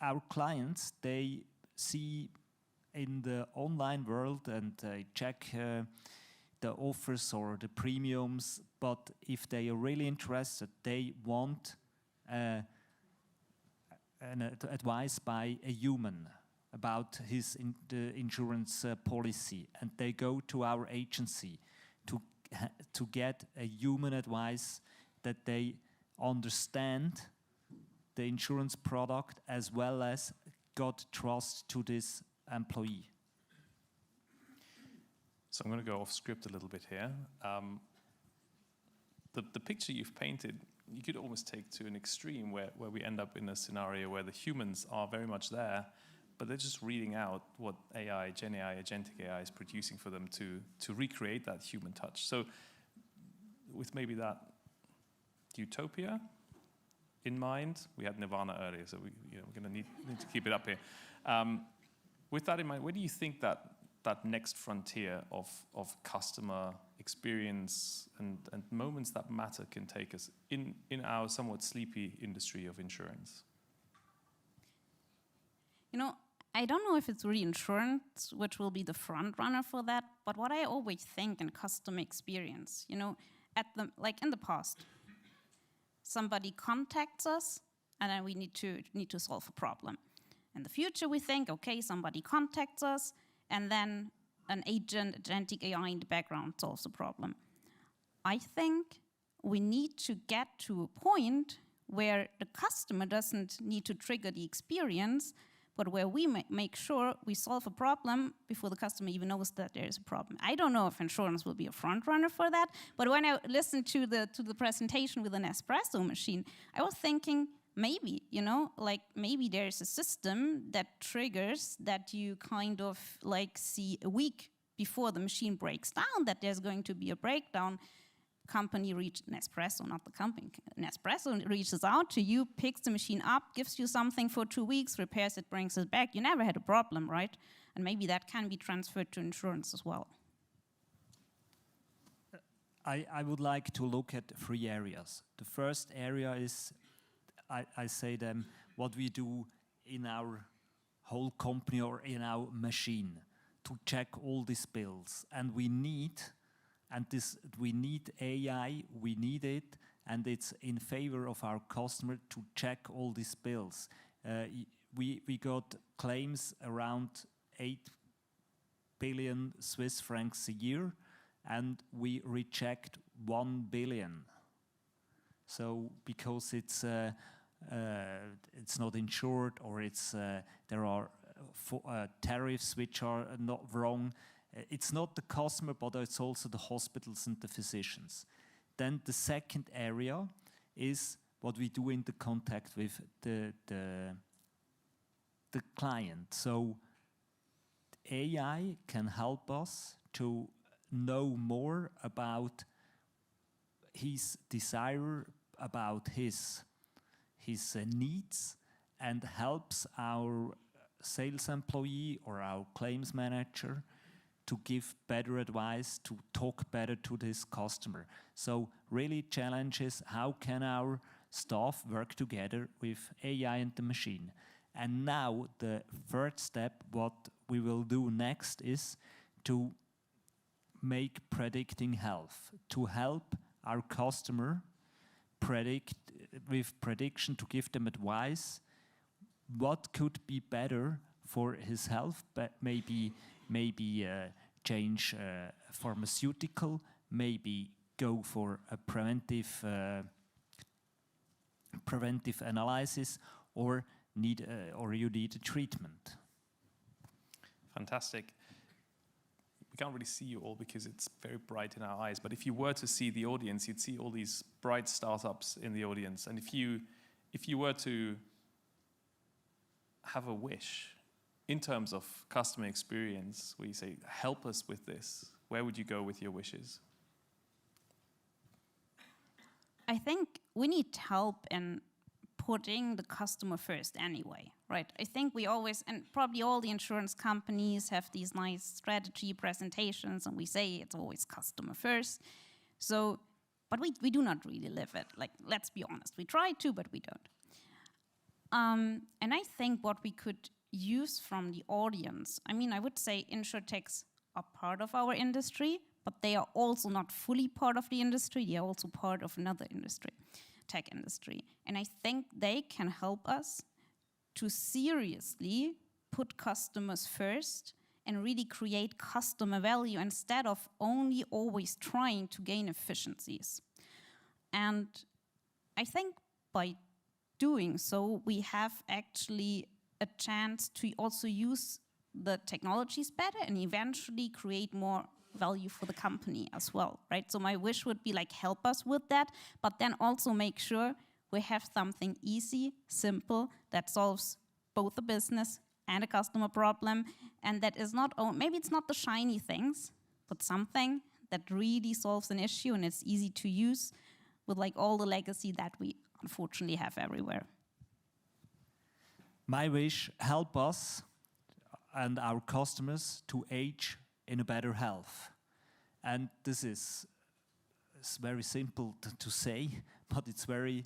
our clients, they see in the online world and they check the offers or the premiums, but if they are really interested, they want an advice by a human about the insurance policy, and they go to our agency to get a human advice that they understand the insurance product as well as got trust to this employee. So I'm going to go off script a little bit here. The picture you've painted, you could almost take to an extreme where we end up in a scenario where the humans are very much there, but they're just reading out what AI, Gen AI, Agentic AI is producing for them to recreate that human touch. So with maybe that utopia in mind, we had Nirvana earlier, so we're going to need to keep it up here. With that in mind, where do you think that next frontier of customer experience and moments that matter can take us in our somewhat sleepy industry of insurance? You know, I don't know if it's reinsurance which will be the front runner for that, but what I always think in customer experience, you know, like in the past, somebody contacts us and then we need to solve a problem. In the future, we think, okay, somebody contacts us and then an agentic AI in the background solves the problem. I think we need to get to a point where the customer doesn't need to trigger the experience, but where we make sure we solve a problem before the customer even knows that there is a problem. I don't know if insurance will be a front runner for that, but when I listened to the presentation with an espresso machine, I was thinking, maybe, you know, like maybe there's a system that triggers that you kind of like see a week before the machine breaks down that there's going to be a breakdown. Nespresso, not the company, Nespresso reaches out to you, picks the machine up, gives you something for 2 weeks, repairs it, brings it back. You never had a problem, right? And maybe that can be transferred to insurance as well. I would like to look at 3 areas. The first area is, I say them, what we do in our whole company or in our machine to check all these bills. And we need AI, we need it, and it's in favor of our customer to check all these bills. We got claims around 8 billion Swiss francs a year, and we reject 1 billion. So because it's not insured, or there are tariffs which are not wrong. It's not the customer, but it's also the hospitals and the physicians. Then the second area is what we do in the contact with the client. So AI can help us to know more about his desire, about his needs, and helps our sales employee or our claims manager to give better advice, to talk better to this customer. So really challenges, how can our staff work together with AI and the machine? And now the third step, what we will do next is to make predicting health, to help our customer predict with prediction, to give them advice, what could be better for his health, but maybe change pharmaceutical, maybe go for a preventive analysis, or you need a treatment. Fantastic. We can't really see you all because it's very bright in our eyes, but if you were to see the audience, you'd see all these bright startups in the audience. And if you were to have a wish in terms of customer experience, where you say, help us with this, where would you go with your wishes? I think we need help in putting the customer first anyway, right? I think we always, and probably all the insurance companies have these nice strategy presentations, and we say it's always customer first. So, but we do not really live it. Like, let's be honest, we try to, but we don't. And I think what we could use from the audience, I mean, I would say insurtechs are part of our industry, but they are also not fully part of the industry. They are also part of another industry, tech industry. And I think they can help us to seriously put customers first and really create customer value instead of only always trying to gain efficiencies. And I think by doing so, we have actually a chance to also use the technologies better and eventually create more value for the company as well, right? So my wish would be like, help us with that, but then also make sure we have something easy, simple, that solves both a business and a customer problem, and that is not, maybe it's not the shiny things, but something that really solves an issue and it's easy to use with like all the legacy that we unfortunately have everywhere. My wish, help us and our customers to age in a better health. And this is very simple to say, but it's a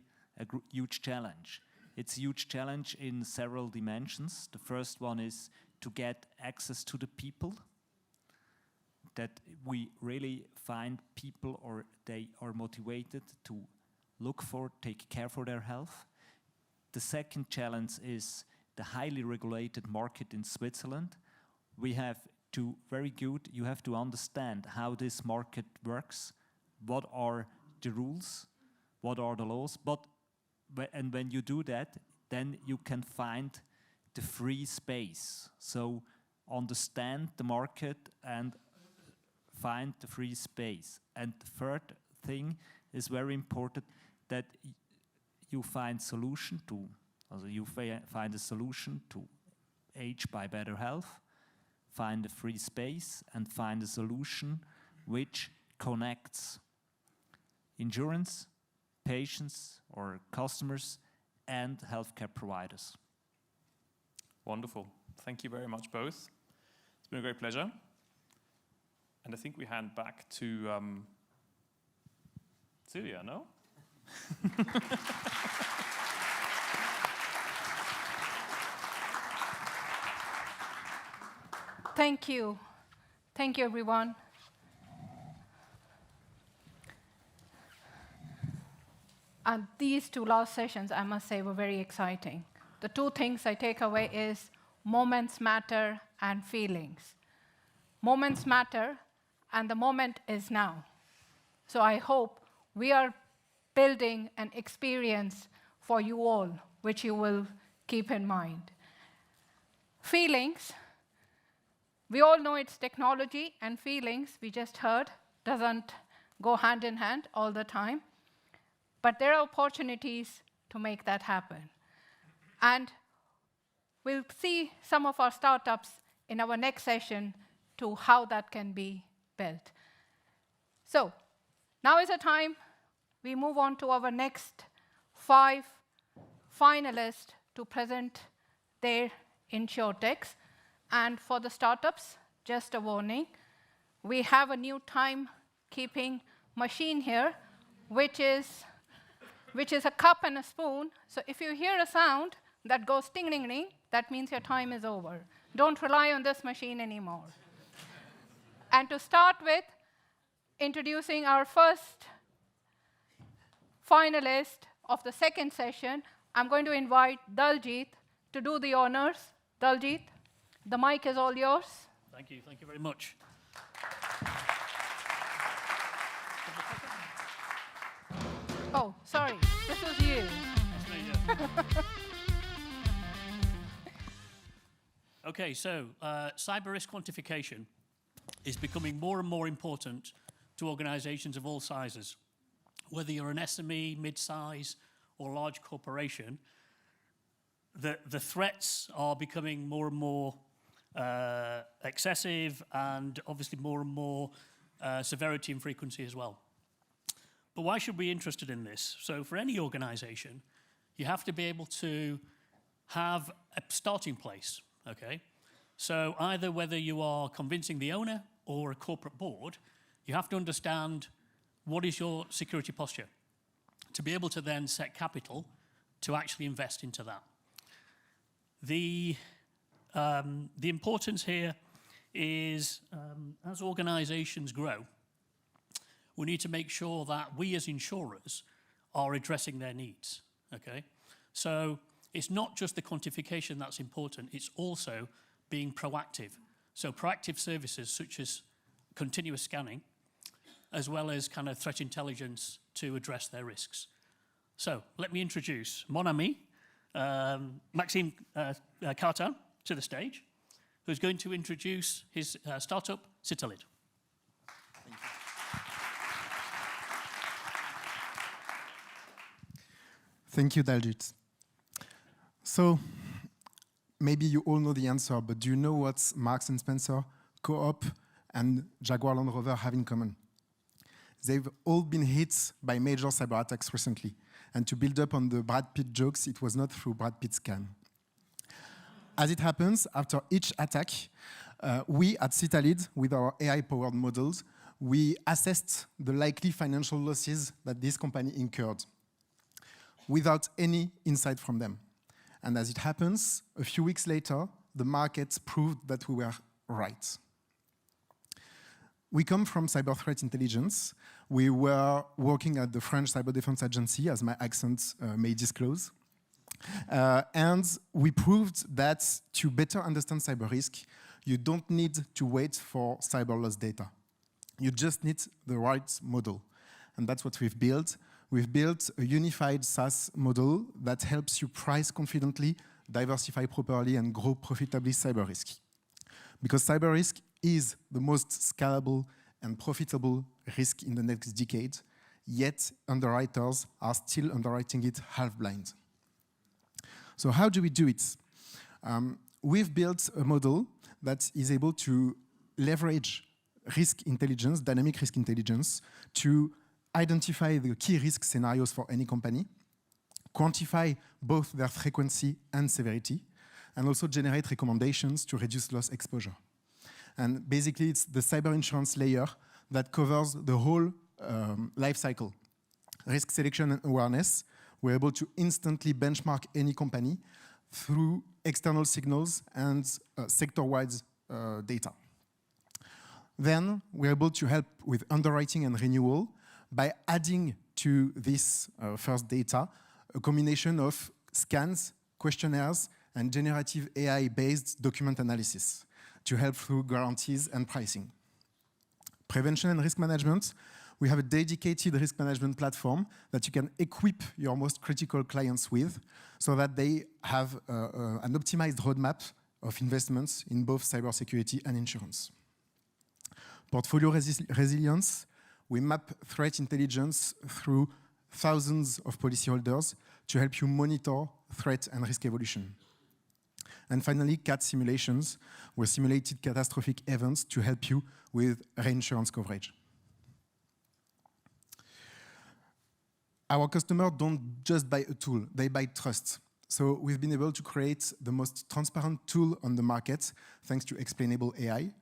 huge challenge. It's a huge challenge in several dimensions. The first one is to get access to the people, that we really find people or they are motivated to look for, take care for their health. The second challenge is the highly regulated market in Switzerland. We have to, you have to understand how this market works, what are the rules, what are the laws, and when you do that, then you can find the free space. So understand the market and find the free space. And the third thing is very important, that you find solution to, find a solution to age by better health, find a free space, and find a solution which connects insurance, patients or customers, and healthcare providers. Wonderful. Thank you very much, both. It's been a great pleasure. And I think we hand back to Silvia, no? Thank you. Thank you, everyone. And these two last sessions, I must say, were very exciting. The two things I take away is moments matter and feelings. Moments matter, and the moment is now. So I hope we are building an experience for you all, which you will keep in mind. Feelings, we all know it's technology, and feelings, we just heard, doesn't go hand in hand all the time. But there are opportunities to make that happen. And we'll see some of our startups in our next session to how that can be built. So now is the time we move on to our next 5 finalists to present their insurtechs. And for the startups, just a warning, we have a new timekeeping machine here, which is a cup and a spoon. So if you hear a sound that goes ding, ding, ding, that means your time is over. Don't rely on this machine anymore. And to start with, introducing our first finalist of the second session, I'm going to invite Daljit to do the honors. Daljit, the mic is all yours. Thank you very much. Oh, sorry, this was you. That's me, yeah. Okay, so cyber risk quantification is becoming more and more important to organizations of all sizes. Whether you're an SME, mid-size, or large corporation, the threats are becoming more and more excessive, and obviously more and more severity and frequency as well. But why should we be interested in this? So for any organization, you have to be able to have a starting place, okay? So either whether you are convincing the owner or a corporate board, you have to understand what is your security posture to be able to then set capital to actually invest into that. The importance here is as organizations grow, we need to make sure that we as insurers are addressing their needs, okay? So it's not just the quantification that's important, it's also being proactive. So proactive services such as continuous scanning, as well as kind of threat intelligence to address their risks. So let me introduce mon ami, Maxime Cartin, to the stage, who's going to introduce his startup, Citolid. Thank you, Daljit. So, maybe you all know the answer, but do you know what Marks & Spencer, Co-op, and Jaguar Land Rover have in common? They've all been hit by major cyber attacks recently. And to build up on the Brad Pitt jokes, it was not through Brad Pitt's scam. As it happens, after each attack, we at Citolid, with our AI-powered models, we assessed the likely financial losses that this company incurred without any insight from them. And as it happens, a few weeks later, the market proved that we were right. We come from cyber threat intelligence. We were working at the French Cyber Defense Agency, as my accent may disclose. And we proved that to better understand cyber risk, you don't need to wait for cyber loss data. You just need the right model. And that's what we've built. We've built a unified SaaS model that helps you price confidently, diversify properly, and grow profitably cyber risk. Because cyber risk is the most scalable and profitable risk in the next decade, yet underwriters are still underwriting it half-blind. So how do we do it? We've built a model that is able to leverage risk intelligence, dynamic risk intelligence, to identify the key risk scenarios for any company, quantify both their frequency and severity, and also generate recommendations to reduce loss exposure. And basically, it's the cyber insurance layer that covers the whole life cycle. Risk selection and awareness, we're able to instantly benchmark any company through external signals and sector-wide data. Then we're able to help with underwriting and renewal by adding to this first data a combination of scans, questionnaires, and generative AI-based document analysis to help through guarantees and pricing. Prevention and risk management, we have a dedicated risk management platform that you can equip your most critical clients with so that they have an optimized roadmap of investments in both cybersecurity and insurance. Portfolio resilience, we map threat intelligence through thousands of policyholders to help you monitor threat and risk evolution. And finally, CAT simulations, we simulated catastrophic events to help you with reinsurance coverage. Our customers don't just buy a tool, they buy trust. So we've been able to create the most transparent tool on the market thanks to explainable AI,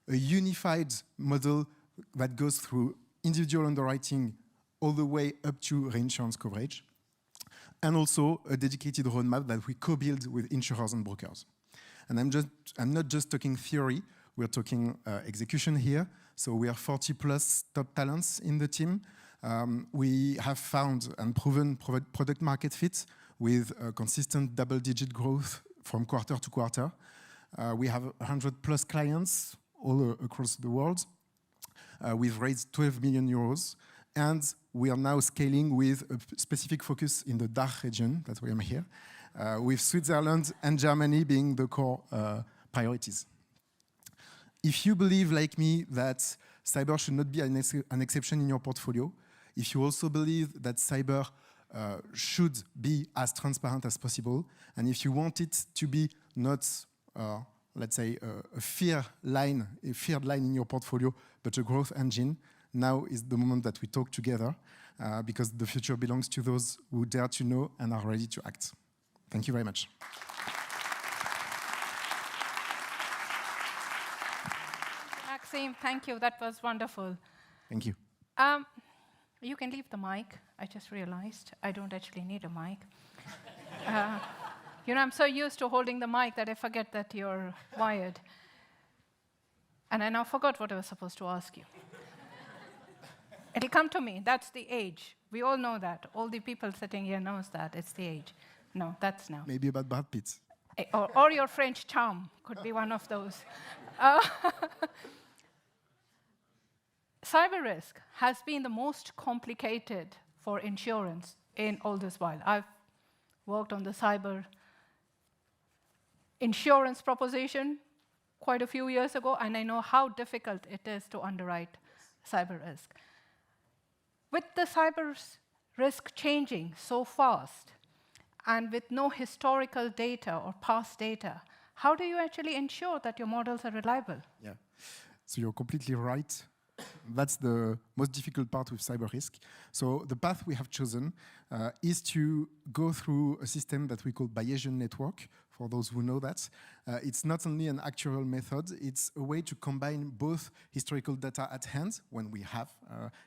a unified model that goes through individual underwriting all the way up to reinsurance coverage, and also a dedicated roadmap that we co-build with insurers and brokers. And I'm not just talking theory, we're talking execution here. So we are 40 plus top talents in the team. We have found and proven product market fit with consistent double-digit growth from quarter to quarter. We have 100 plus clients all across the world. We've raised 12 million euros, and we are now scaling with a specific focus in the DACH region, that's why I'm here, with Switzerland and Germany being the core priorities. If you believe, like me, that cyber should not be an exception in your portfolio, if you also believe that cyber should be as transparent as possible, and if you want it to be not, let's say, a feared line in your portfolio, but a growth engine, now is the moment that we talk together, because the future belongs to those who dare to know and are ready to act. Thank you very much. Maxime, thank you. That was wonderful. Thank you. You can leave the mic. I just realized I don't actually need a mic. I'm so used to holding the mic that I forget that you're wired. And I now forgot what I was supposed to ask you. It'll come to me. That's the age. We all know that. All the people sitting here knows that. It's the age. No, that's now. Maybe about Brad Pitt. Or your French charm could be one of those. Cyber risk has been the most complicated for insurance in all this while. I've worked on the cyber insurance proposition quite a few years ago, and I know how difficult it is to underwrite cyber risk. With the cyber risk changing so fast, and with no historical data or past data, how do you actually ensure that your models are reliable? Yeah, so you're completely right. That's the most difficult part with cyber risk. So the path we have chosen is to go through a system that we call Bayesian network, for those who know that. It's not only an actuarial method, it's a way to combine both historical data at hand, when we have,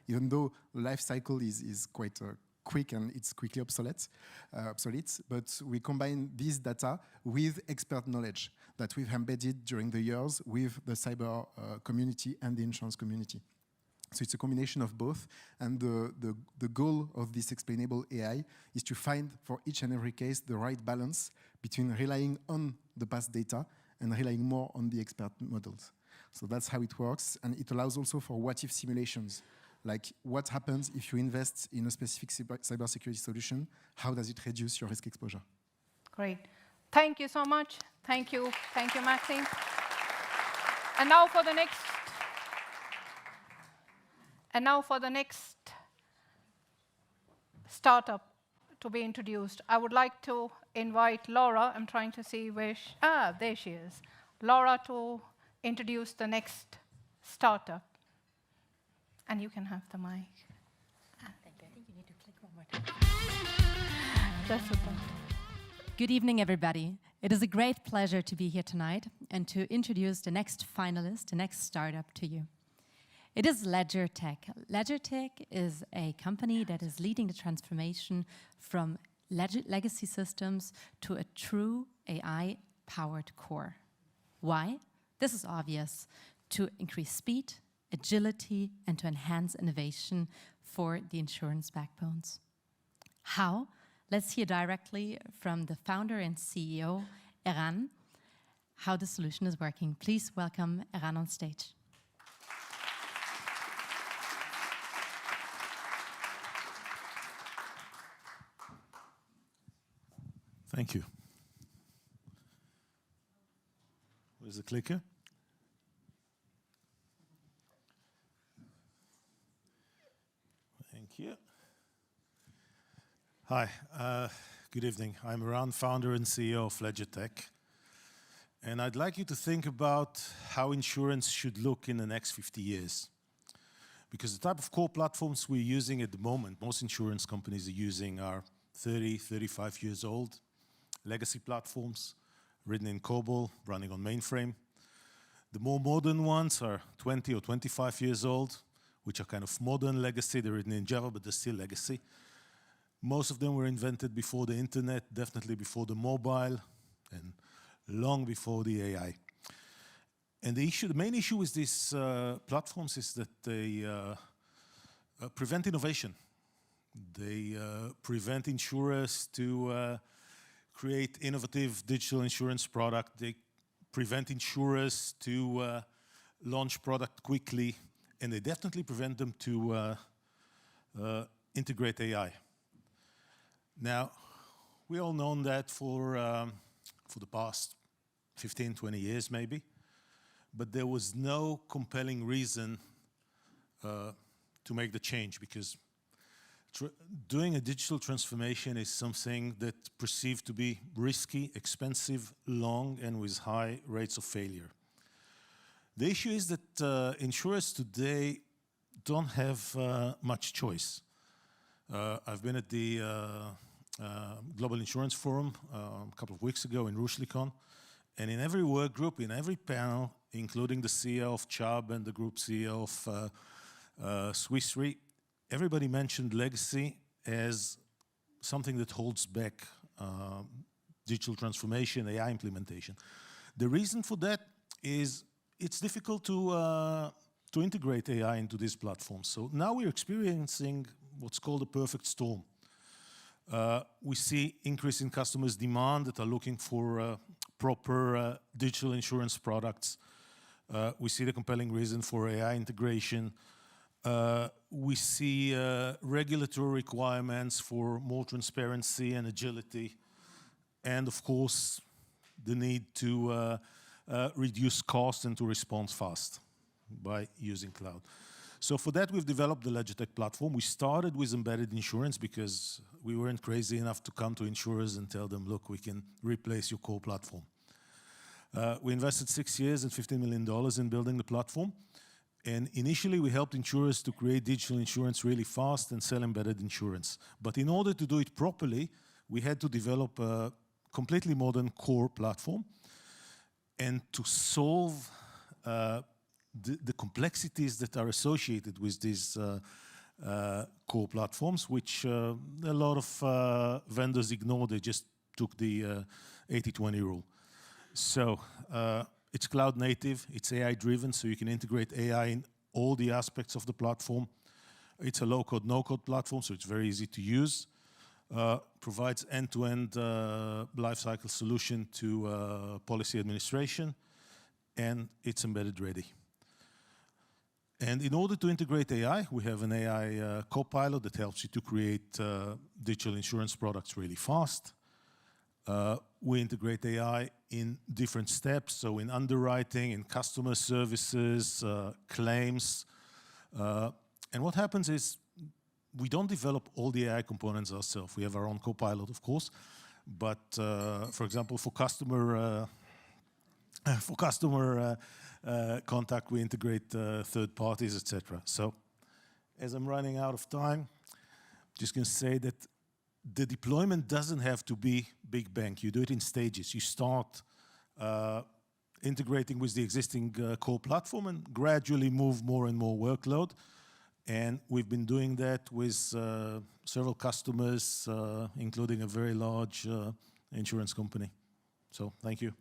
even though the life cycle is quite quick and it's quickly obsolete, but we combine this data with expert knowledge that we've embedded during the years with the cyber community and the insurance community. So it's a combination of both, and the goal of this explainable AI is to find for each and every case the right balance between relying on the past data and relying more on the expert models. So that's how it works, and it allows also for what-if simulations. Like, what happens if you invest in a specific cybersecurity solution? How does it reduce your risk exposure? Great. Thank you so much. Thank you. Thank you, Maxime. And now for the next startup to be introduced, I would like to invite Laura. I'm trying to see where there she is. Laura to introduce the next startup. And you can have the mic. Thank you. I think you need to click one more time. That's okay. Good evening, everybody. It is a great pleasure to be here tonight and to introduce the next finalist, the next startup to you. It is LedgerTech. LedgerTech is a company that is leading the transformation from legacy systems to a true AI-powered core. Why? This is obvious: to increase speed, agility, and to enhance innovation for the insurance backbones. How? Let's hear directly from the founder and CEO, Eran, how the solution is working. Please welcome Eran on stage. Thank you. Where's the clicker? Thank you. Hi, good evening. I'm Eran, founder and CEO of LedgerTech. And I'd like you to think about how insurance should look in the next 50 years. Because the type of core platforms we're using at the moment, most insurance companies are using, are 30, 35 years old. Legacy platforms, written in COBOL, running on mainframe. The more modern ones are 20 or 25 years old, which are kind of modern legacy. They're written in Java, but they're still legacy. Most of them were invented before the internet, definitely before the mobile, and long before the AI. And the main issue with these platforms is that they prevent innovation. They prevent insurers to create innovative digital insurance product. They prevent insurers to launch product quickly, and they definitely prevent them to integrate AI. Now, we all known that for the past 15, 20 years maybe, but there was no compelling reason to make the change, because doing a digital transformation is something that's perceived to be risky, expensive, long, and with high rates of failure. The issue is that insurers today don't have much choice. I've been at the Global Insurance Forum a couple of weeks ago in Rushlikon, and in every work group, in every panel, including the CEO of Chubb and the group CEO of Swiss Re, everybody mentioned legacy as something that holds back digital transformation, AI implementation. The reason for that is it's difficult to integrate AI into these platforms. So now we're experiencing what's called a perfect storm. We see increase in customers' demand that are looking for proper digital insurance products. We see the compelling reason for AI integration. We see regulatory requirements for more transparency and agility. And of course, the need to reduce costs and to respond fast by using cloud. So for that, we've developed the LedgerTech platform. We started with embedded insurance because we weren't crazy enough to come to insurers and tell them, look, we can replace your core platform. We invested 6 years and $15 million in building the platform. And initially, we helped insurers to create digital insurance really fast and sell embedded insurance. But in order to do it properly, we had to develop a completely modern core platform and to solve the complexities that are associated with these core platforms, which a lot of vendors ignore. They just took the 80-20 rule. So it's cloud native, it's AI driven, so you can integrate AI in all the aspects of the platform. It's a low-code, no-code platform, so it's very easy to use. Provides end-to-end lifecycle solution to policy administration, and it's embedded ready. And in order to integrate AI, we have an AI copilot that helps you to create digital insurance products really fast. We integrate AI in different steps, so in underwriting, in customer services, claims. And what happens is we don't develop all the AI components ourselves. We have our own copilot, of course, but for example, for customer contact, we integrate third parties, etc. So, as I'm running out of time, just going to say that the deployment doesn't have to be big bang. You do it in stages. You start integrating with the existing core platform and gradually move more and more workload. And we've been doing that with several customers, including a very large insurance company. So, thank you.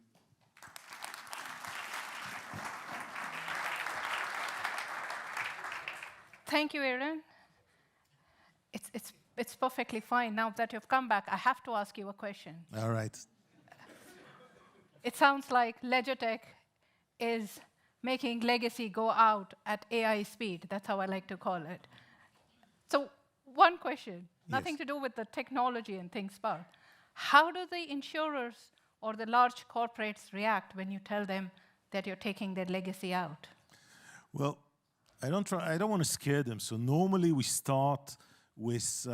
Thank you, Aaron. It's perfectly fine. Now that you've come back, I have to ask you a question. All right. It sounds like LedgerTech is making legacy go out at AI speed. That's how I like to call it. So one question, nothing to do with the technology and things, but how do the insurers or the large corporates react when you tell them that you're taking their legacy out? Well, I don't want to scare them. So normally we start with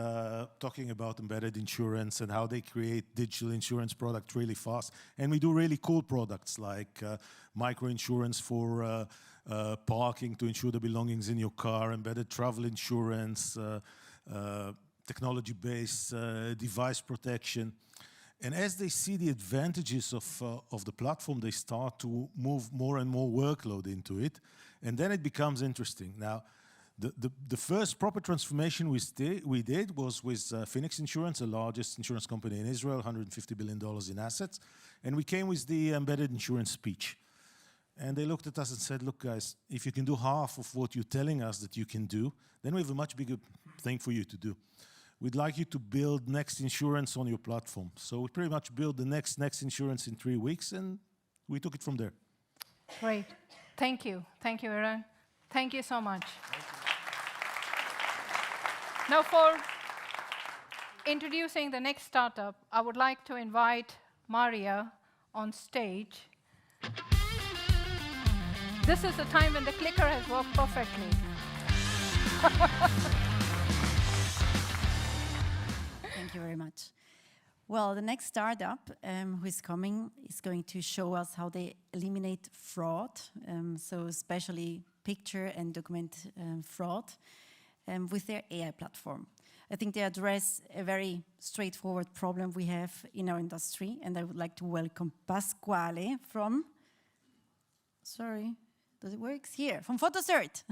talking about embedded insurance and how they create digital insurance products really fast. And we do really cool products like micro insurance for parking to insure the belongings in your car, embedded travel insurance, technology-based device protection. And as they see the advantages of the platform, they start to move more and more workload into it. And then it becomes interesting. Now, the first proper transformation we did was with Phoenix Insurance, the largest insurance company in Israel, $150 billion in assets. And we came with the embedded insurance speech. And they looked at us and said, look, guys, if you can do half of what you're telling us that you can do, then we have a much bigger thing for you to do. We'd like you to build Next Insurance on your platform. So we pretty much built the Next Insurance in 3 weeks, and we took it from there. Great. Thank you. Thank you, Aaron. Thank you so much. Now, for introducing the next startup, I would like to invite Maria on stage. This is the time when the clicker has worked perfectly. Thank you very much. Well, the next startup who is coming is going to show us how they eliminate fraud, so especially picture and document fraud, with their AI platform. I think they address a very straightforward problem we have in our industry, and I would like to welcome Pasquale from sorry, does it work? Here, from PhotoCert.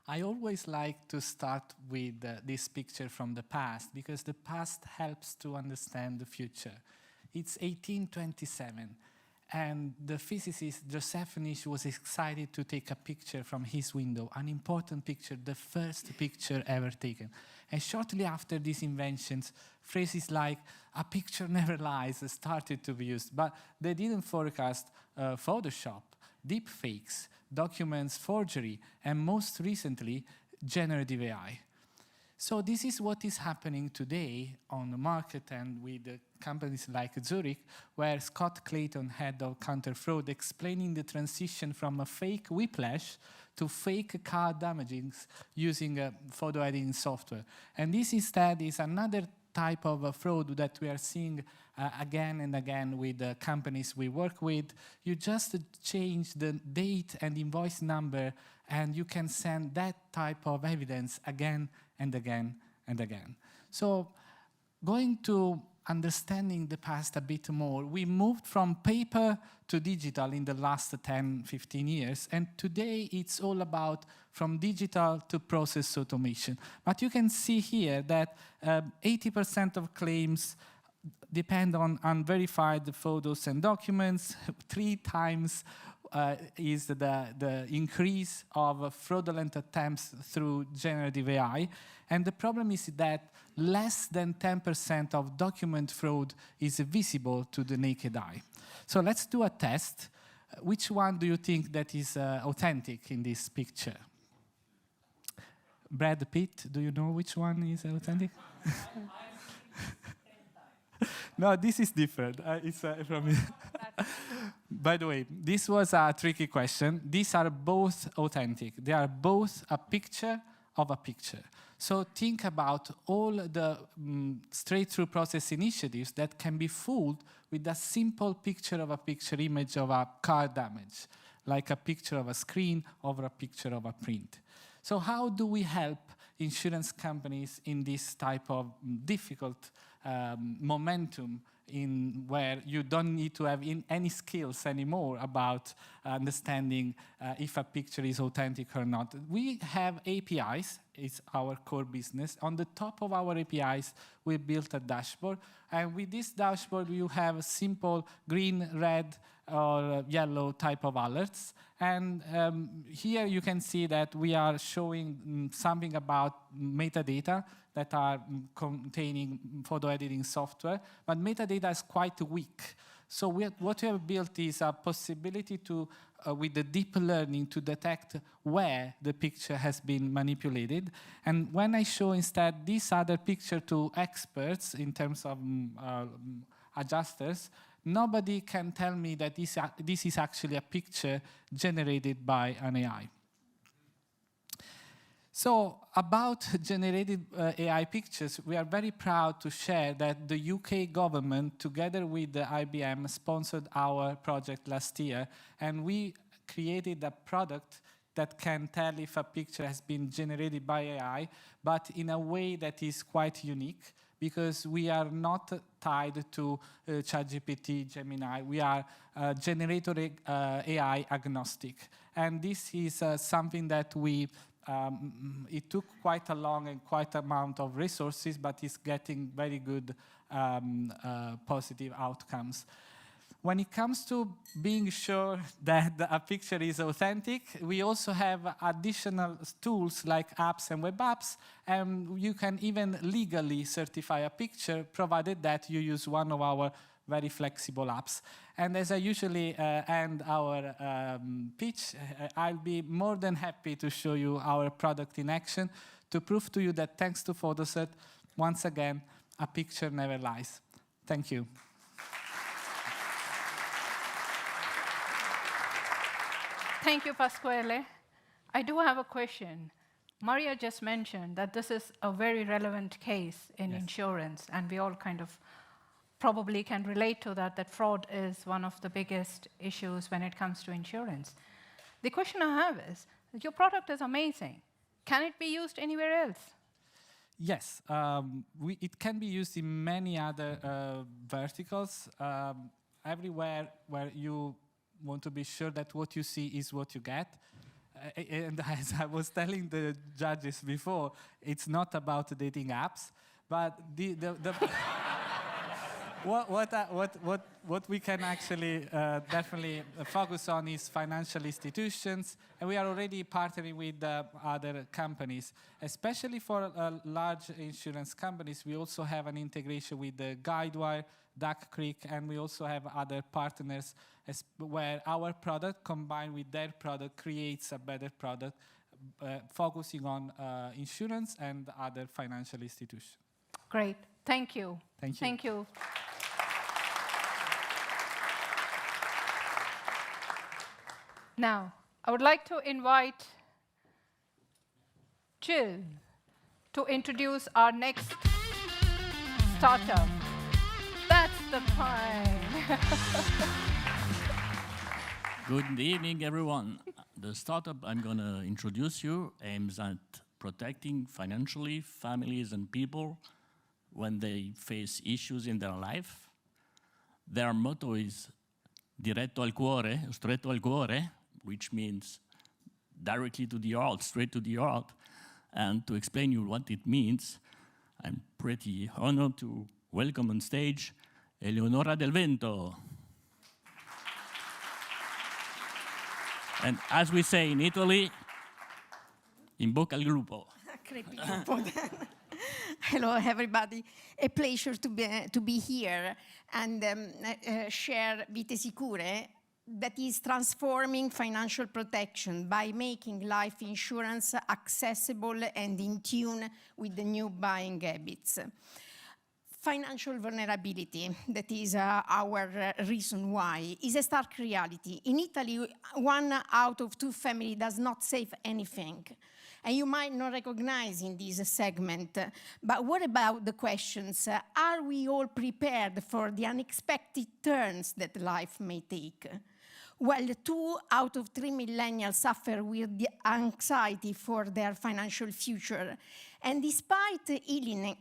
I always like to start with this picture from the past, because the past helps to understand the future. It's 1827, and the physicist Josephine was excited to take a picture from his window, an important picture, the first picture ever taken. And shortly after these inventions, phrases like "a picture never lies" started to be used, but they didn't forecast Photoshop, deepfakes, documents forgery, and most recently, generative AI. So this is what is happening today on the market and with companies like Zurich, where Scott Clayton, head of counter fraud, explaining the transition from a fake whiplash to fake car damages using photo editing software. And this instead is another type of fraud that we are seeing again and again with the companies we work with. You just change the date and invoice number, and you can send that type of evidence again and again and again. So going to understanding the past a bit more, we moved from paper to digital in the last 10, 15 years, and today it's all about from digital to process automation. But you can see here that 80% of claims depend on unverified photos and documents. 3 times is the increase of fraudulent attempts through generative AI. And the problem is that less than 10% of document fraud is visible to the naked eye. So let's do a test. Which one do you think that is authentic in this picture? Brad Pitt, do you know which one is authentic? No, this is different. It's from. By the way, this was a tricky question. These are both authentic. They are both a picture of a picture. So think about all the straight-through process initiatives that can be fooled with a simple picture of a picture image of a car damage, like a picture of a screen or a picture of a print. So how do we help insurance companies in this type of difficult momentum in where you don't need to have any skills anymore about understanding if a picture is authentic or not? We have APIs. It's our core business. On the top of our APIs, we built a dashboard. And with this dashboard, you have a simple green, red, or yellow type of alerts. And here you can see that we are showing something about metadata that are containing photo editing software, but metadata is quite weak. So what we have built is a possibility to, with the deep learning, to detect where the picture has been manipulated. And when I show instead this other picture to experts in terms of adjusters, nobody can tell me that this is actually a picture generated by an AI. So about generated AI pictures, we are very proud to share that the UK government, together with the IBM, sponsored our project last year, and we created a product that can tell if a picture has been generated by AI, but in a way that is quite unique, because we are not tied to ChatGPT, Gemini. We are generator AI agnostic. And this is something that we it took quite a long and quite amount of resources, but it's getting very good positive outcomes. When it comes to being sure that a picture is authentic, we also have additional tools like apps and web apps, and you can even legally certify a picture, provided that you use one of our very flexible apps. And as I usually end our pitch, I'll be more than happy to show you our product in action to prove to you that thanks to PhotoCert, once again, a picture never lies. Thank you. Thank you, Pasquale. I do have a question. Maria just mentioned that this is a very relevant case in insurance, and we all kind of probably can relate to that, that fraud is one of the biggest issues when it comes to insurance. The question I have is Your product is amazing. Can it be used anywhere else? Yes, it can be used in many other verticals. Everywhere where you want to be sure that what you see is what you get. And as I was telling the judges before, it's not about dating apps, but what we can actually definitely focus on is financial institutions, and we are already partnering with other companies, especially for large insurance companies. We also have an integration with the Guidewire, Duck Creek, and we also have other partners where our product combined with their product creates a better product, focusing on insurance and other financial institutions. Great. Thank you. Thank you. Thank you. Now, I would like to invite Jill to introduce our next startup. That's the time. Good evening, everyone. The startup I'm going to introduce you aims at protecting financially families and people when they face issues in their life. Their motto is diretto al cuore, stretto al cuore, which means directly to the heart, straight to the heart. And to explain you what it means, I'm pretty honored to welcome on stage Eleonora Del Vento. And as we say in Italy, in bocca al gruppo. Hello, everybody. A pleasure to be here and share Vite Sicure, that is transforming financial protection by making life insurance accessible and in tune with the new buying habits. Financial vulnerability, that is our reason why, is a stark reality. In Italy, 1 out of 2 families does not save anything. And you might not recognize in this segment, but what about the questions? Are we all prepared for the unexpected turns that life may take? Well, 2 out of 3 millennials suffer with the anxiety for their financial future. And despite Italy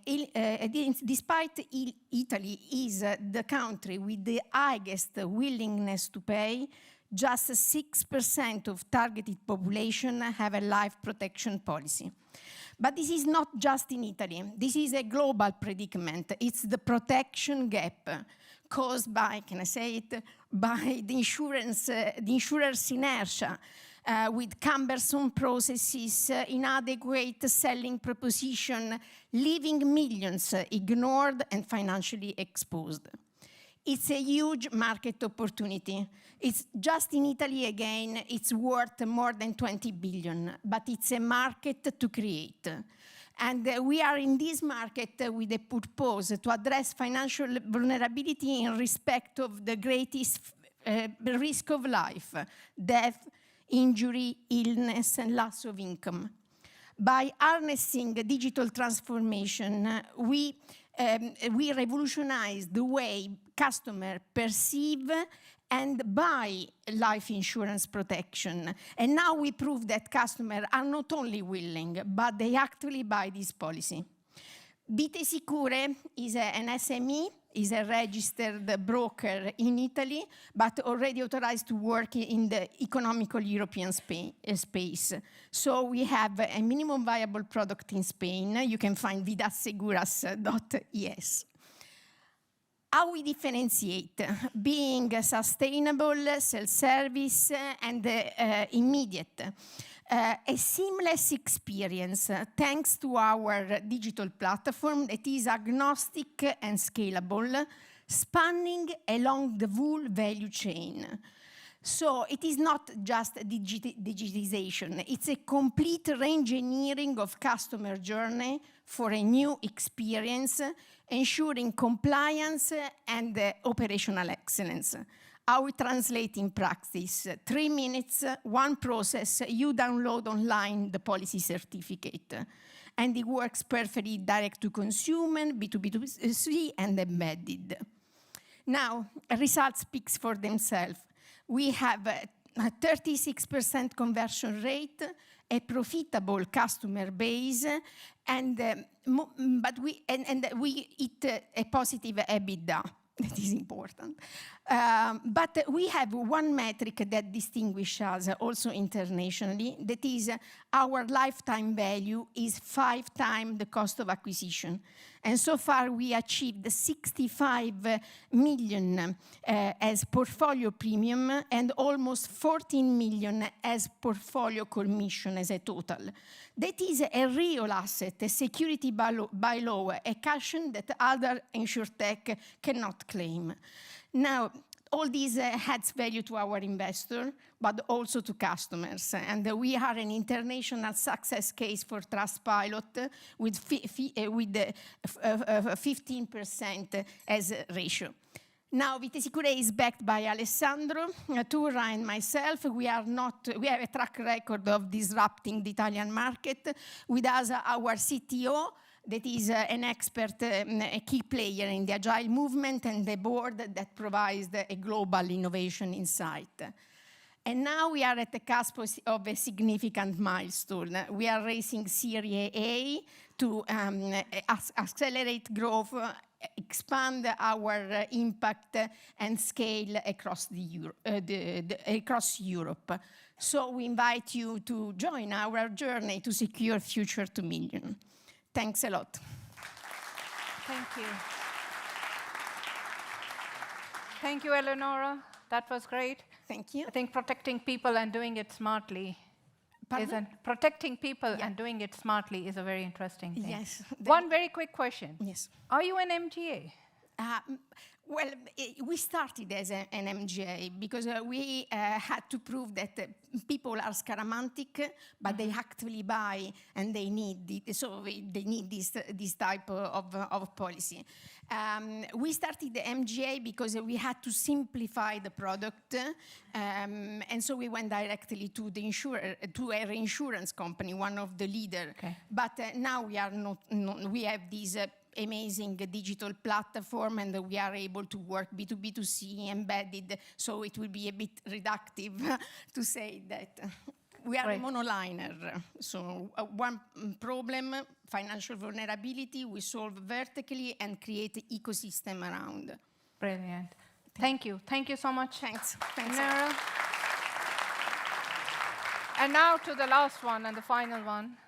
is the country with the highest willingness to pay, just 6% of targeted population have a life protection policy. But this is not just in Italy. This is a global predicament. It's the protection gap caused by, can I say it, by the insurer's inertia, with cumbersome processes, inadequate selling proposition, leaving millions ignored and financially exposed. It's a huge market opportunity. It's just in Italy again, it's worth more than 20 billion, but it's a market to create. And we are in this market with a purpose to address financial vulnerability in respect of the greatest risk of life, death, injury, illness, and loss of income. By harnessing digital transformation, we revolutionize the way customers perceive and buy life insurance protection. And now we prove that customers are not only willing, but they actually buy this policy. Vite Sicure is an SME, is a registered broker in Italy, but already authorized to work in the economical European space. So we have a minimum viable product in Spain. You can find vidaseguras.es. How we differentiate? Being sustainable, self-service, and immediate. A seamless experience thanks to our digital platform that is agnostic and scalable, spanning along the full value chain. So it is not just digitization, it's a complete re-engineering of customer journey for a new experience, ensuring compliance and operational excellence. How we translate in practice: 3 minutes, 1 process, you download online the policy certificate. And it works perfectly direct to consumer, B2B2C, and embedded. Now, results speak for themselves. We have a 36% conversion rate, a profitable customer base, and we hit a positive EBITDA. That is important. But we have one metric that distinguishes us also internationally. That is, our lifetime value is 5 times the cost of acquisition. And so far, we achieved 65 million as portfolio premium and almost 14 million as portfolio commission as a total. That is a real asset, a security by law, a cushion that other InsurTech cannot claim. Now, all this adds value to our investor, but also to customers. And we are an international success case for Trustpilot with 15% as ratio. Now, Vitesicure is backed by Alessandro Turra and myself. We have a track record of disrupting the Italian market. With us, our CTO, that is an expert, a key player in the agile movement, and the board that provides a global innovation insight. And now we are at the cusp of a significant milestone. We are raising Series A to accelerate growth, expand our impact, and scale across Europe. So we invite you to join our journey to secure future 2 million. Thanks a lot. Thank you. Thank you, Eleonora. That was great. Thank you. I think protecting people and doing it smartly protecting people and doing it smartly is a very interesting thing. Yes. One very quick question. Yes. Are you an MGA? Well, we started as an MGA because we had to prove that people are scaramantic, but they actively buy and they need they need this type of policy. We started the MGA because we had to simplify the product, and so we went directly to the to a reinsurance company, one of the leader. Okay. But now we are not. We have this amazing digital platform, and we are able to work B2B2C embedded. So it will be a bit reductive to say that. We are a monoliner, so one problem, financial vulnerability, we solve vertically and create an ecosystem around. Brilliant. Thank you. Thank you so much. Thanks. Nara. And now to the last one and the final one.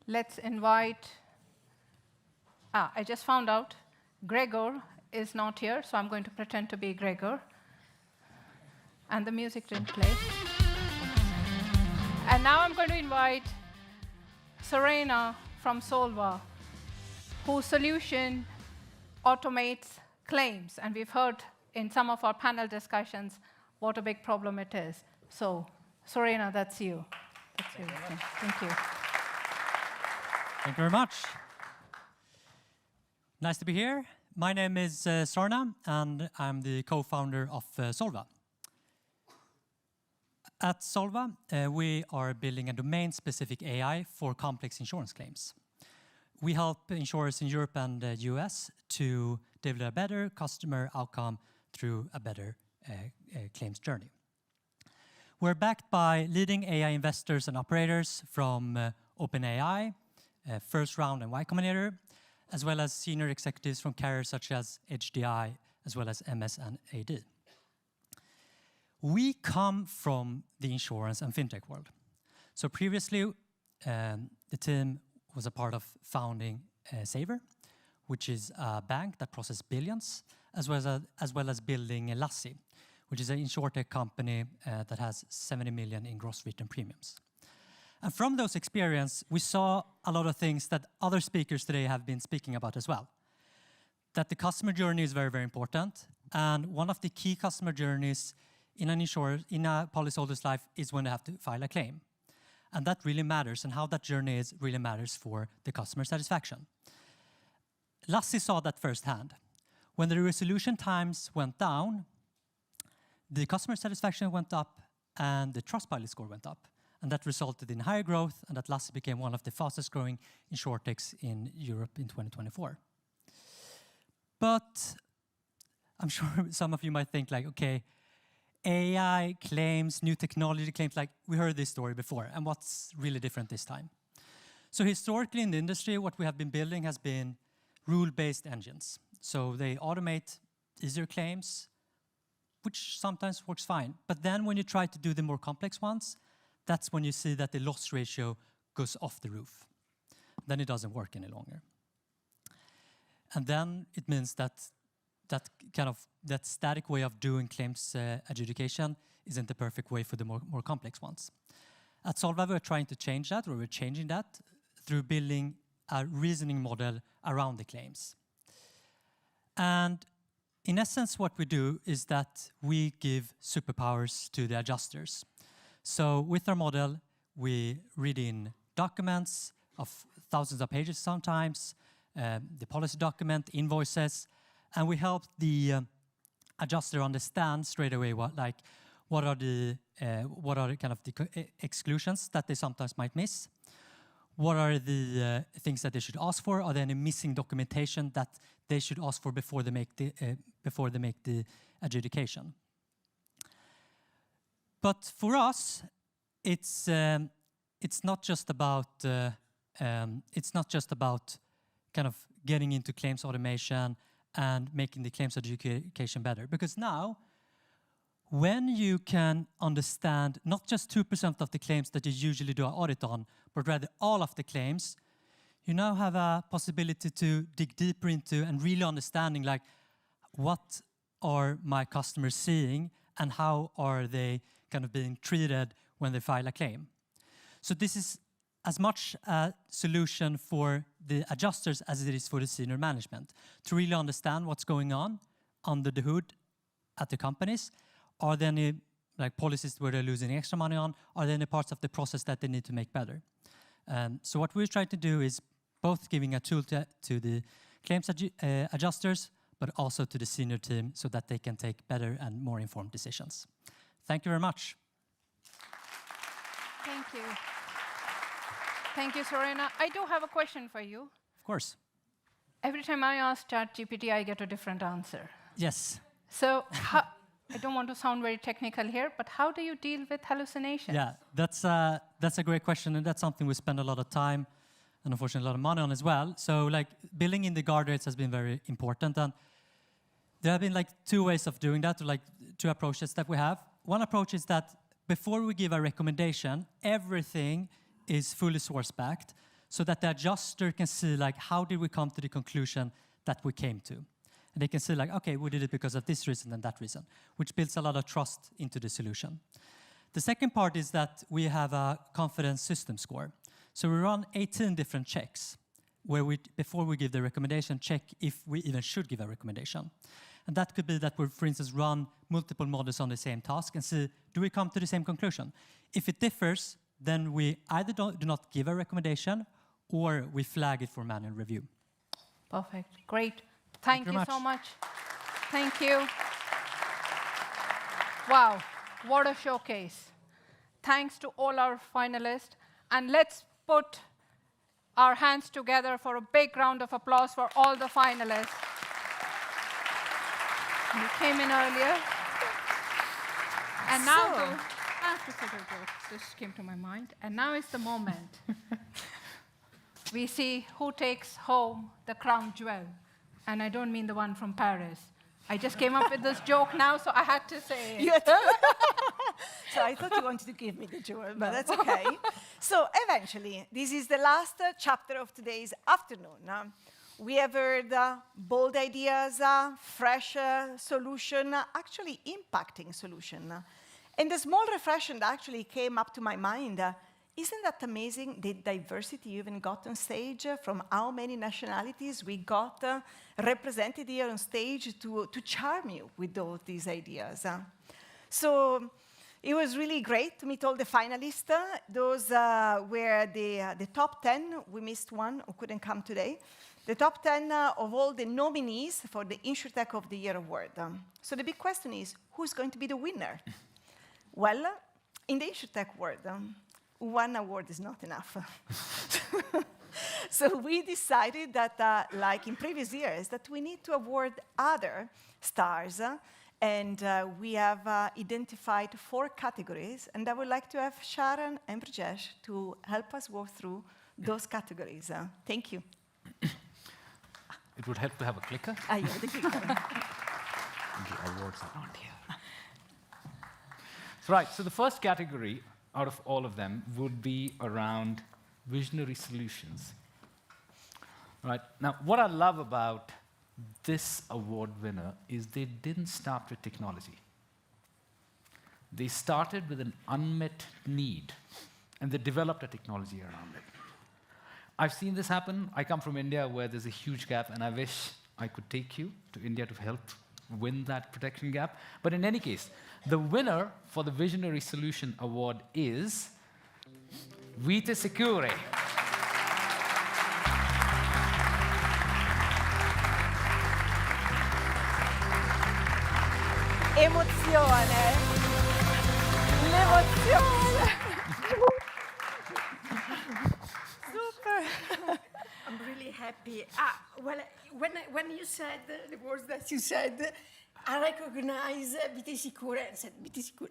Let's invite, I just found out Gregor is not here, so I'm going to pretend to be Gregor. And the music didn't play. And now I'm going to invite Serena from Solva, whose solution automates claims. And we've heard in some of our panel discussions what a big problem it is. So, Serena, that's you. That's you. Thank you. Thank you very much. Nice to be here. My name is Sarna, and I'm the co-founder of Solva. At Solva, we are building a domain-specific AI for complex insurance claims. We help insurers in Europe and the US to deliver a better customer outcome through a better claims journey. We're backed by leading AI investors and operators from OpenAI, First Round and Y Combinator, as well as senior executives from carriers such as HDI, as well as MS and AD. We come from the insurance and fintech world. So previously, the team was a part of founding Saver, which is a bank that processes billions, as well as building Lassi, which is an InsurTech company that has 70 million in gross written premiums. And from those experiences, we saw a lot of things that other speakers today have been speaking about as well. That the customer journey is very, very important. And one of the key customer journeys in a policyholder's life is when they have to file a claim. And that really matters, and how that journey is really matters for the customer satisfaction. Lassi saw that firsthand. When the resolution times went down, the customer satisfaction went up and the Trustpilot score went up. And that resulted in higher growth, and that Lassi became one of the fastest growing insurtechs in Europe in 2024. But I'm sure some of you might think like, okay, AI claims, new technology claims, like we heard this story before, and what's really different this time? So historically in the industry, what we have been building has been rule-based engines. So they automate easier claims, which sometimes works fine. But then when you try to do the more complex ones, that's when you see that the loss ratio goes off the roof. Then it doesn't work any longer. And then it means that that static way of doing claims adjudication isn't the perfect way for the more complex ones. At Solva, we're trying to change that, or we're changing that through building a reasoning model around the claims. And in essence, what we do is that we give superpowers to the adjusters. So with our model, we read in documents of thousands of pages sometimes, the policy document, invoices, and we help the adjuster understand straight away what are the kind of the exclusions that they sometimes might miss. What are the things that they should ask for? Are there any missing documentation that they should ask for before they make the adjudication? But for us, it's not just about kind of getting into claims automation and making the claims adjudication better. Because now, when you can understand not just 2% of the claims that you usually do an audit on, but rather all of the claims, you now have a possibility to dig deeper into and really understanding like what are my customers seeing and how are they kind of being treated when they file a claim. So this is as much a solution for the adjusters as it is for the senior management to really understand what's going on under the hood at the companies. Are there any policies where they're losing extra money on? Are there any parts of the process that they need to make better? So what we're trying to do is both giving a tool to the claims adjusters, but also to the senior team so that they can take better and more informed decisions. Thank you very much. Thank you. Thank you, Serena. I do have a question for you. Of course. Every time I ask ChatGPT, I get a different answer. Yes. So I don't want to sound very technical here, but how do you deal with hallucinations? Yeah, that's a great question, and that's something we spend a lot of time and unfortunately a lot of money on as well. So building in the guardrails has been very important, and there have been two ways of doing that, or two approaches that we have. One approach is that before we give a recommendation, everything is fully source-backed so that the adjuster can see how did we come to the conclusion that we came to. And they can see okay, we did it because of this reason and that reason, which builds a lot of trust into the solution. The second part is that we have a confidence system score. So we run 18 different checks where before we give the recommendation, check if we even should give a recommendation. And that could be that we, for instance, run multiple models on the same task and see, do we come to the same conclusion? If it differs, then we either do not give a recommendation or we flag it for manual review. Perfect. Great. Thank you so much. Thank you. Wow, what a showcase. Thanks to all our finalists. And let's put our hands together for a big round of applause for all the finalists. You came in earlier. And now I have to say a joke. This came to my mind. And now is the moment. We see who takes home the crown jewel. And I don't mean the one from Paris. I just came up with this joke now, so I had to say it. So I thought you wanted to give me the jewel, but that's okay. So eventually, this is the last chapter of today's afternoon. We have heard bold ideas, fresh solution, actually impacting solution. And the small reflection that actually came up to my mind, isn't that amazing, the diversity you even got on stage, from how many nationalities we got represented here on stage to charm you with all these ideas. So it was really great to meet all the finalists. Those were the top 10. We missed one who couldn't come today. The top 10 of all the nominees for the InsurTech of the Year award. So the big question is, who's going to be the winner? Well, in the InsurTech world, one award is not enough. So we decided that, like in previous years, that we need to award other stars And we have identified 4 categories, and I would like to have Sharan and Brijesh to help us go through those categories. Thank you. It would help to have a clicker. Yeah, the clicker. The awards are not here. Right, so the first category out of all of them would be around visionary solutions. Right, now what I love about this award winner is they didn't start with technology. They started with an unmet need, and they developed a technology around it. I've seen this happen. I come from India, where there's a huge gap, and I wish I could take you to India to help win that protection gap. But in any case, the winner for the Visionary Solution Award is Vite Sicure. Emozione. L'emozione. Super. I'm really happy. Well, when you said the words that you said, I recognize Vite Sicure and said Vite Sicure.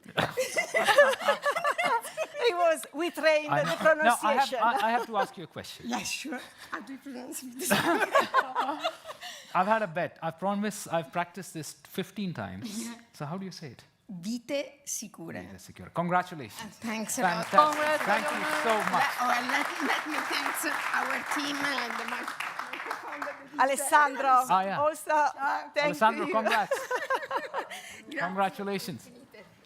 It was, we trained the pronunciation. Now, I have to ask you a question. Yeah, sure. How do you pronounce Vite Sicure? I've had a bet. I've practiced this 15 times. Yeah. So how do you say it? Vite Sicure. Vite Sicure. Congratulations. Thanks a lot. Fantastic. Thank you so much. Let me thank our team and my Alessandro, also, thank Alessandro, you. congrats. Congratulations.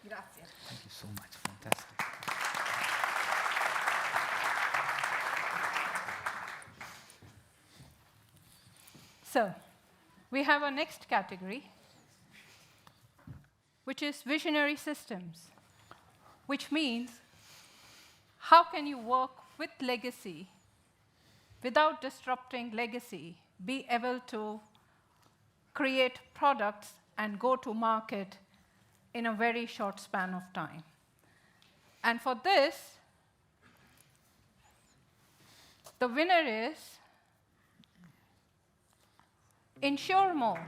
Grazie. Thank you so much. Fantastic. So, we have our next category, which is visionary systems, which means how can you work with legacy without disrupting legacy, be able to create products and go to market in a very short span of time. And for this, the winner is Insure More.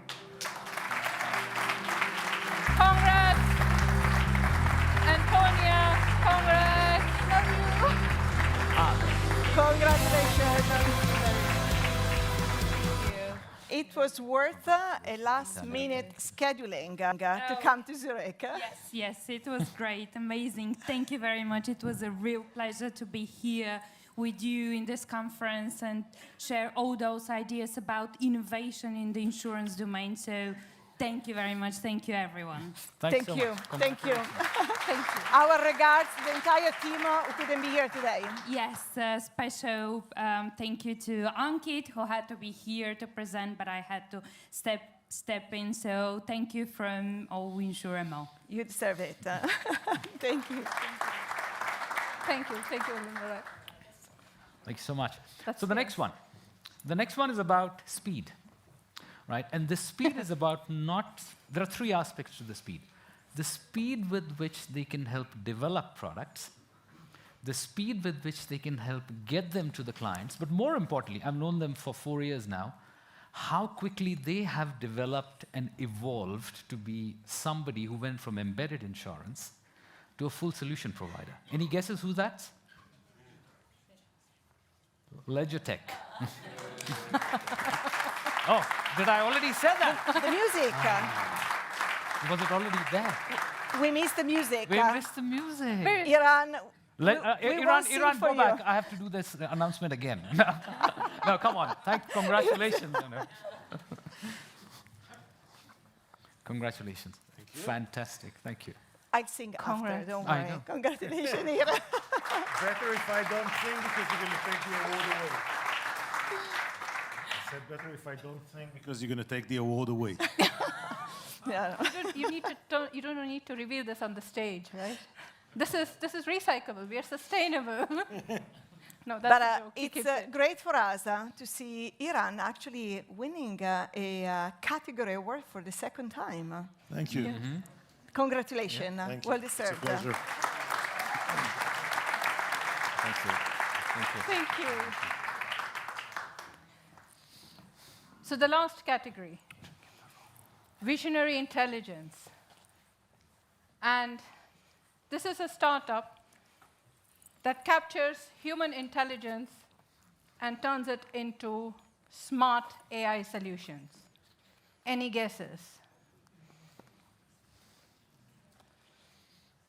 Congrats, Antoniya, congrats, love you. Congratulations. It was worth a last-minute scheduling to come to Zurich. Yes, it was great, amazing. Thank you very much. It was a real pleasure to be here with you in this conference and share all those ideas about innovation in the insurance domain. So thank you very much. Thank you, everyone. Thank you. Thank you. Our regards to the entire team who couldn't be here today. Yes, special thank you to Ankit, who had to be here to present, but I had to step in. So thank you from all InsurMO. You deserve it. Thank you. Thank you. Thank you, Linda. Thank you so much. That's so the next one. The next one is about speed. Right? And the speed is about there are 3 aspects to the speed. The speed with which they can help develop products, the speed with which they can help get them to the clients, but more importantly, I've known them for 4 years now, how quickly they have developed and evolved to be somebody who went from embedded insurance to a full solution provider. Any guesses who that's? LedgerTech. Oh, did I already say that? The music. Was it already there? We missed the music. We missed the music. Iran, Iran, go back. I have to do this announcement again. No, come on. Congratulations. Congratulations. Thank you. Fantastic. Thank you. I'll sing after, don't I worry. know. Congratulations, Iran. Better if I don't sing because you're going to take the award away. I said better if I don't sing because you're going to take the award away. Yeah. You don't need to reveal this on the stage, right? This is recyclable. We are sustainable. No, that's a joke. It's great for us to see Iran actually winning a category award for the 2nd time. Thank you. Mm-hmm. Congratulations. Yeah, thank you. Well deserved. It's a pleasure. Thank you. Thank you. Thank you. So the last category, visionary intelligence. And this is a startup that captures human intelligence and turns it into smart AI solutions. Any guesses?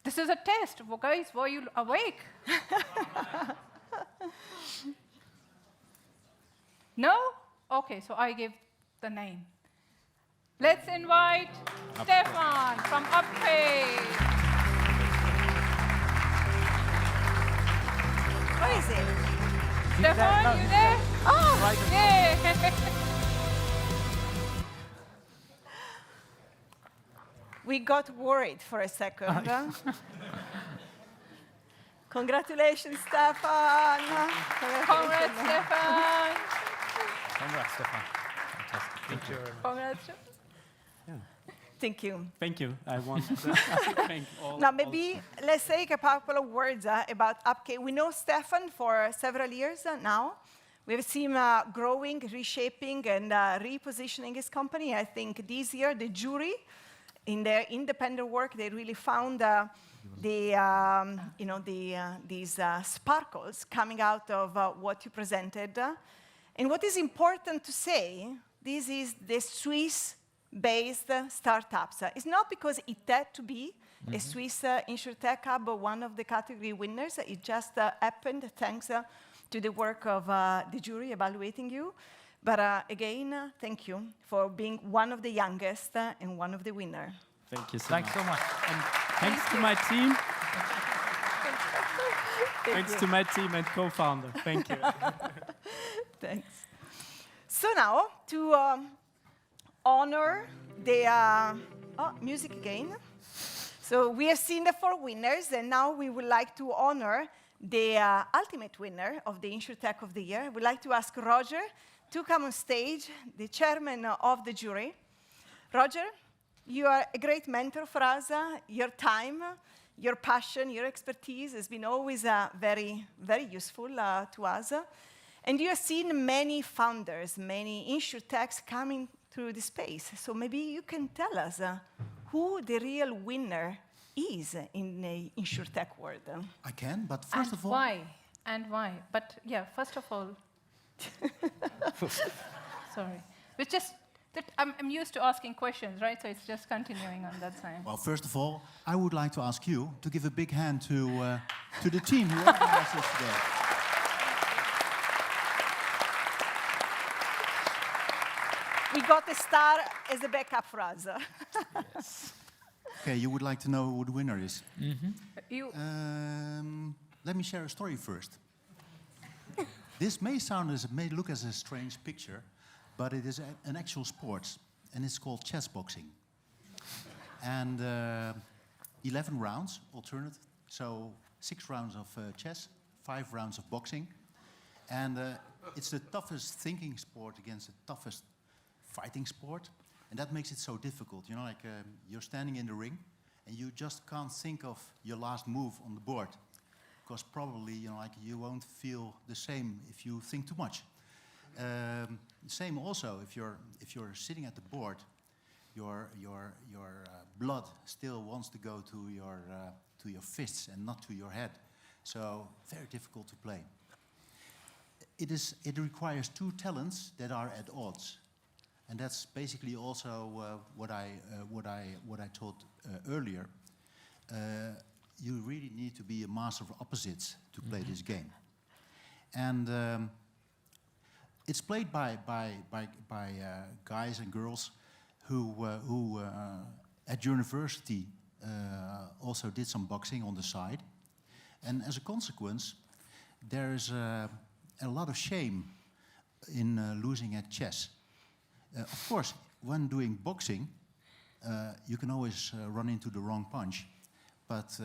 This is a test. Well, guys, were you awake? No? Okay, so I give the name. Let's invite Stefan from Upgrade. Where is it? Stefan, you there? Oh, yeah. We got worried for a second. Congratulations, Stefan. Congrats, Stefan. Congrats, Stefan. Fantastic. Thank you very much. Congrats. Thank you. Thank you. I want to thank all. Now, maybe let's take a couple of words about Upkey. We know Stefan for several years now. We've seen him growing, reshaping, and repositioning his company. I think this year, the jury, in their independent work, they really found these sparkles coming out of what you presented. And what is important to say, this is the Swiss-based startups. It's not because it had to be a Swiss InsurTech Hub, one of the category winners. It just happened thanks to the work of the jury evaluating you. But again, thank you for being one of the youngest and one of the winners. Thank you so Thanks much. so much. And thanks to my team. Thanks to my team and co-founder. Thank you. Thanks. So now, to honor the music again. So we have seen the 4 winners, and now we would like to honor the ultimate winner of the InsurTech of the Year. We'd like to ask Roger to come on stage, the chairman of the jury. Roger, you are a great mentor for us. Your time, your passion, your expertise has been always very, very useful to us. And you have seen many founders, many InsurTechs coming through the space. So maybe you can tell us who the real winner is in the InsurTech world. I can, but first of all... Why? And why? But yeah, first of all... Sorry. It's just that I'm used to asking questions, right? So it's just continuing on that side. Well, first of all, I would like to ask you to give a big hand to the team who organized this today. We got a star as a backup for us. Yes. Okay, you would like to know who the winner is? Let me share a story first. This may look as a strange picture, but it is an actual sport, and it's called chess boxing. And 11 rounds, alternate, so 6 rounds of chess, 5 rounds of boxing. And it's the toughest thinking sport against the toughest fighting sport, and that makes it so difficult. You know, like you're standing in the ring, and you just can't think of your last move on the board, because probably, you know, like you won't feel the same if you think too much. Same also if you're sitting at the board, your blood still wants to go to your fists and not to your head. So very difficult to play. It requires 2 talents that are at odds. And that's basically also what I told earlier. You really need to be a master of opposites to play this game. And it's played by guys and girls who at university also did some boxing on the side. And as a consequence, there's a lot of shame in losing at chess. Of course, when doing boxing, you can always run into the wrong punch. But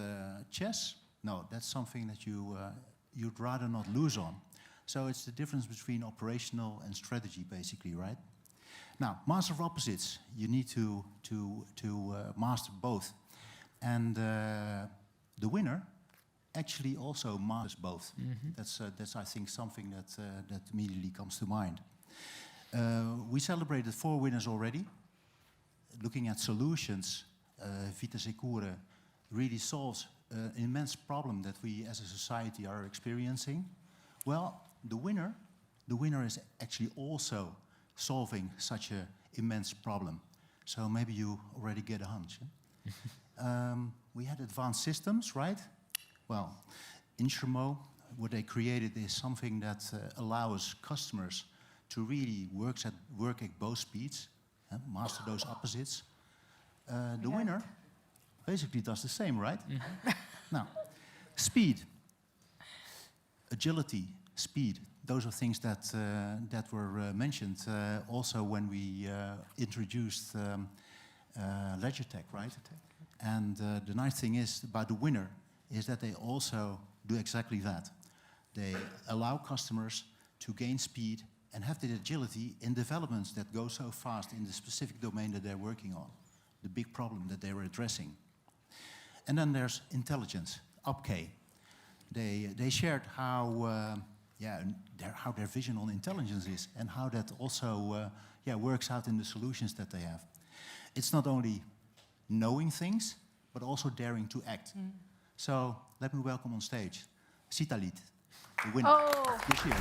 chess, no, that's something that you'd rather not lose on. So it's the difference between operational and strategy, basically, right? Now, master of opposites, you need to master both. And the winner actually also masters both. That's I think, something that immediately comes to mind. We celebrated 4 winners already. Looking at solutions, Vita Secure really solves an immense problem that we as a society are experiencing, well, the winner is actually also solving such an immense problem. So maybe you already get a hunch. We had advanced systems, right? Well, Insurmo, what they created is something that allows customers to really work at both speeds, master those opposites. The winner basically does the same, right? Now, speed, agility, speed, those are things that, that were mentioned also when we introduced LedgerTech, right? And the nice thing is about the winner is that they also do exactly that. They allow customers to gain speed and have the agility in developments that go so fast in the specific domain that they're working on, the big problem that they were addressing. And then there's intelligence, UpK. They shared how, how their vision on intelligence is and how that also works out in the solutions that they have. It's not only knowing things, but also daring to act. So let me welcome on stage Sitalit, the winner. Oh. Here she is.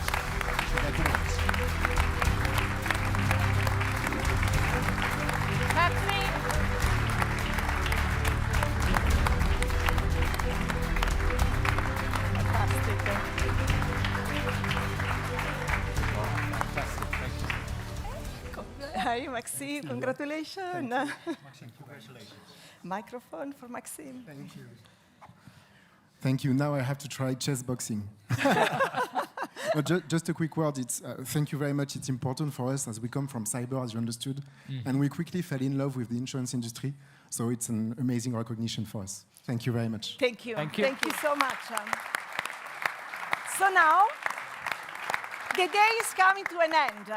Hi, Maxime. Congratulations. Maxime, congratulations. Microphone for Maxime. Thank you. Thank you. Now I have to try chess boxing. Just a quick word. Thank you very much. It's important for us as we come from cyber, as you understood, and we quickly fell in love with the insurance industry. So it's an amazing recognition for us. Thank you very much. Thank you. Thank you. Thank you so much. So now, the day is coming to an end.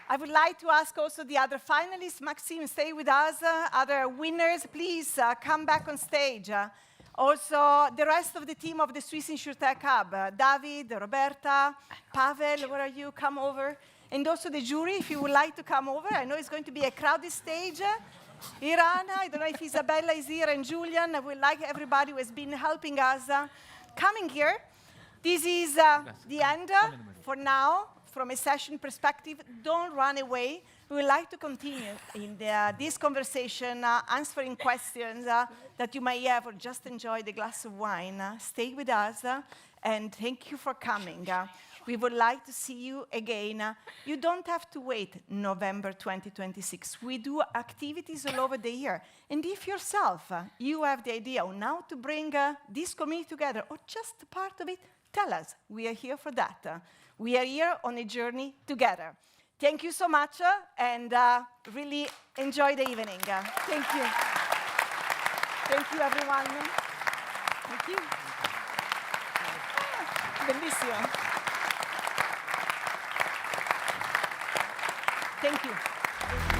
I would like to ask also the other finalists, Maxime, stay with us. Other winners, please come back on stage. Also, the rest of the team of the Swiss InsurTech Hub, David, Roberta, Pavel, where are you? Come over. And also the jury, if you would like to come over. I know it's going to be a crowded stage. Irana, I don't know if Isabella is here, and Julian. I would like everybody who has been helping us coming here. This is the end for now. From a session perspective, don't run away. We would like to continue in this conversation, answering questions that you may have, or just enjoy the glass of wine. Stay with us, and thank you for coming. We would like to see you again. You don't have to wait November 2026. We do activities all over the year. And if yourself, you have the idea on how to bring this community together, or just part of it, tell us. We are here for that. We are here on a journey together. Thank you so much, and really enjoy the evening. Thank you. Thank you, everyone. Thank you. Bellissimo. Thank you.